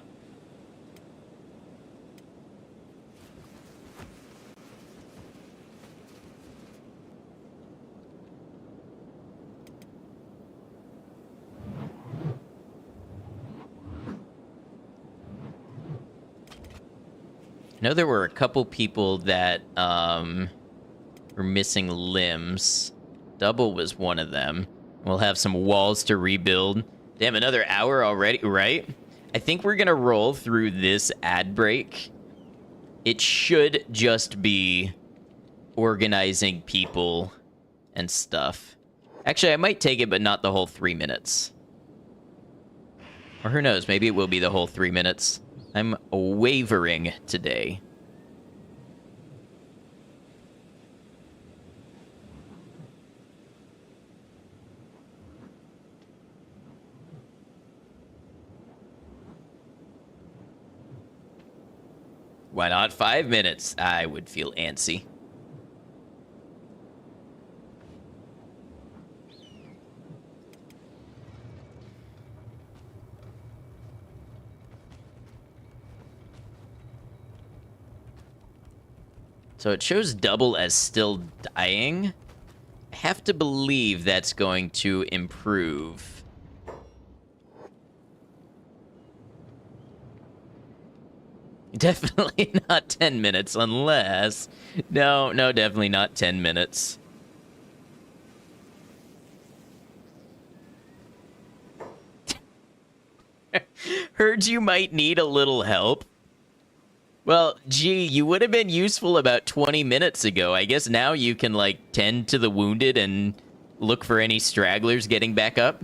I know there were a couple people that were missing limbs. Double was one of them. We'll have some walls to rebuild. Damn, another hour already, right? I think we're gonna roll through this ad break. It should just be organizing people and stuff. Actually, I might take it, but not the whole 3 minutes. Or who knows, maybe it will be the whole 3 minutes. I'm wavering today. Why not 5 minutes? I would feel antsy. So it shows Double as still dying. I have to believe that's going to improve. Definitely not 10 minutes, unless... No, definitely not 10 minutes. Heard you might need a little help. Well, gee, you would have been useful about 20 minutes ago. I guess now you can, like, tend to the wounded and look for any stragglers getting back up.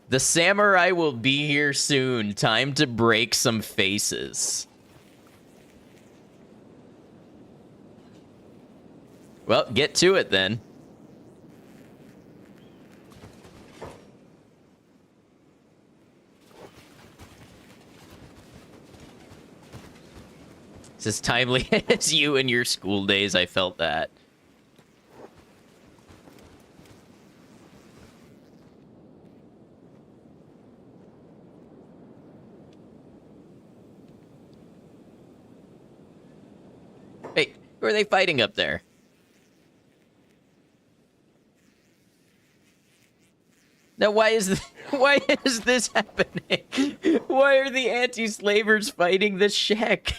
The samurai will be here soon. Time to break some faces. Well, get to it then. It's as timely as you and your school days. I felt that. Hey, who are they fighting up there? Now, why is this happening? Why are the anti-slavers fighting the Shek?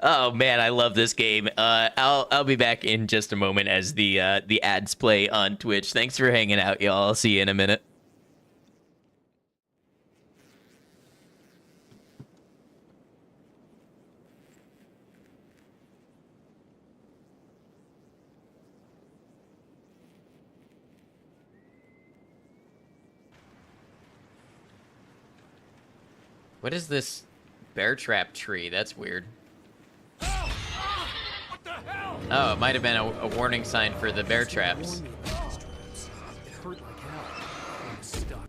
Oh man, I love this game. I'll be back in just a moment as the ads play on Twitch. Thanks for hanging out, y'all. I'll see you in a minute. What is this bear trap tree. That's weird. What the hell? Oh, it might have been a warning sign for the bear traps. It hurt like hell. I'm stuck.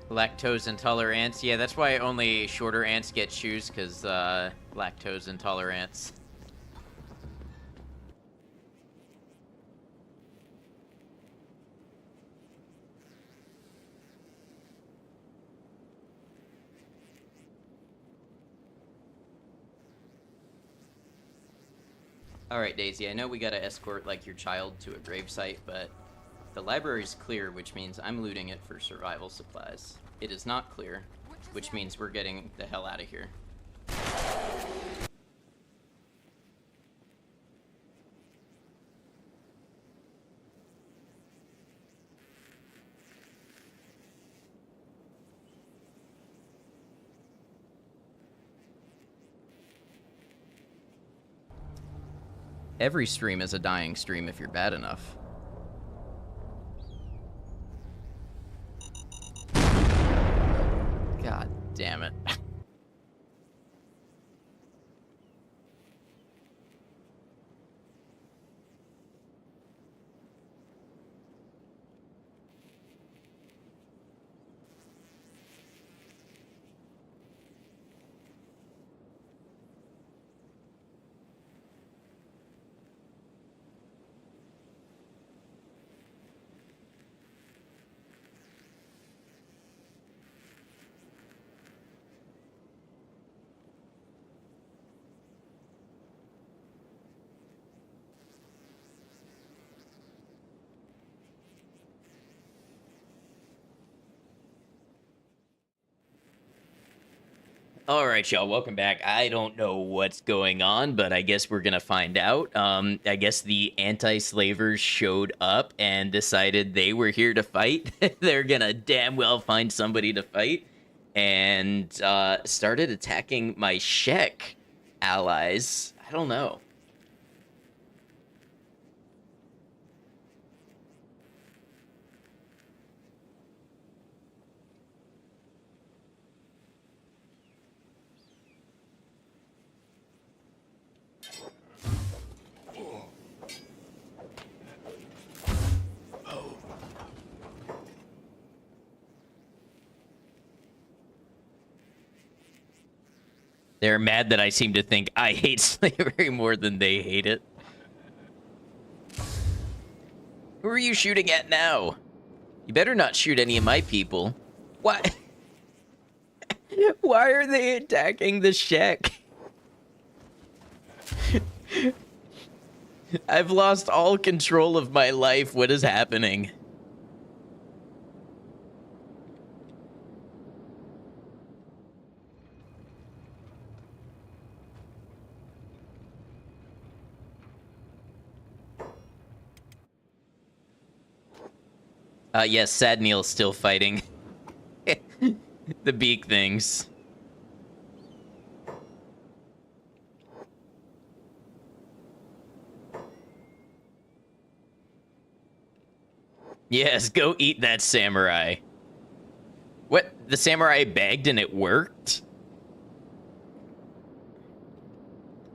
Lactose intolerance. Yeah, that's why only shorter ants get shoes, because lactose intolerance. Alright, Daisy, I know we gotta escort, like, your child to a gravesite, but the library's clear, which means I'm looting it for survival supplies. It is not clear, which means we're getting the hell out of here. Every stream is a dying stream if you're bad enough. God damn it. All right, y'all, welcome back. I don't know what's going on, but I guess we're gonna find out. I guess the anti-slavers showed up and decided they were here to fight. They're gonna damn well find somebody to fight, and started attacking my Shek allies. I don't know. They're mad that I seem to think I hate slavery more than they hate it. Who are you shooting at now? You better not shoot any of my people. Why? Why are they attacking the Shek? I've lost all control of my life. What is happening? Yes, Sad Neil's still fighting. The beak things. Yes, go eat that samurai. What? The samurai begged and it worked?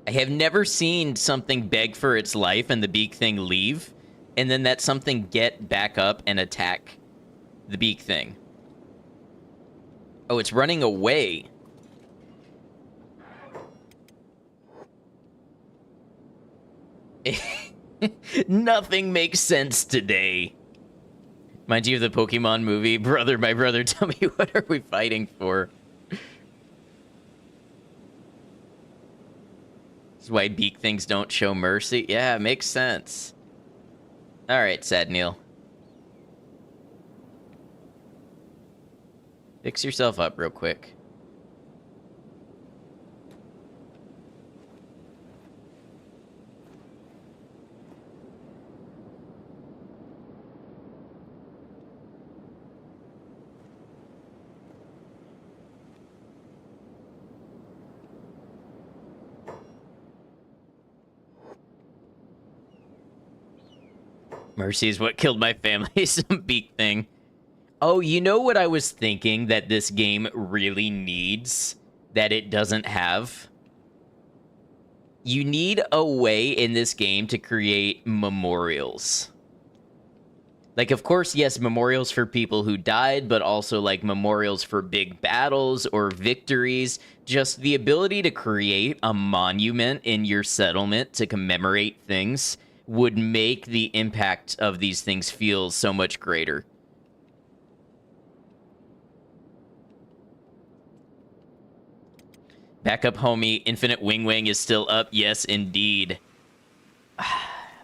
I have never seen something beg for its life and the beak thing leave, and then that something get back up and attack the beak thing. Oh, it's running away. Nothing makes sense today. Mind you of the Pokemon movie, Brother, my brother, tell me, what are we fighting for? This is why beak things don't show mercy. Yeah, makes sense. Alright, Sad Neil. Fix yourself up real quick. Mercy is what killed my family. Some beak thing. Oh, you know what I was thinking that this game really needs that it doesn't have? You need a way in this game to create memorials. Like, of course, yes, memorials for people who died, but also, like, memorials for big battles or victories. Just the ability to create a monument in your settlement to commemorate things would make the impact of these things feel so much greater. Back up, homie. Infinite Wing Wang is still up. Yes, indeed.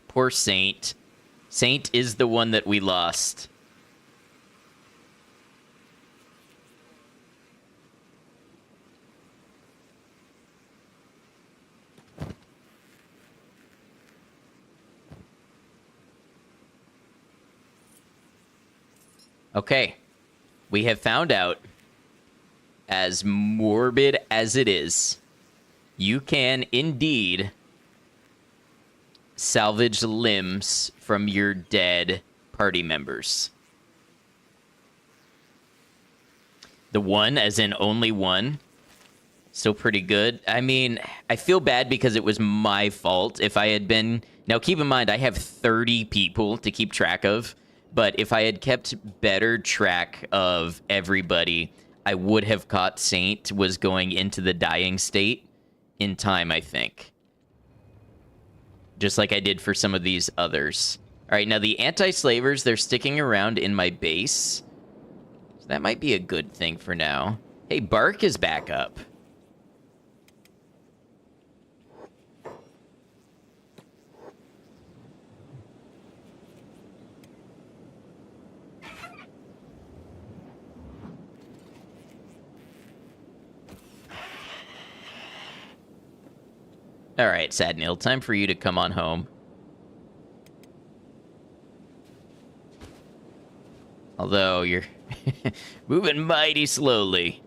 Poor Saint. Saint is the one that we lost. Okay. We have found out, as morbid as it is, you can indeed salvage limbs from your dead party members. The one, as in only one, still pretty good. I mean, I feel bad because it was my fault. If I had been... Now, keep in mind, I have 30 people to keep track of, but if I had kept better track of everybody, I would have caught Saint was going into the dying state in time, I think. Just like I did for some of these others. All right, now the anti-slavers, they're sticking around in my base. So that might be a good thing for now. Hey, Bark is back up. All right, Sadnil, time for you to come on home. Although you're moving mighty slowly.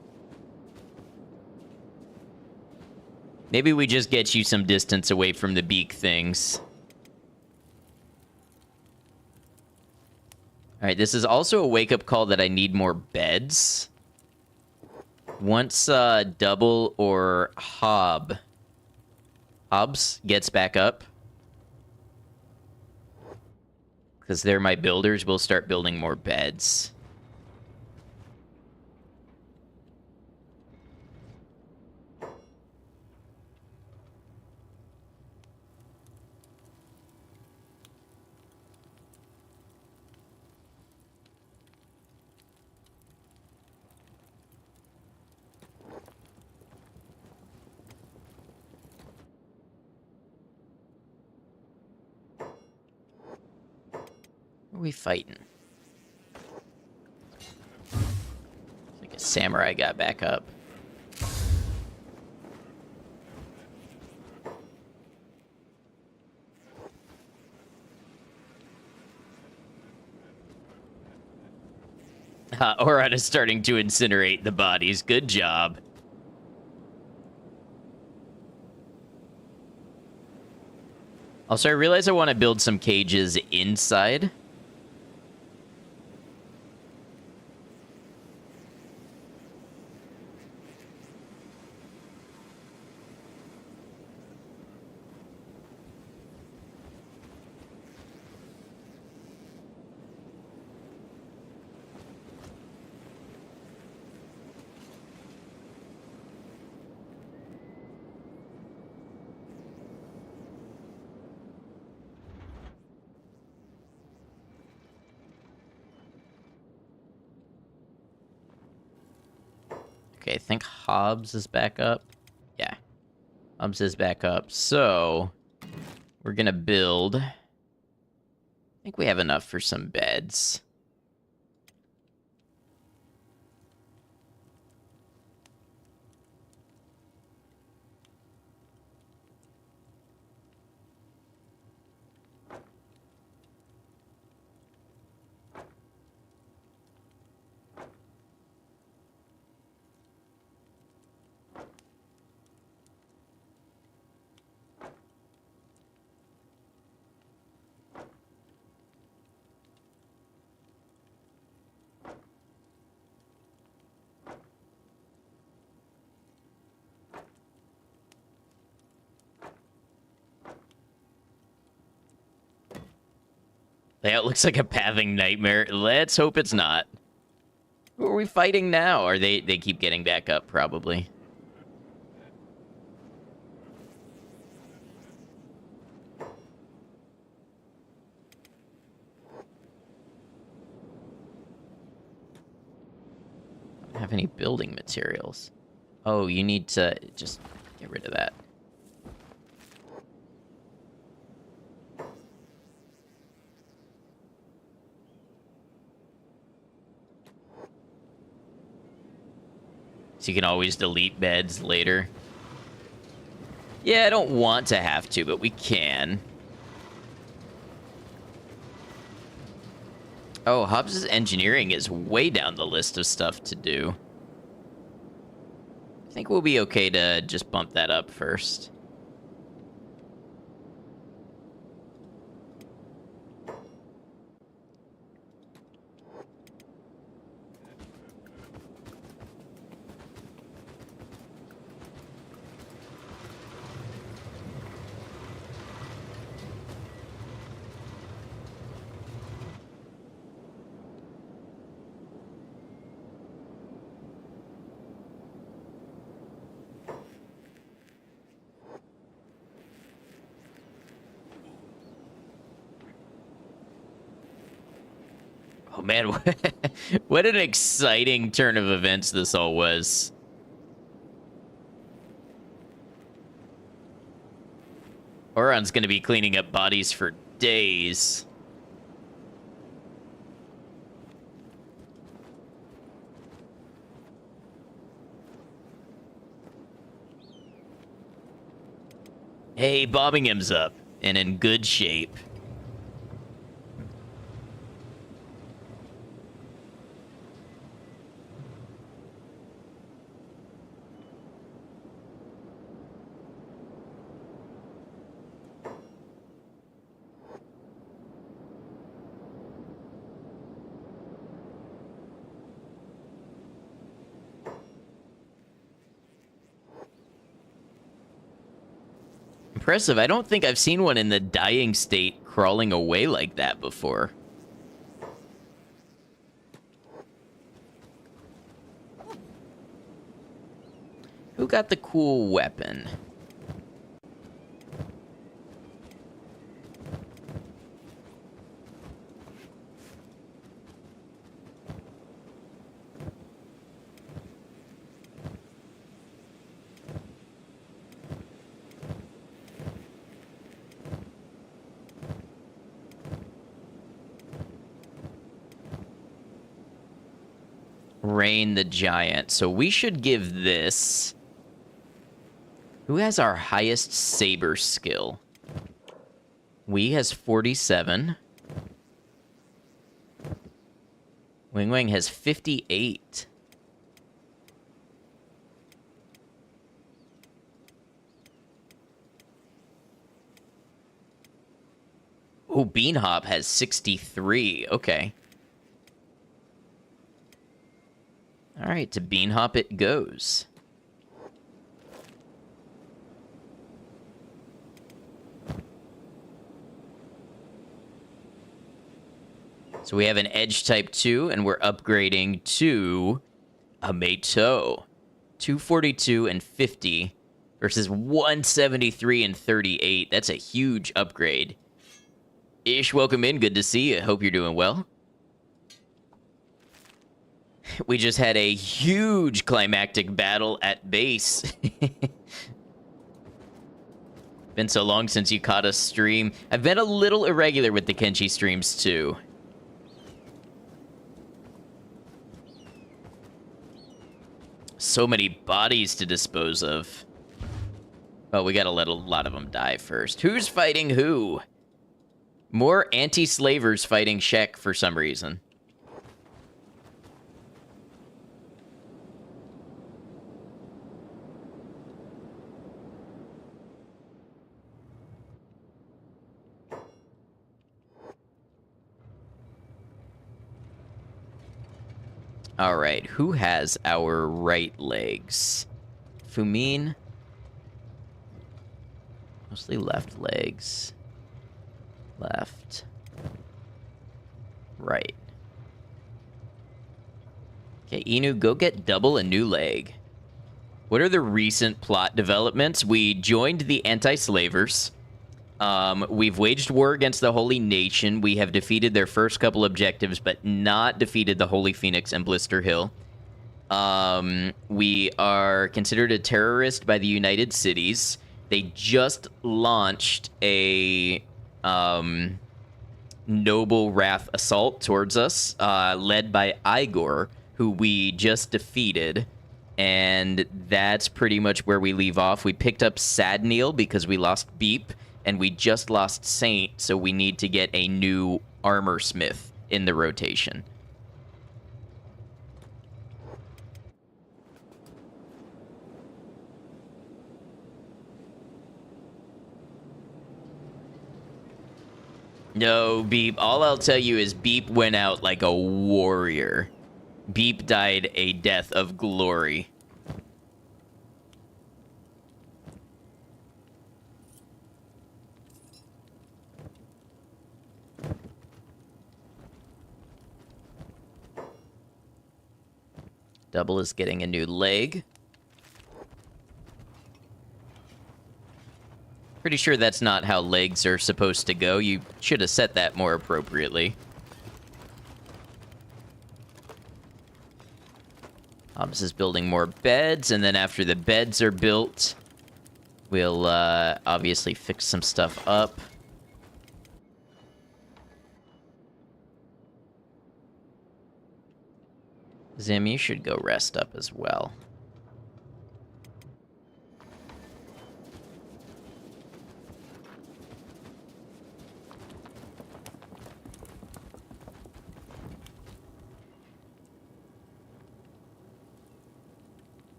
Maybe we just get you some distance away from the beak things. All right, this is also a wake-up call that I need more beds. Once Double or Hobbs gets back up, because they're my builders, we'll start building more beds. Who are we fighting? It's like a samurai got back up. Orat is starting to incinerate the bodies. Good job. Also, I realize I want to build some cages inside. Okay, I think Hobbs is back up. Yeah. Hobbs is back up. So, we're gonna build... I think we have enough for some beds. That looks like a pathing nightmare. Let's hope it's not. Who are we fighting now? Or they keep getting back up, probably. Don't have any building materials. Oh, you need to just get rid of that. So you can always delete beds later. Yeah, I don't want to have to, but we can. Oh, Hobbs' engineering is way down the list of stuff to do. I think we'll be okay to just bump that up first. Oh man, what an exciting turn of events this all was. Oron's gonna be cleaning up bodies for days. Hey, Bobbingham's up and in good shape. Impressive. I don't think I've seen one in the dying state crawling away like that before. Who got the cool weapon? Rain the Giant. So we should give this... Who has our highest saber skill? Wee has 47. Wing Wang has 58. Oh, Beanhop has 63. Okay. All right, to Beanhop it goes. So we have an Edge Type 2, and we're upgrading to a Meito. 242 and 50 versus 173 and 38. That's a huge upgrade. Ish, welcome in. Good to see you. Hope you're doing well. We just had a huge climactic battle at base. Been so long since you caught us stream. I've been a little irregular with the Kenshi streams, too. So many bodies to dispose of. Well, we gotta let a lot of them die first. Who's fighting who? More anti-slavers fighting Shek for some reason. All right, who has our right legs? Fumin? Mostly left legs. Left. Right. Okay, Inu, go get Double a new leg. What are the recent plot developments? We joined the anti-slavers. We've waged war against the Holy Nation. We have defeated their first couple objectives, but not defeated the Holy Phoenix and Blister Hill. We are considered a terrorist by the United Cities. They just launched a noble wrath assault towards us, led by Igor, who we just defeated. And that's pretty much where we leave off. We picked up Sadneil because we lost Beep, and we just lost Saint, so we need to get a new armor smith in the rotation. No, Beep. All I'll tell you is Beep went out like a warrior. Beep died a death of glory. Double is getting a new leg. Pretty sure that's not how legs are supposed to go. You should have set that more appropriately. Hobbs is building more beds, and then after the beds are built, we'll obviously fix some stuff up. Zim, you should go rest up as well.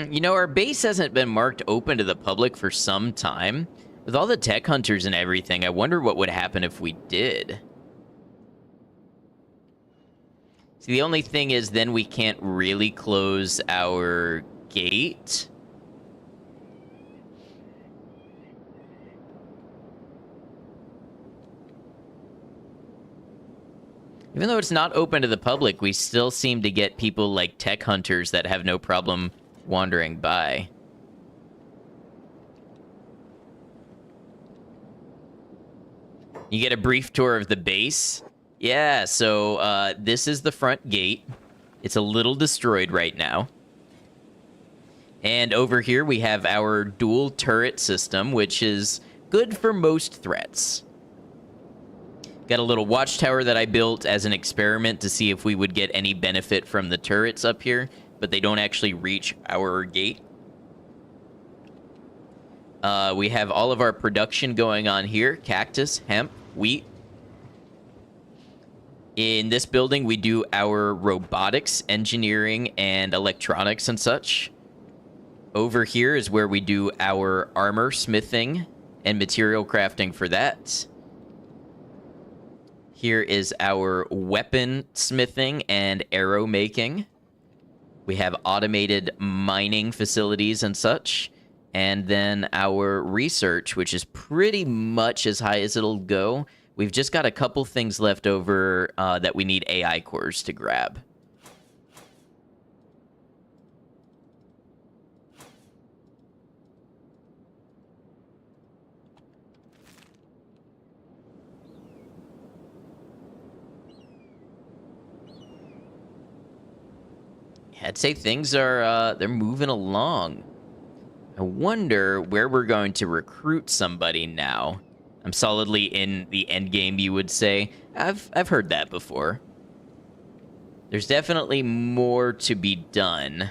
You know, our base hasn't been marked open to the public for some time. With all the tech hunters and everything, I wonder what would happen if we did. See, the only thing is then we can't really close our gate. Even though it's not open to the public, we still seem to get people like tech hunters that have no problem wandering by. You get a brief tour of the base. Yeah, so this is the front gate. It's a little destroyed right now. And over here we have our dual turret system, which is good for most threats. Got a little watchtower that I built as an experiment to see if we would get any benefit from the turrets up here, but they don't actually reach our gate. We have all of our production going on here. Cactus, hemp, wheat. In this building, we do our robotics, engineering, and electronics and such. Over here is where we do our armor smithing and material crafting for that. Here is our weapon smithing and arrow making. We have automated mining facilities and such. And then our research, which is pretty much as high as it'll go. We've just got a couple things left over that we need AI cores to grab. I'd say things are, they're moving along. I wonder where we're going to recruit somebody now. I'm solidly in the end game, you would say. I've heard that before. There's definitely more to be done.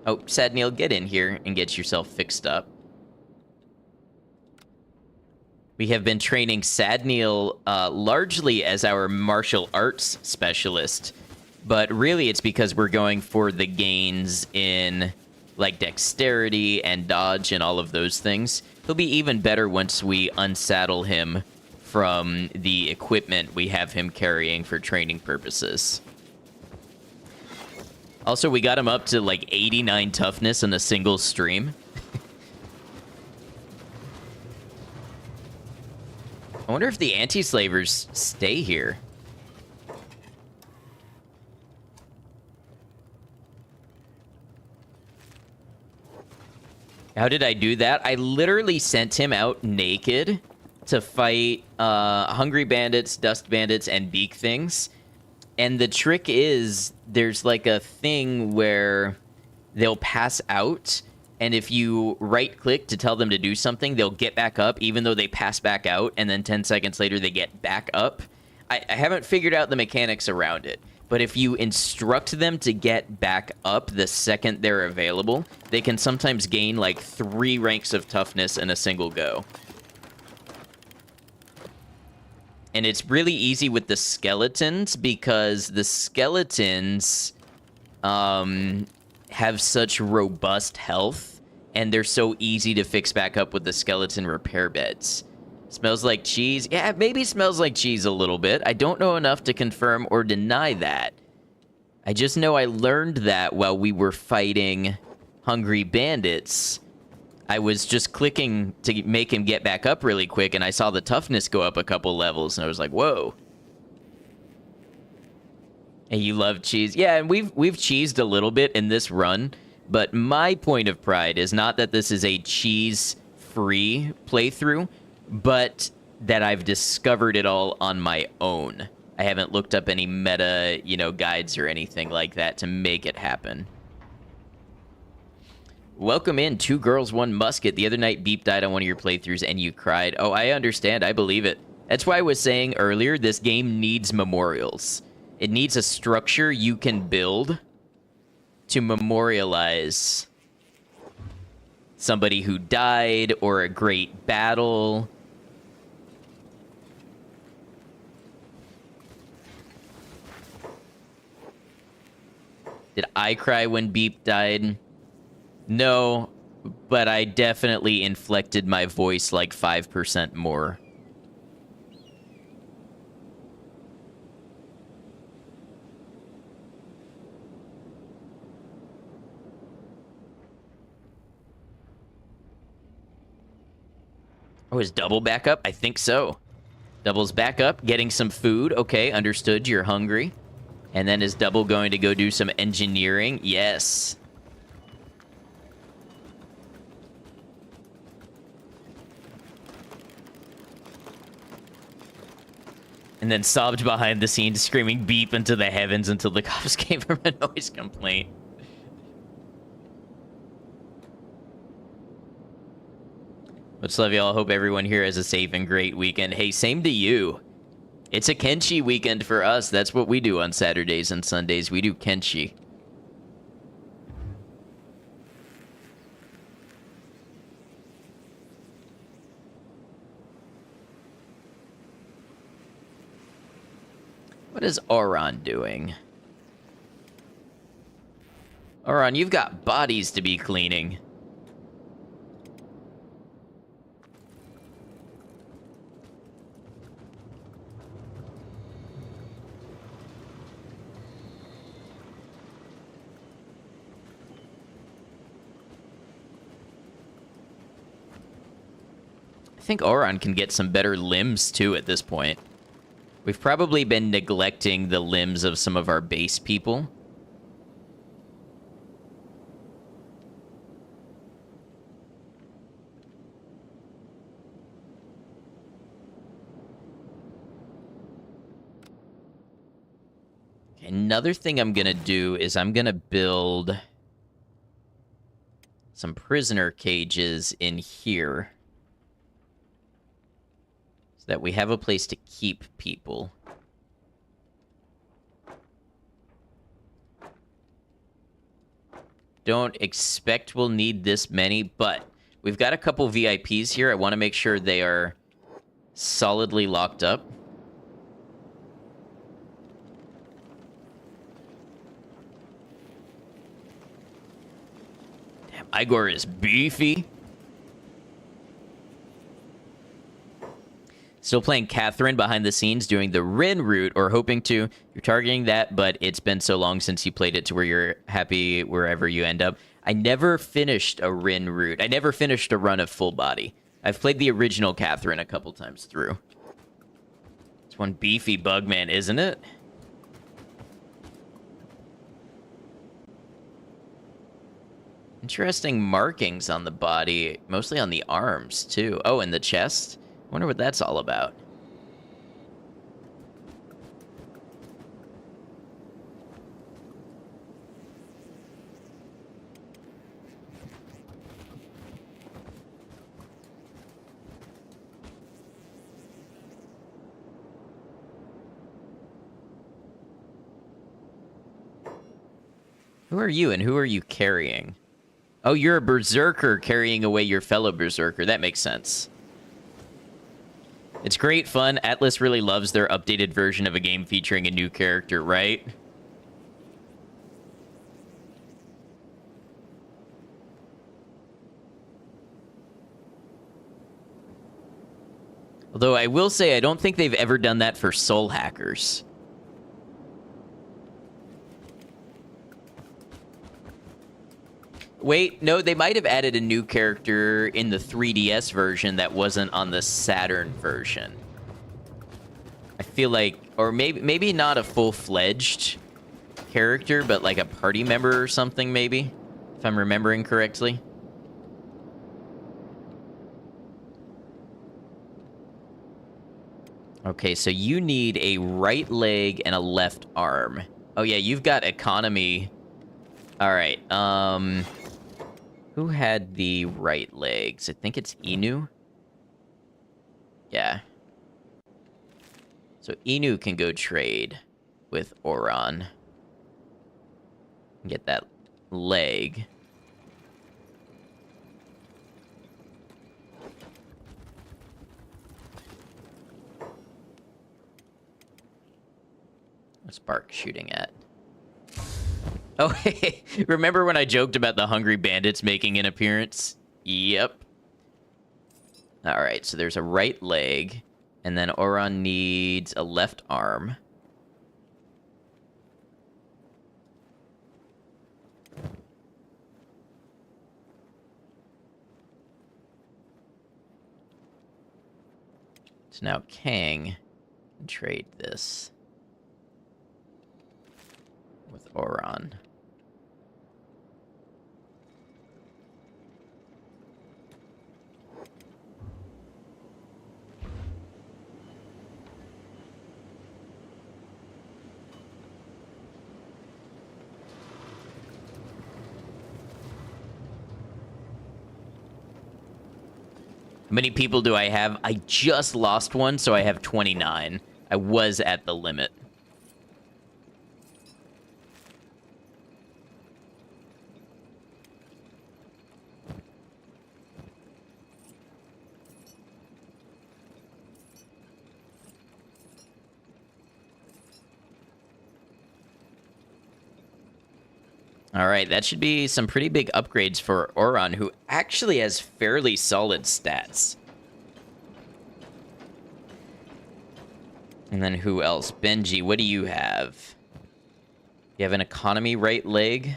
Oh, Sadneil, get in here and get yourself fixed up. We have been training Sadneil largely as our martial arts specialist. But really, it's because we're going for the gains in, like dexterity and dodge and all of those things. He'll be even better once we unsaddle him from the equipment we have him carrying for training purposes. Also, we got him up to like 89 toughness in a single stream. I wonder if the anti-slavers stay here. How did I do that? I literally sent him out naked to fight hungry bandits, dust bandits, and beak things. And the trick is there's like a thing where they'll pass out, and if you right-click to tell them to do something, they'll get back up, even though they pass back out, and then 10 seconds later they get back up. I haven't figured out the mechanics around it, but if you instruct them to get back up the second they're available, they can sometimes gain like 3 ranks of toughness in a single go. And it's really easy with the skeletons, because the skeletons have such robust health, and they're so easy to fix back up with the skeleton repair beds. Smells like cheese. Yeah, it maybe smells like cheese a little bit. I don't know enough to confirm or deny that. I just know I learned that while we were fighting hungry bandits. I was just clicking to make him get back up really quick, and I saw the toughness go up a couple levels, and I was like, whoa. And you love cheese. Yeah, and we've cheesed a little bit in this run, but my point of pride is not that this is a cheese-free playthrough, but that I've discovered it all on my own. I haven't looked up any meta, guides or anything like that to make it happen. Welcome in, 2 girls, 1 musket. The other night, Beep died on one of your playthroughs and you cried. Oh, I understand. I believe it. That's why I was saying earlier, this game needs memorials. It needs a structure you can build to memorialize somebody who died or a great battle. Did I cry when Beep died? No, but I definitely inflected my voice like 5% more. Oh, is Double back up? I think so. Double's back up, getting some food. Okay, understood, you're hungry. And then is Double going to go do some engineering? Yes. And then sobbed behind the scenes, screaming beep into the heavens until the cops gave him a noise complaint. Much love, y'all. Hope everyone here has a safe and great weekend. Hey, same to you. It's a Kenshi weekend for us. That's what we do on Saturdays and Sundays. We do Kenshi. What is Auron doing? Auron, you've got bodies to be cleaning. I think Auron can get some better limbs, too, at this point. We've probably been neglecting the limbs of some of our base people. Okay, another thing I'm gonna do is I'm gonna build some prisoner cages in here, so that we have a place to keep people. Don't expect we'll need this many, but we've got a couple VIPs here. I want to make sure they are solidly locked up. Igor is beefy. Still playing Catherine behind the scenes, doing the Rin route, or hoping to. You're targeting that, but it's been so long since you played it to where you're happy wherever you end up. I never finished a Rin route. I never finished a run of full body. I've played the original Catherine a couple times through. It's one beefy Bugman, isn't it? Interesting markings on the body, mostly on the arms, too. Oh, and the chest. Wonder what that's all about. Who are you and who are you carrying? Oh, you're a berserker carrying away your fellow berserker. That makes sense. It's great fun. Atlas really loves their updated version of a game featuring a new character, right? Although I will say I don't think they've ever done that for Soul Hackers. Wait, no, they might have added a new character in the 3DS version that wasn't on the Saturn version. I feel like, or maybe not a full-fledged character, but like a party member or something, maybe, if I'm remembering correctly. Okay, so you need a right leg and a left arm. Oh yeah, you've got economy. All right, who had the right legs? I think it's Inu. Yeah. So Inu can go trade with Oron. Get that leg. What's Bark shooting at? Oh, hey, remember when I joked about the Hungry Bandits making an appearance? Yep. All right, so there's a right leg, and then Oron needs a left arm. So now Kang can trade this with Oron. How many people do I have? I just lost one, so I have 29. I was at the limit. All right, that should be some pretty big upgrades for Oron, who actually has fairly solid stats. And then who else? Benji, what do you have? You have an economy right leg?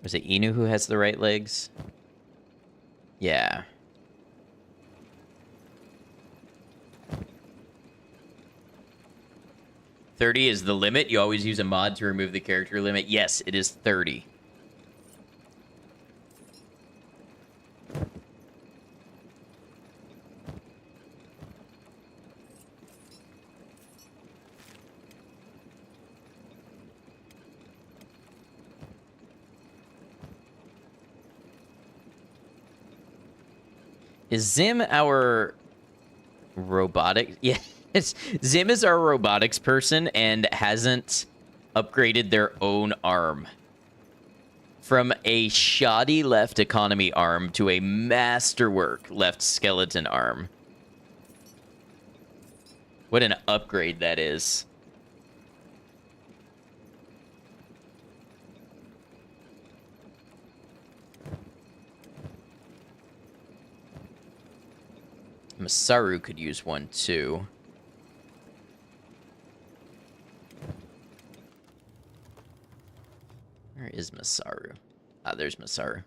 Was it Inu who has the right legs? Yeah. $30 is the limit? You always use a mod to remove the character limit? Yes, it is 30. Is Zim our robotic? Yeah. Zim is our robotics person and hasn't upgraded their own arm. From a shoddy left economy arm to a masterwork left skeleton arm. What an upgrade that is. Masaru could use one too. Where is Masaru? Ah, there's Masaru.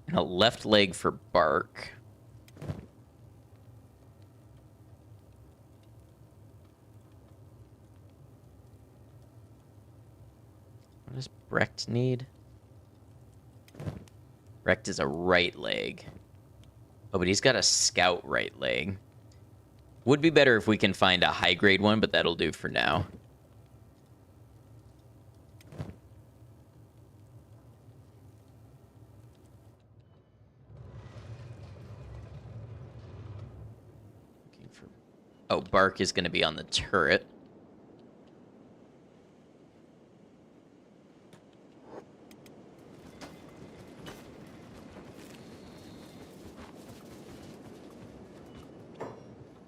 And a left leg for Bark. What does Brecht need? Brecht is a right leg. Oh, but he's got a scout right leg. Would be better if we can find a high grade one, but that'll do for now. Looking for... Oh, Bark is going to be on the turret.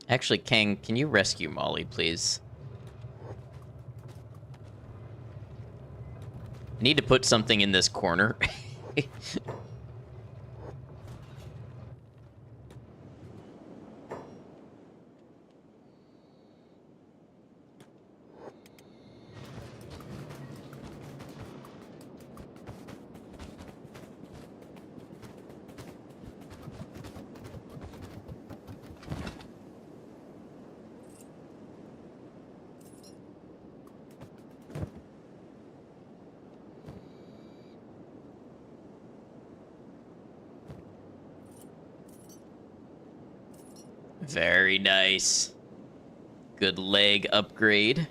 Actually, Kang, can you rescue Molly, please? I need to put something in this corner. Very nice. Good leg upgrade.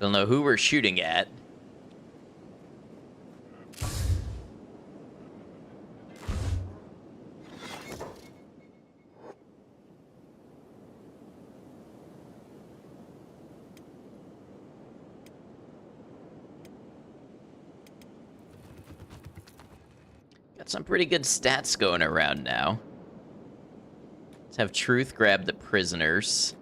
Don't know who we're shooting at. Got some pretty good stats going around now. Let's have Truth grab the prisoners.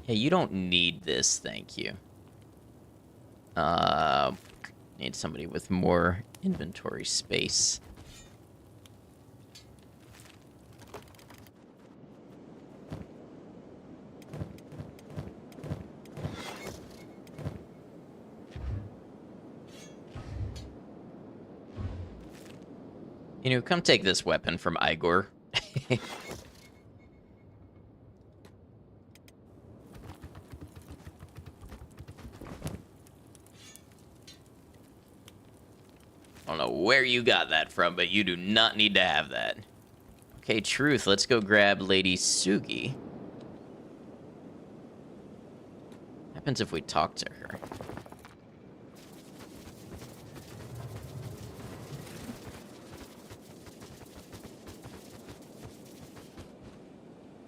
Hey, you don't need this, thank you. Need somebody with more inventory space. You know, come take this weapon from Igor. I don't know where you got that from, but you do not need to have that. Okay, Truth, let's go grab Lady Sugi. What happens if we talk to her?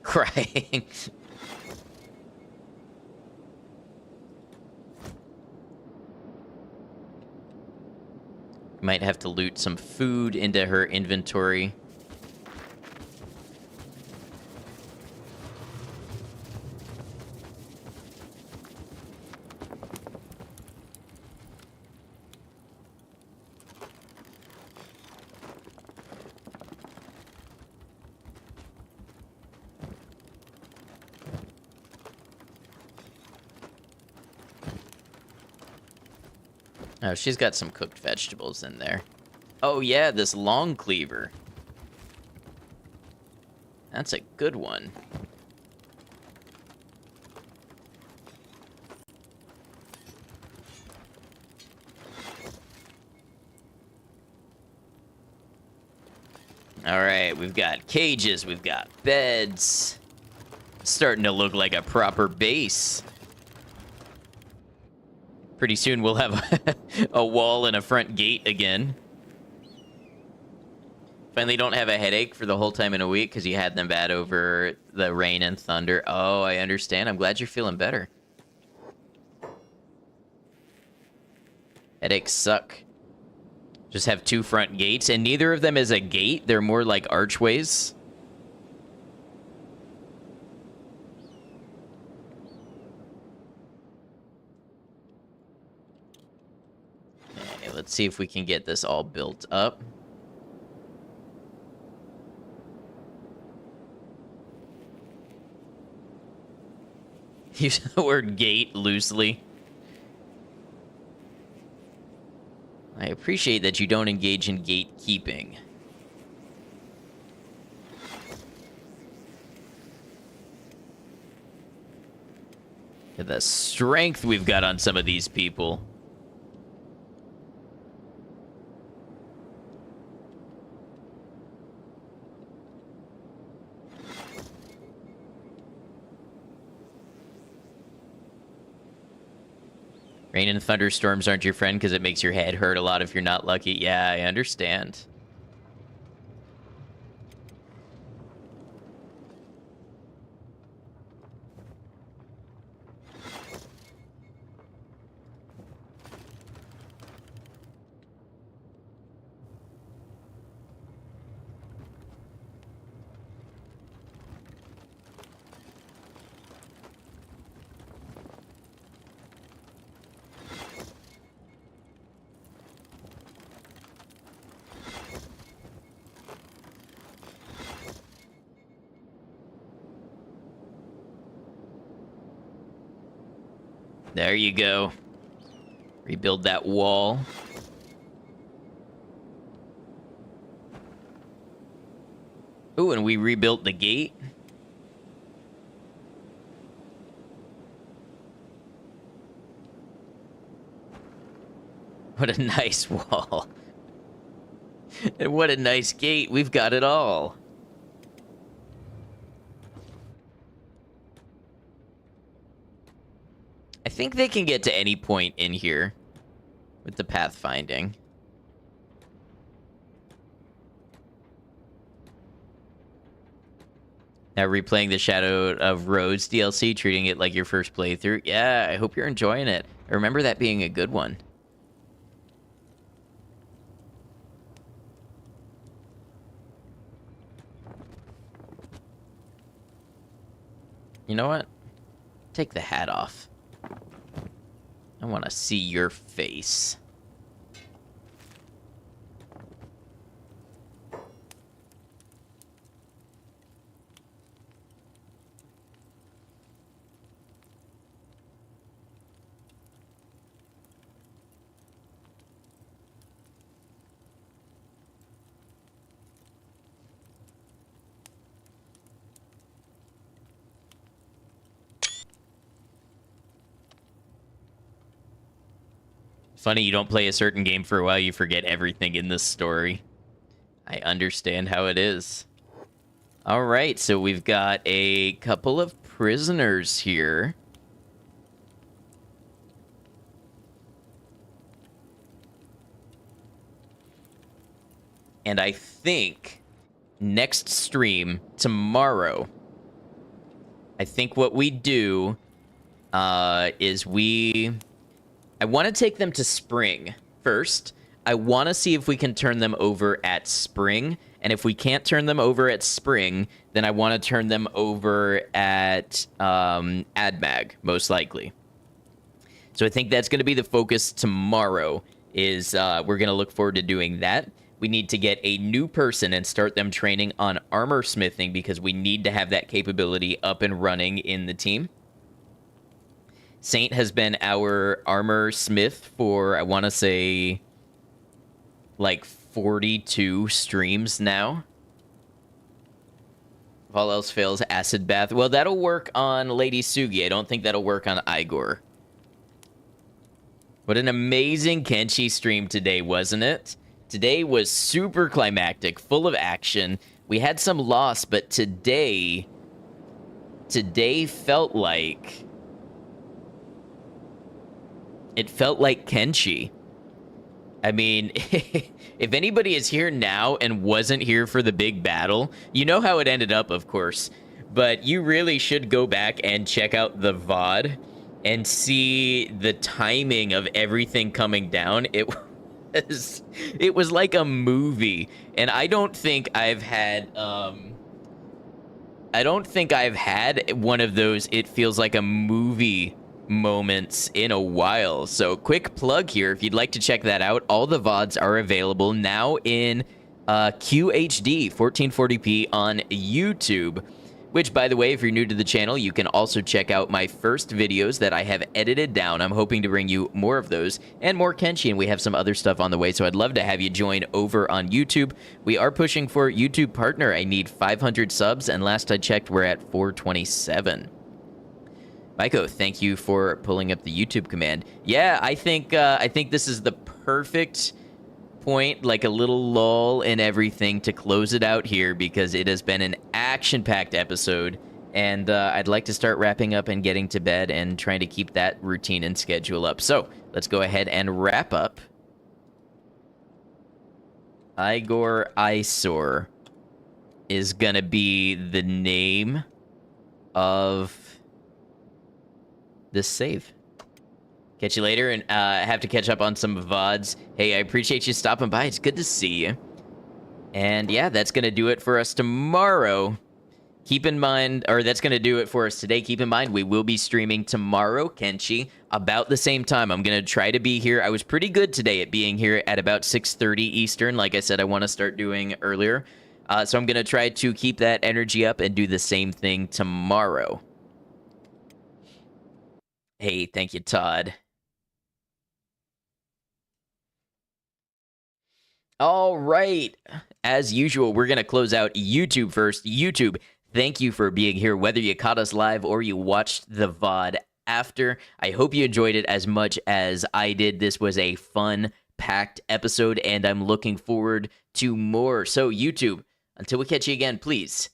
Crying. Might have to loot some food into her inventory. Oh, she's got some cooked vegetables in there. Oh, yeah, this long cleaver. That's a good one. Alright, we've got cages, we've got beds. Starting to look like a proper base. Pretty soon we'll have a wall and a front gate again. Finally don't have a headache for the whole time in a week because you had them bad over the rain and thunder. Oh, I understand. I'm glad you're feeling better. Headaches suck. Just have 2 front gates, and neither of them is a gate. They're more like archways. Okay, let's see if we can get this all built up. Use the word gate loosely. I appreciate that you don't engage in gatekeeping. Look at the strength we've got on some of these people. Rain and thunderstorms aren't your friend because it makes your head hurt a lot if you're not lucky. Yeah, I understand. There you go. Rebuild that wall. Ooh, and we rebuilt the gate. What a nice wall. And what a nice gate. We've got it all. I think they can get to any point in here with the pathfinding. Now replaying the Shadow of Rose DLC, treating it like your first playthrough. Yeah, I hope you're enjoying it. I remember that being a good one. You know what? Take the hat off. I want to see your face. Funny, you don't play a certain game for a while, you forget everything in this story. I understand how it is. Alright, so we've got a couple of prisoners here. And I think next stream, tomorrow, I think what we do is I want to take them to Spring first. I want to see if we can turn them over at Spring. And if we can't turn them over at Spring, then I want to turn them over at AdMag, most likely. So I think that's going to be the focus tomorrow, is we're going to look forward to doing that. We need to get a new person and start them training on armor smithing because we need to have that capability up and running in the team. Saint has been our armor smith for, I want to say, like 42 streams now. If all else fails, acid bath. Well, that'll work on Lady Sugi. I don't think that'll work on Igor. What an amazing Kenshi stream today, wasn't it? Today was super climactic, full of action. We had some loss, but today felt like... It felt like Kenshi. I mean, if anybody is here now and wasn't here for the big battle, you know how it ended up, of course. But you really should go back and check out the VOD and see the timing of everything coming down. It was like a movie. And I don't think I've had one of those it feels like a movie moments in a while. So quick plug here, if you'd like to check that out, all the VODs are available now in QHD 1440p on YouTube. Which, by the way, if you're new to the channel, you can also check out my first videos that I have edited down. I'm hoping to bring you more of those and more Kenshi, and we have some other stuff on the way, so I'd love to have you join over on YouTube. We are pushing for YouTube partner. I need 500 subs, and last I checked, we're at 427. Maiko, thank you for pulling up the YouTube command. Yeah, I think this is the perfect point, like a little lull in everything to close it out here, because it has been an action-packed episode, and I'd like to start wrapping up and getting to bed and trying to keep that routine and schedule up. So let's go ahead and wrap up. Igor Isor is gonna be the name of this save. Catch you later, and have to catch up on some VODs. Hey, I appreciate you stopping by. It's good to see you. And yeah, that's going to do it for us tomorrow. Keep in mind, or that's going to do it for us today. Keep in mind, we will be streaming tomorrow, Kenshi, about the same time. I'm going to try to be here. I was pretty good today at being here at about 6:30 Eastern. Like I said, I want to start doing earlier. So I'm going to try to keep that energy up and do the same thing tomorrow. Hey, thank you, Todd. All right. As usual, we're going to close out YouTube first. YouTube, thank you for being here, whether you caught us live or you watched the VOD after. I hope you enjoyed it as much as I did. This was a fun, packed episode, and I'm looking forward to more. So, YouTube, until we catch you again, please